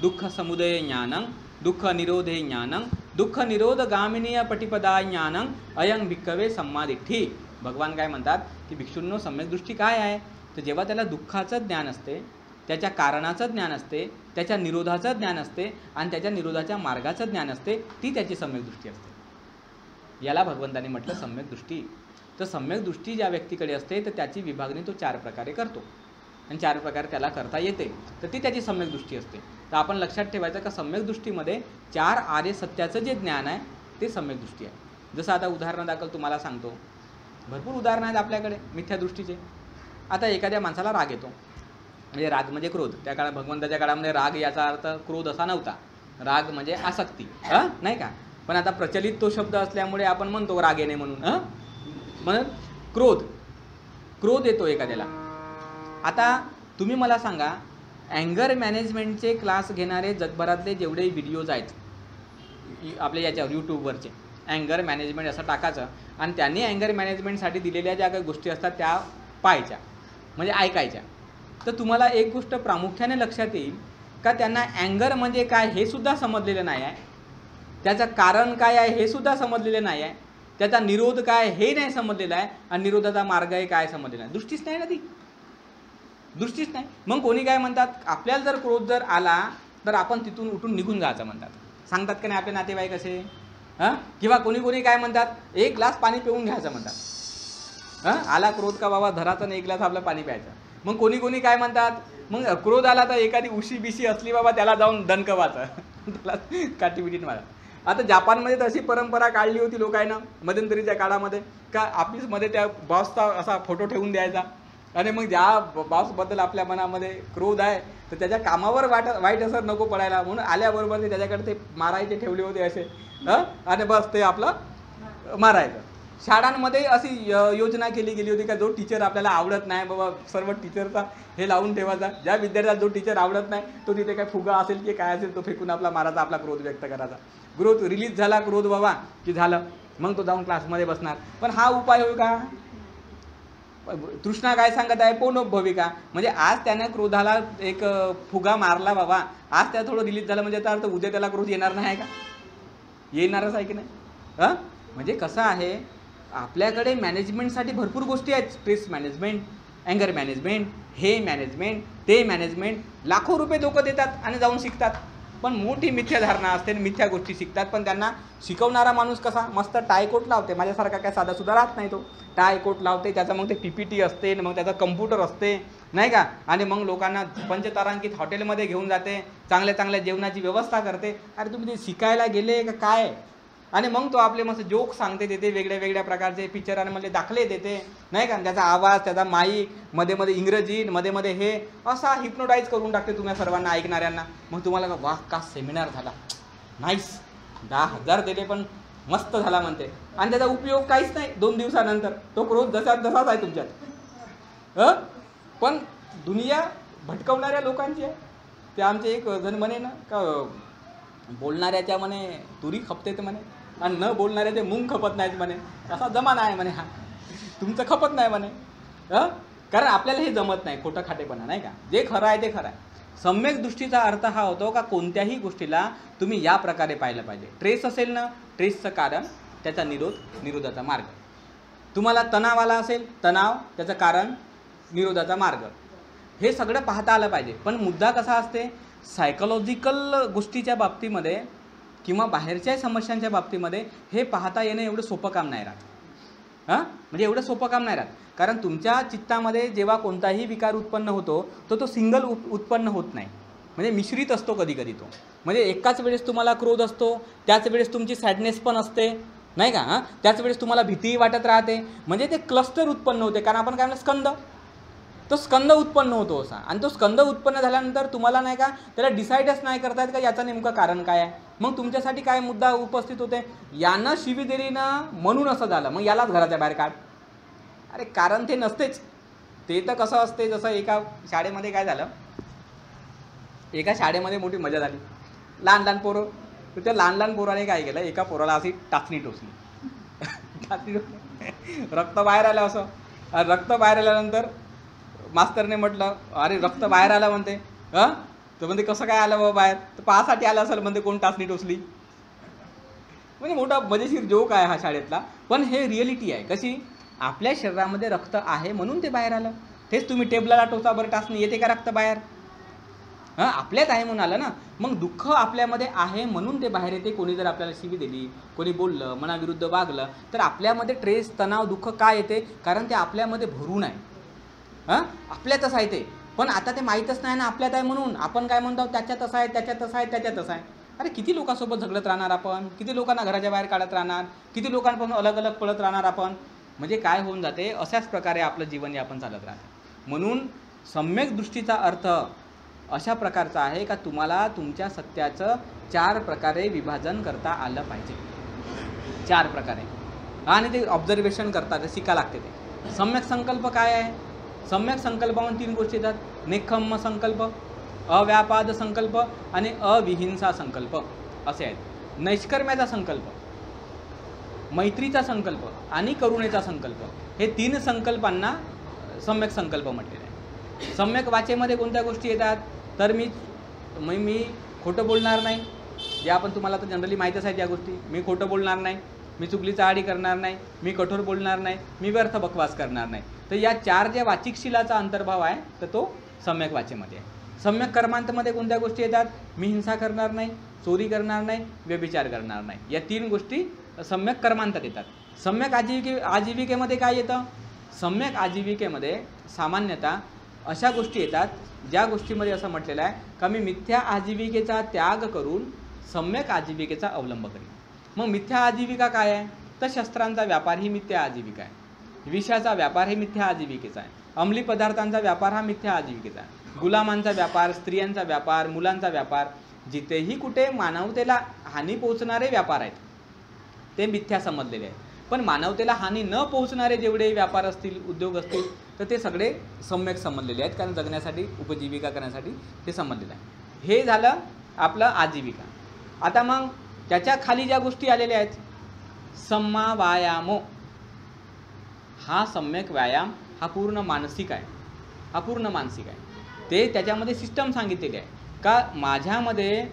दुःख समुदय ज्ञानं, दुःख निरोधे ज्ञानं, दुःख निरोध गामिनीय पटिपदा ज्ञानं अयं भिक्कवे सम्मा दिट्ठी. भगवान काय म्हणतात की भिक्षूंनो, सम्यक दृष्टी काय आहे? तर जेव्हा त्याला दुःखाचं ज्ञान असते, त्याच्या कारणाचं ज्ञान असते, त्याच्या निरोधाचं ज्ञान असते आणि त्याच्या निरोधाच्या मार्गाचं ज्ञान असते, ती त्याची सम्यक दृष्टी असते. याला भगवंतांनी म्हटलं सम्यक दृष्टी. तर सम्यक दृष्टी ज्या व्यक्तीकडे असते तर त्याची विभागणी तो 4 प्रकारे करतो आणि 4 प्रकारे त्याला करता येते, तर ती त्याची सम्यक दृष्टी असते. तर आपण लक्षात ठेवायचं का सम्यक दृष्टीमध्ये 4 आर्य सत्याचं जे ज्ञान आहे ते सम्यक दृष्टी आहे. जसं आता उदाहरणादाखल तुम्हाला सांगतो, भरपूर उदाहरणं आहेत आपल्याकडे मिथ्या दृष्टीचे. आता एखाद्या माणसाला राग येतो, म्हणजे राग म्हणजे क्रोध. त्या काळात भगवंताच्या काळामध्ये राग याचा अर्थ क्रोध असा नव्हता. राग म्हणजे आसक्ती, नाही का. पण आता प्रचलित तो शब्द असल्यामुळे आपण म्हणतो राग येणे म्हणून. म्हणून क्रोध येतो एखाद्याला. आता तुम्ही मला सांगा, अँगर मॅनेजमेंटचे क्लास घेणारे जगभरातले जेवढे व्हिडिओज आहेत आपल्या याच्यावर यूट्यूबवरचे, अँगर मॅनेजमेंट असं टाकायचं आणि त्यांनी अँगर मॅनेजमेंटसाठी दिलेल्या ज्या काही गोष्टी असतात त्या पाहायच्या, म्हणजे ऐकायच्या. तर तुम्हाला एक गोष्ट प्रामुख्याने लक्षात येईल का त्यांना अँगर म्हणजे काय हे सुद्धा समजलेलं नाही आहे, त्याचं कारण काय आहे हे सुद्धा समजलेलं नाही आहे, त्याचा निरोध काय हे नाही समजलेला आहे आणि निरोधाचा मार्ग आहे काय समजलेला नाही. दृष्टीच नाही ना ती, दृष्टीच नाही. मग कोणी काय म्हणतात, आपल्याला जर क्रोध जर आला तर आपण तिथून उठून निघून जायचं म्हणतात. सांगतात का नाही आपले नातेवाईक असे. किंवा कोणी काय म्हणतात, 1 ग्लास पाणी पिऊन घ्यायचं म्हणतात. आला क्रोध का बाबा धराचं आणि 1 ग्लास आपलं पाणी प्यायचं. मग कोणी काय म्हणतात, मग क्रोध आला तर एखादी उशी बिशी असली बाबा त्याला जाऊन दणकवाचं, त्याला काठीबिटीन मारा. आता जपानमध्ये तर अशी परंपरा काढली होती लोकांना मध्यंतरीच्या काळामध्ये का ऑफिसमध्ये त्या बॉसचा असा फोटो ठेवून द्यायचा आणि मग ज्या बॉसबद्दल आपल्या मनामध्ये क्रोध आहे तर त्याच्या कामावर वाईट असर नको पडायला म्हणून आल्याबरोबर ते त्याच्याकडे ते मारायचे ठेवले होते असे. आणि बस ते आपलं मारायचं. शाळांमध्ये अशी योजना केली गेली होती का जो टीचर आपल्याला आवडत नाही बाबा सर्व टीचरचा हे लावून ठेवायचा, ज्या विद्यार्थ्याला जो टीचर आवडत नाही तो तिथे काय फुगा असेल की काय असेल तो फेकून आपला मारायचा, आपला क्रोध व्यक्त करायचा. क्रोध रिलीज झाला, क्रोध बाबा की झालं, मग तो जाऊन क्लासमध्ये बसणार. पण हा उपाय होईल का? तृष्णा काय सांगत आहे, पौनःभविका, म्हणजे आज त्याने क्रोधाला एक फुगा मारला बाबा, आज त्या थोडं रिलीज झालं म्हणजे त्याचा अर्थ उद्या त्याला क्रोध येणार नाही का? येणारच आहे की नाही? म्हणजे कसं आहे, आपल्याकडे मॅनेजमेंटसाठी भरपूर गोष्टी आहेत. स्ट्रेस मॅनेजमेंट, अँगर मॅनेजमेंट, हे मॅनेजमेंट, ते मॅनेजमेंट. लाखो रुपये लोक देतात आणि जाऊन शिकतात, पण मोठी मिथ्या धारणा असते, मिथ्या गोष्टी शिकतात. पण त्यांना शिकवणारा माणूस कसा मस्त टायकोट लावते, माझ्यासारखा काय साधा सुद्धा राहत नाही, तो टायकोट लावते, त्याचा मग ते PPT असते, मग त्याचा कम्प्युटर असते नाही का, आणि मग लोकांना पंचतारांकित हॉटेलमध्ये घेऊन जाते, चांगल्या चांगल्या जेवणाची व्यवस्था करते. अरे तुम्ही ते शिकायला गेले का काय? आणि मग तो आपले मस्त जोक सांगते, देते वेगळ्या वेगळ्या प्रकारचे पिक्चरांमध्ये दाखले देते नाही का, त्याचा आवाज, त्याचा माईक, मध्ये मध्ये इंग्रजी, मध्ये मध्ये हे असा हिप्नोटाईज करून टाकते तुम्हाला सर्वांना ऐकणाऱ्यांना. मग तुम्हाला का वाह का सेमिनार झाला, नाईस, 10,000 दिले पण मस्त झाला म्हणते, आणि त्याचा उपयोग काहीच नाही. 2 दिवसानंतर तो क्रोध जसाच आहे तुमच्यात. पण दुनिया भटकवणाऱ्या लोकांची आहे. ते आमचे एक जण म्हणे ना का बोलणाऱ्याच्या म्हणे तुरी खपते म्हणे, आणि न बोलणाऱ्याचे मुंग खपत नाहीत म्हणे. असा जमाना आहे म्हणे हा, तुमचं खपत नाही म्हणे. कारण आपल्याला हे जमत नाही, खोटं खाटेपणा नाही का. जे खरं आहे ते खरं आहे. सम्यक दृष्टीचा अर्थ हा होतो का कोणत्याही गोष्टीला तुम्ही या प्रकारे पाहिलं पाहिजे. ट्रेस असेल ना, ट्रेसचं कारण, त्याचा निरोधाचा मार्ग. तुम्हाला तणाव आला असेल, तणाव, त्याचं कारण, निरोधाचा मार्ग, हे सगळं पाहता आलं पाहिजे. पण मुद्दा कसा असते, सायकोलॉजिकल गोष्टीच्या बाबतीमध्ये किंवा बाहेरच्या समस्यांच्या बाबतीमध्ये हे पाहता येणं एवढं सोपं काम नाही राहत. म्हणजे एवढं सोपं काम नाही राहत. कारण तुमच्या चित्तामध्ये जेव्हा कोणताही विकार उत्पन्न होतो तो सिंगल उत्पन्न होत नाही, म्हणजे मिश्रित असतो कधी कधी तो. म्हणजे एकाच वेळेस तुम्हाला क्रोध असतो, त्याच वेळेस तुमची सॅडनेस पण असते नाही का, त्याच वेळेस तुम्हाला भीतीही वाटत राहते. म्हणजे ते क्लस्टर उत्पन्न होते. कारण आपण काय म्हणतो स्कंद, तो स्कंद उत्पन्न होतो असा. आणि तो स्कंद उत्पन्न झाल्यानंतर तुम्हाला नाही का त्याला डिसाईडच नाही करता येत का याचं नेमकं कारण काय आहे. मग तुमच्यासाठी काय मुद्दा उपस्थित होते, यानं शिवी दिली ना म्हणून असं झालं, मग यालाच घराच्या बाहेर काढ. अरे कारण ते नसतेच. ते तर कसं असते, जसं एका शाळेमध्ये काय झालं, एका शाळेमध्ये मोठी मजा झाली, लहान लहान पोरं. तर त्या लहान लहान पोराने काय केलं, एका पोराला अशी टाचणी टोचली. टाचणी टोचली, रक्त बाहेर आलं असं. रक्त बाहेर आल्यानंतर मास्तरने म्हटलं, अरे रक्त बाहेर आलं म्हणते. तर म्हणते कसं काय आलं बाबा बाहेर, तर पाहासाठी आलं असेल म्हणते, कोण टाचणी टोचली. म्हणजे मोठा मजेशीर जोक आहे हा शाळेतला. पण हे रिअलिटी आहे. कशी, आपल्या शरीरामध्ये रक्त आहे म्हणून ते बाहेर आलं. तेच तुम्ही टेबलाला टोचा बरं, टाचणी येते का रक्त बाहेर? आपल्यात आहे म्हणून आलं ना. मग दुःख आपल्यामध्ये आहे म्हणून ते बाहेर येते. कोणी जर आपल्याला शिवी दिली, कोणी बोललं, मनाविरुद्ध वागलं, तर आपल्यामध्ये ट्रेस, तणाव, दुःख काय येते, कारण ते आपल्यामध्ये भरून आहे. आपल्यातच आहे ते. पण आता ते माहीतच नाही ना आपल्यात आहे म्हणून. आपण काय म्हणतो, त्याच्यातच आहे, त्याच्यातच आहे, त्याच्यातच आहे. अरे किती लोकांसोबत झगडत राहणार आपण, किती लोकांना घराच्या बाहेर काढत राहणार, किती लोकांपासून अलग अलग पळत राहणार आपण. म्हणजे काय होऊन जाते, अशाच प्रकारे आपलं जीवन यापन चालत राहते. म्हणून सम्यक दृष्टीचा अर्थ अशा प्रकारचा आहे का तुम्हाला तुमच्या सत्याचं 4 प्रकारे विभाजन करता आलं पाहिजे. 4 प्रकारे. आणि ते ऑब्झर्वेशन करता, ते शिका लागते. ते सम्यक संकल्प काय आहे. सम्यक संकल्पामध्ये 3 गोष्टी येतात. निखम्म संकल्प, अव्यापाद संकल्प आणि अविहिंसा संकल्प असे आहेत. नैष्कर्म्याचा संकल्प, मैत्रीचा संकल्प आणि करुणेचा संकल्प, हे 3 संकल्पांना सम्यक संकल्प म्हटलेले आहे. सम्यक वाचेमध्ये कोणत्या गोष्टी येतात, तर मी खोटं बोलणार नाही. जे आपण तुम्हाला तर जनरली माहीतच आहे त्या गोष्टी. मी खोटं बोलणार नाही, मी चुगली चाळी करणार नाही, मी कठोर बोलणार नाही, मी व्यर्थ बकवास करणार नाही. तर या 4 ज्या वाचिकशिलाचा अंतर्भाव आहे तर तो सम्यक वाचेमध्ये आहे. सम्यक कर्मांतमध्ये कोणत्या गोष्टी येतात, मी हिंसा करणार नाही, चोरी करणार नाही, व्यभिचार करणार नाही. या 3 गोष्टी सम्यक कर्मांतात येतात. सम्यक आजीविकेमध्ये काय येतं, सम्यक आजीविकेमध्ये सामान्यतः अशा गोष्टी येतात ज्या गोष्टीमध्ये असं म्हटलेलं आहे का मी मिथ्या आजीविकेचा त्याग करून सम्यक आजीविकेचा अवलंब करीन. मग मिथ्या आजीविका काय आहे, तर शस्त्रांचा व्यापार ही मिथ्या आजीविका आहे. विषाचा व्यापार हे मिथ्या आजीविकेचा आहे. अंमली पदार्थांचा व्यापार हा मिथ्या आजीविकेचा आहे. गुलामांचा व्यापार, स्त्रियांचा व्यापार, मुलांचा व्यापार, जिथेही कुठे मानवतेला हानी पोहोचणारे व्यापार आहेत ते मिथ्या समजलेले आहेत. पण मानवतेला हानी न पोहोचणारे जेवढे व्यापार असतील, उद्योग असतील, तर ते सगळे सम्यक संबंधलेले आहेत, कारण जगण्यासाठी, उपजीविका करण्यासाठी ते संबंधलेलं आहे. हे झालं आपलं आजीविका. आता मग त्याच्या खाली ज्या गोष्टी आलेल्या आहेत, सम्मा व्यायामो, हा सम्यक व्यायाम हा पूर्ण मानसिक आहे, हा पूर्ण मानसिक आहे. ते त्याच्यामध्ये सिस्टम सांगितलेली आहे का माझ्यामध्ये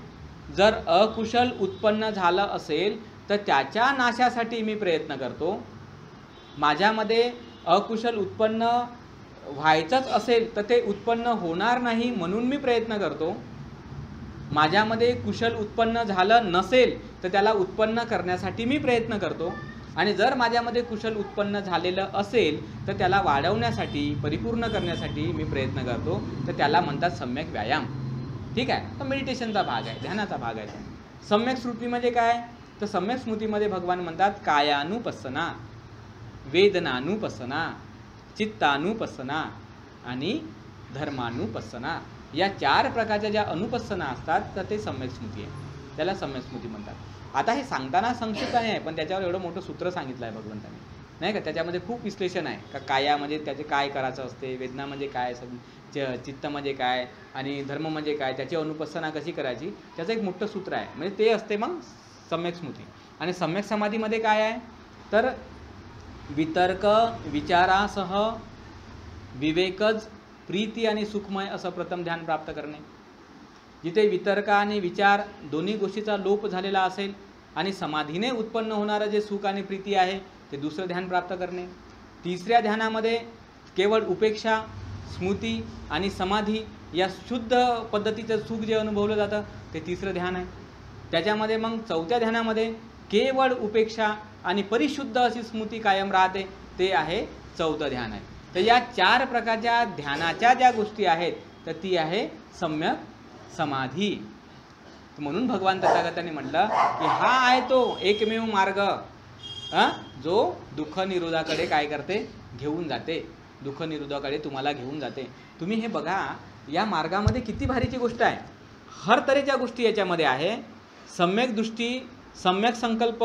जर अकुशल उत्पन्न झालं असेल तर त्याच्या नाशासाठी मी प्रयत्न करतो. माझ्यामध्ये अकुशल उत्पन्न व्हायचंच असेल तर ते उत्पन्न होणार नाही म्हणून मी प्रयत्न करतो. माझ्यामध्ये कुशल उत्पन्न झालं नसेल तर त्याला उत्पन्न करण्यासाठी मी प्रयत्न करतो. आणि जर माझ्यामध्ये कुशल उत्पन्न झालेलं असेल तर त्याला वाढवण्यासाठी, परिपूर्ण करण्यासाठी मी प्रयत्न करतो. तर त्याला म्हणतात सम्यक व्यायाम. ठीक आहे. तर मेडिटेशनचा भाग आहे, ध्यानाचा भाग आहे. सम्यक स्मृती म्हणजे काय? तर सम्यक स्मृतीमध्ये भगवान म्हणतात कायानुपස්සना, वेदनानुपස්සना, चित्तानुपස්සना आणि धर्मानुपස්සना. या 4 प्रकारच्या ज्या अनुपස්සना असतात तर ते सम्यक स्मृती आहे, त्याला सम्यक स्मृती म्हणतात. आता हे सांगताना संक्षिप्त आहे, पण त्याच्यावर एवढं मोठं सूत्र सांगितलं आहे भगवंताने, नाही का. त्याच्यामध्ये खूप विश्लेषण आहे का काया म्हणजे त्याचे काय करायचं असते, वेदना म्हणजे काय, चित्त म्हणजे काय, आणि धर्म म्हणजे काय, त्याची अनुपස්සना कशी करायची, त्याचं एक मोठं सूत्र आहे. म्हणजे ते असते मग सम्यक स्मृती. आणि सम्यक समाधीमध्ये काय आहे तर वितर्क विचारासह विवेकज प्रीती आणि सुखमय असं प्रथम ध्यान प्राप्त करणे. जिथे वितर्क आणि विचार दोन्ही गोष्टीचा लोप झालेला असेल आणि समाधीने उत्पन्न होणारं जे सुख आणि प्रीती आहे ते दुसरं ध्यान प्राप्त करणे. तिसऱ्या ध्यानामध्ये केवळ उपेक्षा, स्मृती आणि समाधी या शुद्ध पद्धतीचं सुख जे अनुभवलं जातं ते तिसरं ध्यान आहे. त्याच्यामध्ये मग चौथ्या ध्यानामध्ये केवळ उपेक्षा आणि परिशुद्ध अशी स्मृती कायम राहते, ते आहे चौथं ध्यान आहे. तर या 4 प्रकारच्या ध्यानाच्या ज्या गोष्टी आहेत तर ती आहे सम्यक समाधी. म्हणून भगवान तथागतांनी म्हटलं की हा आहे तो एकमेव मार्ग जो दुःख निरोधाकडे काय करते, घेऊन जाते, दुःख निरोधाकडे तुम्हाला घेऊन जाते. तुम्ही हे बघा, या मार्गामध्ये किती भारीची गोष्ट आहे. हर तऱ्हेच्या गोष्टी याच्यामध्ये आहे. सम्यक दृष्टी, सम्यक संकल्प,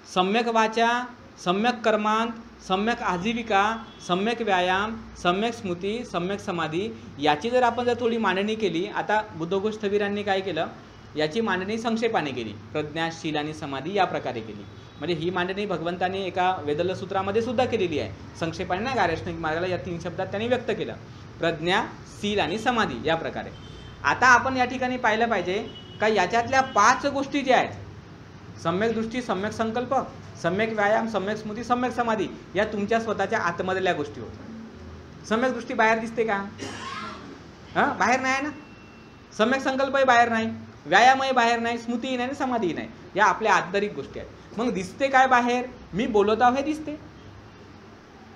सम्यक वाचा, सम्यक कर्मांत, सम्यक आजीविका, सम्यक व्यायाम, सम्यक स्मृती, सम्यक समाधी. याची जर आपण थोडी मांडणी केली, आता बुद्धघोष स्थविरांनी काय केलं, याची मांडणी संक्षेपाने केली. प्रज्ञा, शील आणि समाधी या प्रकारे केली. म्हणजे ही मांडणी भगवंतांनी एका वेदल सूत्रामध्ये सुद्धा केलेली आहे. संक्षेपाने नाही, गार्हस्थ्यिक मार्गाला या 3 शब्दात त्यांनी व्यक्त केलं. प्रज्ञा, शील आणि समाधी या प्रकारे. आता आपण या ठिकाणी पाहिलं पाहिजे का याच्यातल्या 5 गोष्टी ज्या आहेत, सम्यक दृष्टी, सम्यक संकल्प, सम्यक व्यायाम, सम्यक स्मृती, सम्यक समाधी, या तुमच्या स्वतःच्या आतमधल्या गोष्टी होत्या. सम्यक दृष्टी बाहेर दिसते का? बाहेर नाही ना. सम्यक संकल्पही बाहेर नाही, व्यायामही बाहेर नाही, स्मृतीही नाही, समाधीही नाही. या आपल्या आंतरिक गोष्टी आहेत. मग दिसते काय बाहेर? मी बोलत आहे हे दिसते,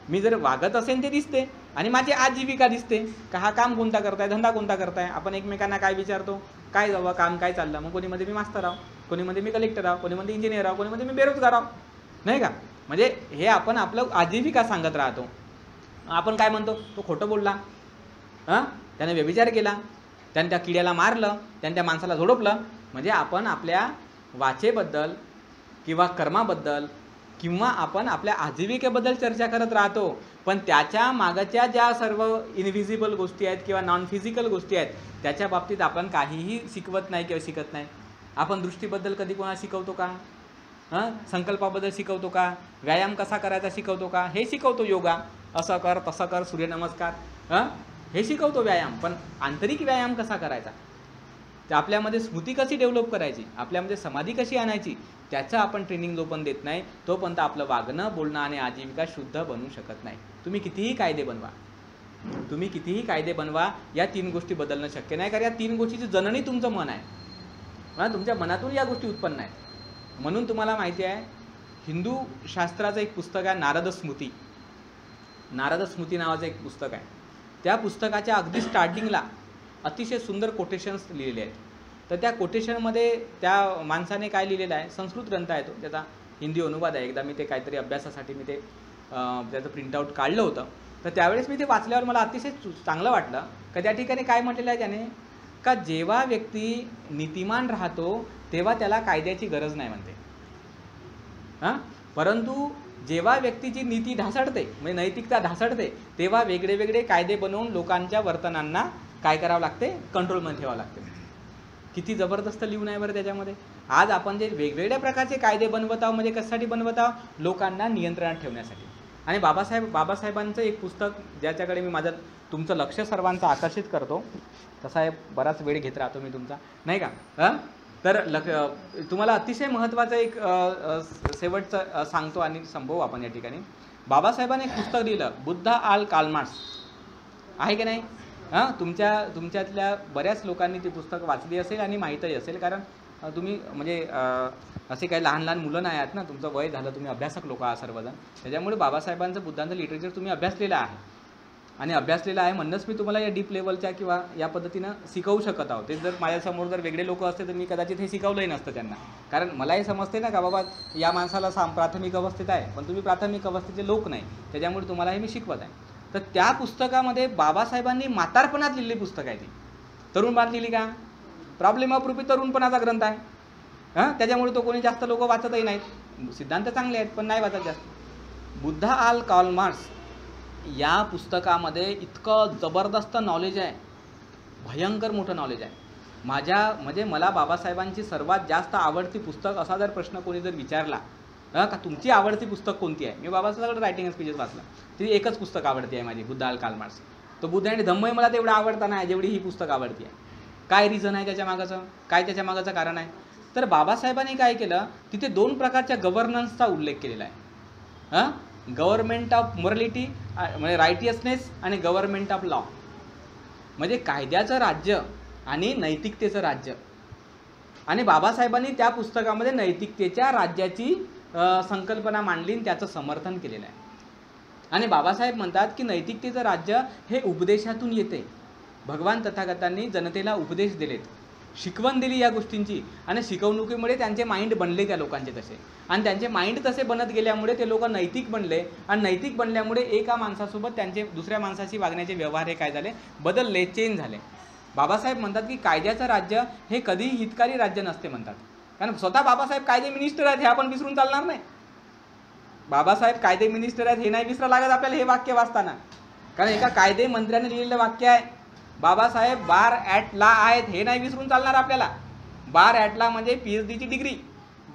मी जर वागत असेल ते दिसते, आणि माझी आजीविका दिसते का हा काम कोणता करताय, धंदा कोणता करताय. आपण एकमेकांना काय विचारतो, काय जावं काम काय चाललं. मग कोणी मध्ये मी मास्तर आहो, कोणी मध्ये मी कलेक्टर आहो, कोणी मध्ये इंजिनियर आहो, कोणी मध्ये मी बेरोजगार आहो, नाही का. म्हणजे हे आपण आपलं आजीविका सांगत राहतो. आपण काय म्हणतो, तो खोटं बोलला, त्याने व्यभिचार केला, त्याने त्या किड्याला मारलं, त्याने त्या माणसाला झोडपलं. म्हणजे आपण आपल्या वाचेबद्दल किंवा कर्माबद्दल किंवा आपण आपल्या आजीविकेबद्दल चर्चा करत राहतो. पण त्याच्या मागच्या ज्या सर्व इनव्हिजिबल गोष्टी आहेत किंवा नॉन फिजिकल गोष्टी आहेत त्याच्या बाबतीत आपण काहीही शिकवत नाही किंवा शिकत नाही. आपण दृष्टीबद्दल कधी कोणाला शिकवतो का? संकल्पाबद्दल शिकवतो का? व्यायाम कसा करायचा शिकवतो का? हे शिकवतो योगा, असं कर तसं कर, सूर्यनमस्कार, हे शिकवतो व्यायाम. पण आंतरिक व्यायाम कसा करायचा, तर आपल्यामध्ये स्मृती कशी डेव्हलप करायची, आपल्यामध्ये समाधी कशी आणायची, त्याचं आपण ट्रेनिंग जो पण देत नाही तोपर्यंत आपलं वागणं, बोलणं आणि आजीविका शुद्ध बनू शकत नाही. तुम्ही कितीही कायदे बनवा, या 3 गोष्टी बदलणं शक्य नाही. कारण या 3 गोष्टीची जननी तुमचं मन आहे. तुमच्या मनातून या गोष्टी उत्पन्न आहेत. म्हणून तुम्हाला माहिती आहे, हिंदू शास्त्राचं एक पुस्तक आहे नारद स्मृती. नारद स्मृती नावाचं एक पुस्तक आहे. त्या पुस्तकाच्या अगदी स्टार्टिंगला अतिशय सुंदर कोटेशन्स लिहिलेले आहेत. तर त्या कोटेशनमध्ये त्या माणसाने काय लिहिलेलं आहे, संस्कृत ग्रंथ आहे तो, त्याचा हिंदी अनुवाद आहे. एकदा मी ते काहीतरी अभ्यासासाठी मी ते त्याचं प्रिंटआउट काढलं होतं. तर त्यावेळेस मी ते वाचल्यावर मला अतिशय चांगलं वाटलं का त्या ठिकाणी काय म्हटलेलं आहे त्याने, का जेव्हा व्यक्ती नीतिमान राहतो तेव्हा त्याला कायद्याची गरज नाही म्हणते. परंतु जेव्हा व्यक्तीची नीती ढासळते म्हणजे नैतिकता ढासळते तेव्हा वेगळे वेगळे कायदे बनवून लोकांच्या वर्तनांना काय करावं लागते, कंट्रोलमध्ये ठेवावं लागते. किती जबरदस्त लिहून आहे बरं त्याच्यामध्ये. आज आपण जे वेगवेगळ्या प्रकारचे कायदे बनवत आहोत म्हणजे कशासाठी बनवत आहोत, लोकांना नियंत्रणात ठेवण्यासाठी. आणि बाबासाहेबांचं एक पुस्तक ज्याच्याकडे मी माझं तुमचं लक्ष सर्वांचं आकर्षित करतो, तसा आहे बराच वेळ घेत राहतो मी तुमचा नाही का. तर तुम्हाला अतिशय महत्त्वाचं एक शेवटचं सांगतो आणि संभवू आपण या ठिकाणी. बाबासाहेबांनी एक पुस्तक लिहिलं, बुद्ध आल कार्ल मार्क्स, आहे की नाही. तुमच्यातल्या बऱ्याच लोकांनी ती पुस्तक वाचली असेल आणि माहीतही असेल, कारण तुम्ही म्हणजे असे काही लहान लहान मुलं नाही आहात ना, तुमचं वय झालं, तुम्ही अभ्यासक लोक आहात सर्वजण. त्याच्यामुळे बाबासाहेबांचं बुद्धांचं लिटरेचर तुम्ही अभ्यासलेलं आहे आणि अभ्यासलेलं आहे म्हणूनच मी तुम्हाला या डीप लेवलच्या किंवा या पद्धतीनं शिकवू शकत आहोत. ते जर माझ्यासमोर जर वेगळे लोक असते तर मी कदाचित हे शिकवलंही नसतं त्यांना, कारण मलाही समजते ना का बाबा या माणसाला प्राथमिक अवस्थेत आहे, पण तुम्ही प्राथमिक अवस्थेचे लोक नाही, त्याच्यामुळे तुम्हाला हे मी शिकवत आहे. तर त्या पुस्तकामध्ये बाबासाहेबांनी म्हातारपणात लिहिलेली पुस्तक आहे ती. तरुणपणात लिहिली का, प्रॉब्लेम ऑफ रूपी तरुणपणाचा ग्रंथ आहे. त्याच्यामुळे तो कोणी जास्त लोक वाचतही नाहीत. सिद्धांत चांगले आहेत पण नाही वाचत जास्त. बुद्ध आल कार्ल मार्क्स या पुस्तकामध्ये इतकं जबरदस्त नॉलेज आहे, भयंकर मोठं नॉलेज आहे. म्हणजे मला बाबासाहेबांची सर्वात जास्त आवडती पुस्तक असा जर प्रश्न कोणी जर विचारला का तुमची आवडती पुस्तक कोणती आहे, मी बाबासाहेबांकडे रायटिंग स्पीचेस वाचला, ती एकच पुस्तक आवडती आहे माझी, बुद्ध आल कार्ल मार्क्स. तो बुद्ध आणि धम्मही मला तेवढं आवडता नाही जेवढी ही पुस्तक आवडती आहे. काय रिझन आहे त्याच्या मागाचं, काय त्याच्या मागाचं कारण आहे, तर बाबासाहेबांनी काय केलं, तिथे 2 प्रकारच्या गव्हर्नन्सचा उल्लेख केलेला आहे. गव्हर्नमेंट ऑफ मोरॅलिटी म्हणजे रायटियसनेस आणि गव्हर्नमेंट ऑफ लॉ, म्हणजे कायद्याचं राज्य आणि नैतिकतेचं राज्य. आणि बाबासाहेबांनी त्या पुस्तकामध्ये नैतिकतेच्या राज्याची संकल्पना मांडली आणि त्याचं समर्थन केलेलं आहे. आणि बाबासाहेब म्हणतात की नैतिकतेचं राज्य हे उपदेशातून येते. भगवान तथागतांनी जनतेला उपदेश दिलेत, शिकवण दिली या गोष्टींची, आणि शिकवणुकीमुळे त्यांचे माइंड बनले त्या लोकांचे तसे, आणि त्यांचे माइंड तसे बनत गेल्यामुळे ते लोक नैतिक बनले, आणि नैतिक बनल्यामुळे एका माणसासोबत त्यांचे दुसऱ्या माणसाशी वागण्याचे व्यवहार हे काय झाले, बदलले, चेंज झाले. बाबासाहेब म्हणतात की कायद्याचं राज्य हे कधीही हितकारी राज्य नसते म्हणतात, कारण स्वतः बाबासाहेब कायदे मिनिस्टर आहेत हे आपण विसरून चालणार नाही. बाबासाहेब कायदे मिनिस्टर आहेत हे नाही विसरा लागत आपल्याला हे वाक्य वाचताना, कारण एका कायदे मंत्र्याने लिहिलेलं वाक्य आहे. बाबासाहेब बार ॲट लॉ आहेत हे नाही विसरून चालणार आपल्याला. बार ॲट लॉ म्हणजे PhDची डिग्री,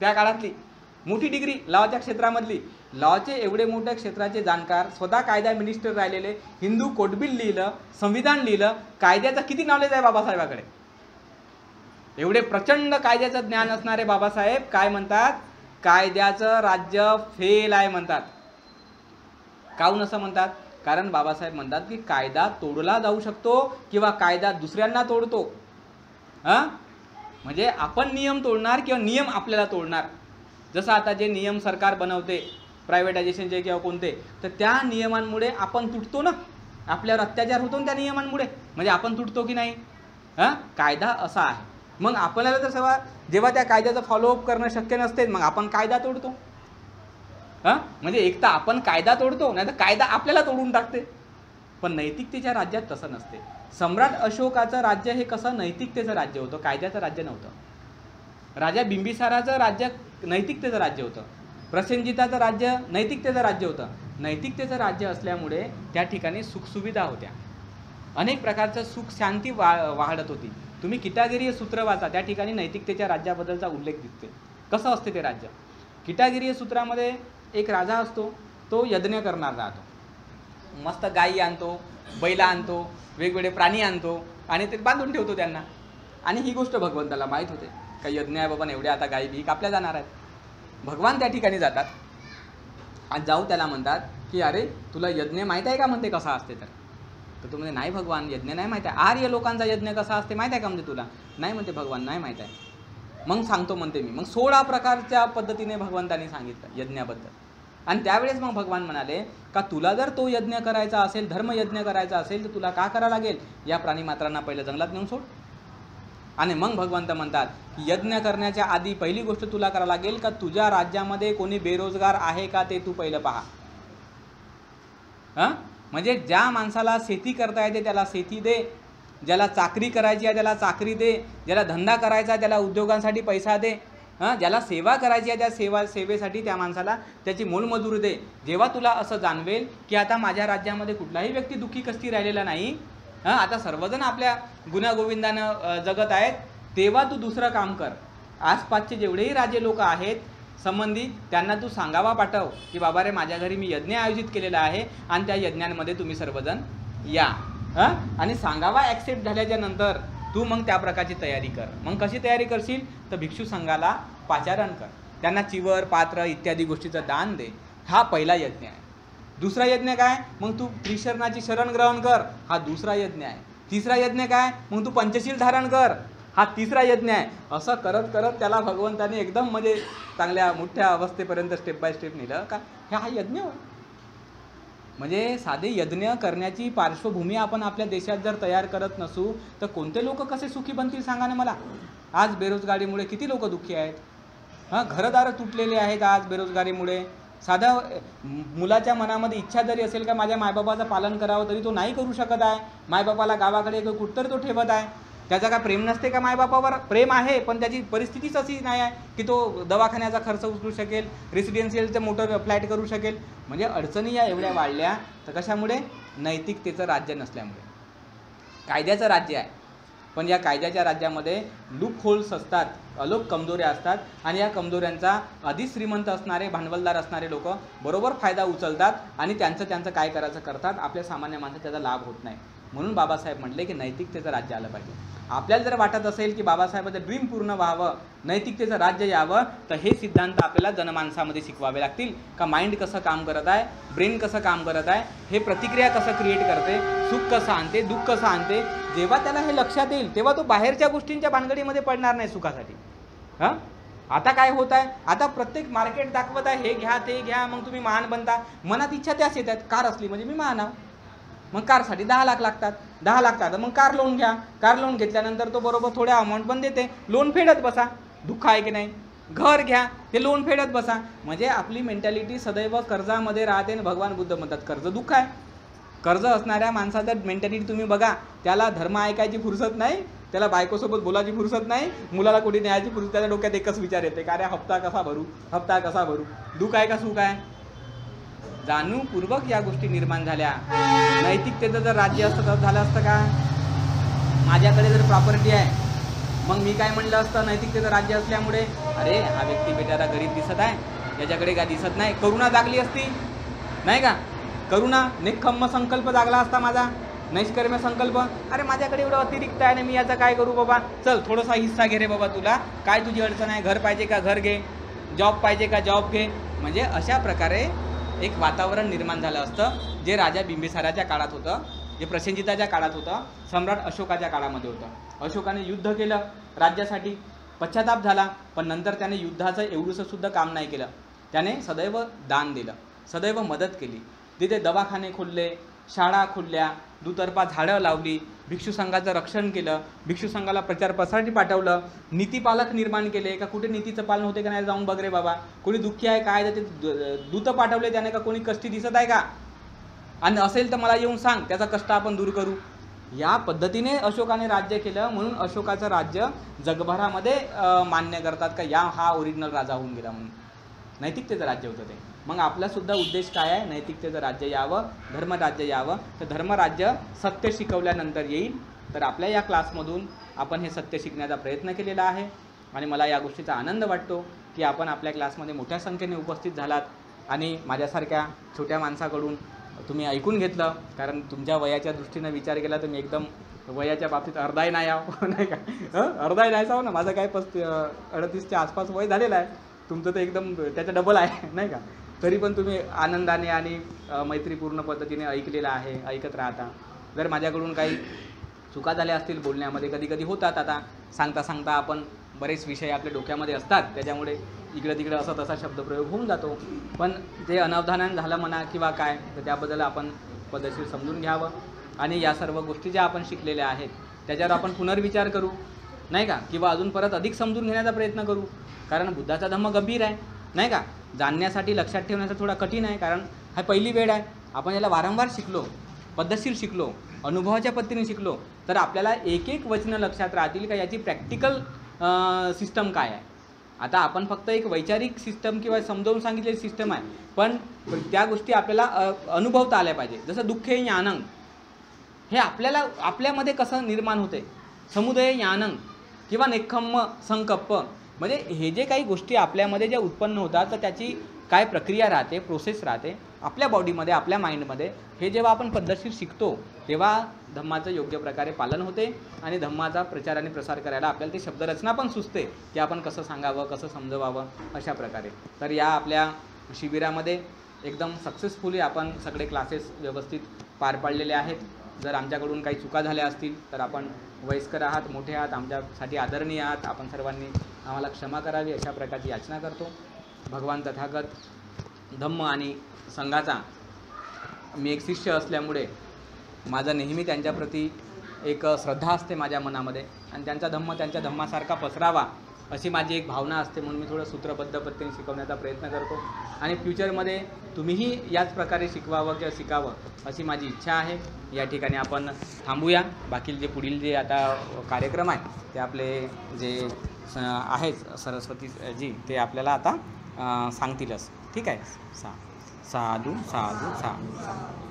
त्या काळातली मोठी डिग्री लॉच्या क्षेत्रामधली. लॉचे एवढे मोठ्या क्षेत्राचे जाणकार, स्वतः कायदा मिनिस्टर राहिलेले, हिंदू कोड बिल लिहिलं, संविधान लिहिलं, कायद्याचं किती नॉलेज आहे बाबासाहेबाकडे. एवढे प्रचंड कायद्याचं ज्ञान असणारे बाबासाहेब काय म्हणतात, कायद्याचं राज्य फेल आहे म्हणतात. काहून असं म्हणतात, कारण बाबासाहेब म्हणतात की कायदा तोडला जाऊ शकतो किंवा कायदा दुसऱ्यांना तोडतो. म्हणजे आपण नियम तोडणार किंवा नियम आपल्याला तोडणार. जसं आता जे नियम सरकार बनवते प्रायव्हेटायझेशनचे किंवा कोणते, तर त्या नियमांमुळे आपण तुटतो ना, आपल्यावर अत्याचार होतो ना त्या नियमांमुळे, म्हणजे आपण तुटतो की नाही. कायदा असा आहे. मग आपल्याला तर जेव्हा त्या कायद्याचं फॉलोअप करणं शक्य नसते मग आपण कायदा तोडतो. म्हणजे एक तर आपण कायदा तोडतो, नाही तर कायदा आपल्याला तोडून टाकते. पण नैतिकतेच्या राज्यात तसं नसते. सम्राट अशोकाचं राज्य हे कसं नैतिकतेचं राज्य होतं, कायद्याचं राज्य नव्हतं. राजा बिंबिसाराचं राज्य नैतिकतेचं राज्य होतं. प्रसेनजिताचं राज्य नैतिकतेचं राज्य होतं. नैतिकतेचं राज्य असल्यामुळे त्या ठिकाणी सुखसुविधा होत्या, अनेक प्रकारचं सुख शांती वाढत होती. तुम्ही किटागिरीय सूत्र वाचा, त्या ठिकाणी नैतिकतेच्या राज्याबद्दलचा उल्लेख दिसते. कसं असते ते राज्य. किटागिरीय सूत्रामध्ये एक राजा असतो, तो यज्ञ करणार राहतो, मस्त गायी आणतो, बैला आणतो, वेगवेगळे प्राणी आणतो आणि ते बांधून ठेवतो त्यांना. आणि ही गोष्ट भगवंताला माहीत होते का यज्ञ आहे बाबा, एवढ्या आता गायी बी कापल्या जाणार आहेत. भगवान त्या ठिकाणी जातात आणि जाऊ त्याला म्हणतात की अरे तुला यज्ञ माहीत आहे का, म्हणते कसा असते. तर तो म्हणते नाही भगवान यज्ञ नाही माहीत आहे. आर्य लोकांचा यज्ञ कसा असते माहीत आहे का म्हणते तुला. नाही म्हणते भगवान नाही माहीत आहे. मग सांगतो म्हणते मी. मग 16 प्रकारच्या पद्धतीने भगवंतांनी सांगितलं यज्ञाबद्दल. आणि त्यावेळेस मग भगवान म्हणाले का तुला जर तो यज्ञ करायचा असेल, धर्मयज्ञ करायचा असेल, तर तुला का करावं लागेल, या प्राणीमात्रांना पहिलं जंगलात नेऊन सोड. आणि मग भगवंत म्हणतात की यज्ञ करण्याच्या आधी पहिली गोष्ट तुला करावं लागेल का तुझ्या राज्यामध्ये कोणी बेरोजगार आहे का ते तू पहिलं पहा. म्हणजे ज्या माणसाला शेती करता येते त्याला शेती दे, ज्याला चाकरी करायची आहे त्याला चाकरी दे, ज्याला धंदा करायचा आहे त्याला उद्योगांसाठी पैसा दे. ज्याला सेवा करायची आहे त्या सेवेसाठी त्या माणसाला त्याची मोलमजूर दे. जेव्हा तुला असं जाणवेल की आता माझ्या राज्यामध्ये कुठलाही व्यक्ती दुःखी कष्टी राहिलेला नाही, आता सर्वजण आपल्या गुण्यागोविंदानं जगत आहेत, तेव्हा तू दुसरं काम कर. आसपासचे जेवढेही राजे लोक आहेत संबंधित त्यांना तू सांगावा पाठव की बाबा रे माझ्या घरी मी यज्ञ आयोजित केलेला आहे आणि त्या यज्ञांमध्ये तुम्ही सर्वजण या. आणि सांगावा ॲक्सेप्ट झाल्याच्या नंतर तू मग त्या प्रकारची तयारी कर. मग कशी तयारी करशील तर भिक्षू संघाला पाचारण कर, त्यांना चिवर पात्र इत्यादी गोष्टीचं दान दे. हा पहिला यज्ञ आहे. दुसरा यज्ञ काय, मग तू त्रिशरणाची शरण ग्रहण कर, हा दुसरा यज्ञ आहे. तिसरा यज्ञ काय, मग तू पंचशील धारण कर, हा तिसरा यज्ञ आहे. असं करत करत त्याला भगवंताने एकदम म्हणजे चांगल्या मोठ्या अवस्थेपर्यंत स्टेप बाय स्टेप नेलं का हा यज्ञ होय. म्हणजे साधे यज्ञ करण्याची पार्श्वभूमी आपण आपल्या देशात जर तयार करत नसू तर कोणते लोक कसे सुखी बनतील सांगा ना मला. आज बेरोजगारीमुळे किती लोक दुःखी आहेत. घरदारं तुटलेले आहेत आज बेरोजगारीमुळे. साधा मुलाच्या मनामध्ये इच्छा जरी असेल का माझ्या मायबापाचं पालन करावं तरी तो नाही करू शकत आहे. मायबापाला गावाकडे कुठतरी तो ठेवत आहे. त्याचा काय प्रेम नसते का मायबापावर? प्रेम आहे, पण त्याची परिस्थितीच अशी नाही आहे की तो दवाखान्याचा खर्च उचलू शकेल, रेसिडेन्शियलचं मोटर फ्लॅट करू शकेल. म्हणजे अडचणी या एवढ्या वाढल्या तर कशामुळे? नैतिकतेचं राज्य नसल्यामुळे. कायद्याचं राज्य आहे पण या कायद्याच्या राज्यामध्ये लूप होल्स असतात, अलोक कमजोऱ्या असतात आणि या कमजोऱ्यांचा अधिक श्रीमंत असणारे भांडवलदार असणारे लोक बरोबर फायदा उचलतात आणि त्यांचं काय करायचं करतात. आपल्या सामान्य माणसाचा त्याचा लाभ होत नाही. म्हणून बाबासाहेब म्हटले की नैतिकतेचं राज्य आलं पाहिजे. आपल्याला जर वाटत असेल की बाबासाहेबांचं ड्रीम पूर्ण व्हावं, नैतिकतेचं राज्य यावं, तर हे सिद्धांत आपल्याला जनमानसामध्ये शिकवावे लागतील. का माइंड कसं काम करत आहे, ब्रेन कसं काम करत आहे, हे प्रतिक्रिया कसं क्रिएट करते, सुख कसं आणते, दुःख कसं आणते. जेव्हा त्याला हे लक्षात येईल तेव्हा तो बाहेरच्या गोष्टींच्या भानगडीमध्ये पडणार नाही सुखासाठी. आता काय होत आहे, आता प्रत्येक मार्केट दाखवत आहे हे घ्या ते घ्या मग तुम्ही महान बनता. मनात इच्छा त्याच येतात. कार असली म्हणजे मी महान आहो. मग कारसाठी 10 लाख लागतात. 10 लागतात मग कार लोन घ्या. कार लोन घेतल्यानंतर तो बरोबर थोड्या अमाऊंट पण देते. लोन फेडत बसा. दुःख आहे की नाही? घर घ्या, ते लोन फेडत बसा. म्हणजे आपली मेंटॅलिटी सदैव कर्जामध्ये राहते. आणि भगवान बुद्ध म्हणतात कर्ज दुःख आहे. कर्ज असणाऱ्या माणसाचं मेंटॅलिटी तुम्ही बघा, त्याला धर्म ऐकायची फुरसत नाही, त्याला बायकोसोबत बोलायची फुरसत नाही, मुलाला कुठे न्यायची फुरसत. त्याच्या डोक्यात एकच विचार येते का अरे हप्ता कसा भरू. दुःख आहे का सुख आहे? जाणीवपूर्वक या गोष्टी निर्माण झाल्या. नैतिकतेचं जर राज्य असतं तर झालं असतं का? माझ्याकडे जर प्रॉपर्टी आहे मग मी काय म्हणलं असतं नैतिकतेचं राज्य असल्यामुळे, अरे हा व्यक्ती बेचारा गरीब दिसत आहे, याच्याकडे काय दिसत नाही. करुणा जागली असती नाही का? करुणा निष्कम्म संकल्प जागला असता माझा, नैष्कर्म्य संकल्प. अरे माझ्याकडे एवढं अतिरिक्त आहे ना, मी याचा काय करू बाबा, चल थोडासा हिस्सा घे रे बाबा. तुला काय तुझी अडचण आहे? घर पाहिजे का घर घे, जॉब पाहिजे का जॉब घे. म्हणजे अशा प्रकारे एक वातावरण निर्माण झालं असतं जे राजा बिंबिसाराच्या काळात होतं, जे प्रसेनजिताच्या काळात होतं, सम्राट अशोकाच्या काळामध्ये होतं. अशोकाने युद्ध केलं राज्यासाठी, पश्चाताप झाला, पण नंतर त्याने युद्धाचं एवढंसं सुद्धा काम नाही केलं. त्याने सदैव दान दिलं, सदैव मदत केली. तिथे दवाखाने खोलले, शाळा खोलल्या, दुतर्फा झाडं लावली, भिक्षू संघाचं रक्षण केलं, भिक्षू संघाला प्रचार प्रसारासाठी पाठवलं, नीतीपालक निर्माण केले. का कुठे नीतीचं पालन होते का नाही जाऊन बघ रे बाबा. कोणी दुःखी आहे काय ते दूत पाठवले त्याने, का कोणी कष्टी दिसत आहे का, आणि असेल तर मला येऊन सांग, त्याचा कष्ट आपण दूर करू. या पद्धतीने अशोकाने राज्य केलं. म्हणून अशोकाचं राज्य जगभरामध्ये मान्य करतात का हा ओरिजिनल राजा होऊन गेला म्हणून. नैतिकतेचं राज्य होतं ते. मग आपलासुद्धा उद्देश काय आहे? नैतिकतेचं राज्य यावं, धर्मराज्य यावं. तर धर्मराज्य सत्य शिकवल्यानंतर येईल. तर आपल्या या क्लासमधून आपण हे सत्य शिकण्याचा प्रयत्न केलेला आहे आणि मला या गोष्टीचा आनंद वाटतो की आपण आपल्या क्लासमध्ये मोठ्या संख्येने उपस्थित झालात आणि माझ्यासारख्या छोट्या माणसाकडून तुम्ही ऐकून घेतलं. कारण तुमच्या वयाच्या दृष्टीनं विचार केला तर मी एकदम वयाच्या बाबतीत अर्धाही नाही आहो नाही का, अर्धाही नाही आहो ना. माझं काय 38च्या आसपास वय झालेलं आहे. तुमचं तर एकदम त्याच्या डबल आहे नाही का. तरी पण तुम्ही आनंदाने आणि मैत्रीपूर्ण पद्धतीने ऐकलेलं आहे, ऐकत राहता. जर माझ्याकडून काही चुका झाल्या असतील बोलण्यामध्ये, कधी कधी होतात. आता सांगता सांगता आपण बरेच विषय आपल्या डोक्यामध्ये असतात, त्याच्यामुळे इकडं तिकडं असं तसा शब्दप्रयोग होऊन जातो. पण ते अनावधानाने झालं म्हणा किंवा काय, तर त्याबद्दल आपण पद्धतशीर समजून घ्यावं. आणि या सर्व गोष्टी ज्या आपण शिकलेल्या आहेत त्याच्यावर आपण पुनर्विचार करू नाही का, किंवा अजून परत अधिक समजून घेण्याचा प्रयत्न करू. कारण बुद्धाचा धम्म गंभीर आहे नाही का, जाणण्यासाठी लक्षात ठेवण्याचं थोडा कठीण आहे. कारण हा पहिली वेळ आहे. आपण याला वारंवार शिकलो, पद्धतशीर शिकलो, अनुभवाच्या पद्धतीने शिकलो तर आपल्याला एक एक वचनं लक्षात राहतील का याची प्रॅक्टिकल सिस्टम काय आहे. आता आपण फक्त एक वैचारिक सिस्टम किंवा समजावून सांगितलेली सिस्टम आहे, पण त्या गोष्टी आपल्याला अनुभवता आल्या पाहिजे. जसं दुःख हे ज्ञानंग, हे आपल्यामध्ये कसं निर्माण होते, समुदय ज्ञानंग किंवा नेखम्म संकप्प, म्हणजे हे जे काही गोष्टी आपल्यामध्ये ज्या उत्पन्न होतात तर त्याची काय प्रक्रिया राहते, प्रोसेस राहते आपल्या बॉडीमध्ये, आपल्या माइंडमध्ये. हे जेव्हा आपण पद्धतशीर शिकतो तेव्हा धम्माचं योग्य प्रकारे पालन होते आणि धम्माचा प्रचार आणि प्रसार करायला आपल्याला ती शब्दरचना पण सुचते की आपण कसं सांगावं, कसं समजवावं अशा प्रकारे. तर या आपल्या शिबिरामध्ये एकदम सक्सेसफुली आपण सगळे क्लासेस व्यवस्थित पार पाडलेले आहेत. जर आमच्याकडून काही चुका झाल्या असतील तर आपण वयस्कर आहात, मोठे आहात, आमच्यासाठी आदरणीय आहात, आपण सर्वांनी आम्हाला क्षमा करावी अशा प्रकारची याचना करतो. भगवान तथागत धम्म आणि संघाचा मी एक शिष्य असल्यामुळे माझं नेहमी त्यांच्याप्रती एक श्रद्धा असते माझ्या मनामध्ये आणि त्यांचा धम्म त्यांच्या धम्मासारखा पसरावा अशी माझी एक भावना असते. म्हणून मी थोडं सूत्रबद्ध पद्धतीने शिकवण्याचा प्रयत्न करतो आणि फ्युचरमध्ये तुम्हीही याच प्रकारे शिकवावं किंवा शिकावं अशी माझी इच्छा आहे. या ठिकाणी आपण थांबूया. बाकी जे पुढील जे आता कार्यक्रम आहे ते आपले जे आहेत सरस्वतीजी ते आपल्याला आता सांगतीलच. ठीक आहे. साधू साधू साधू.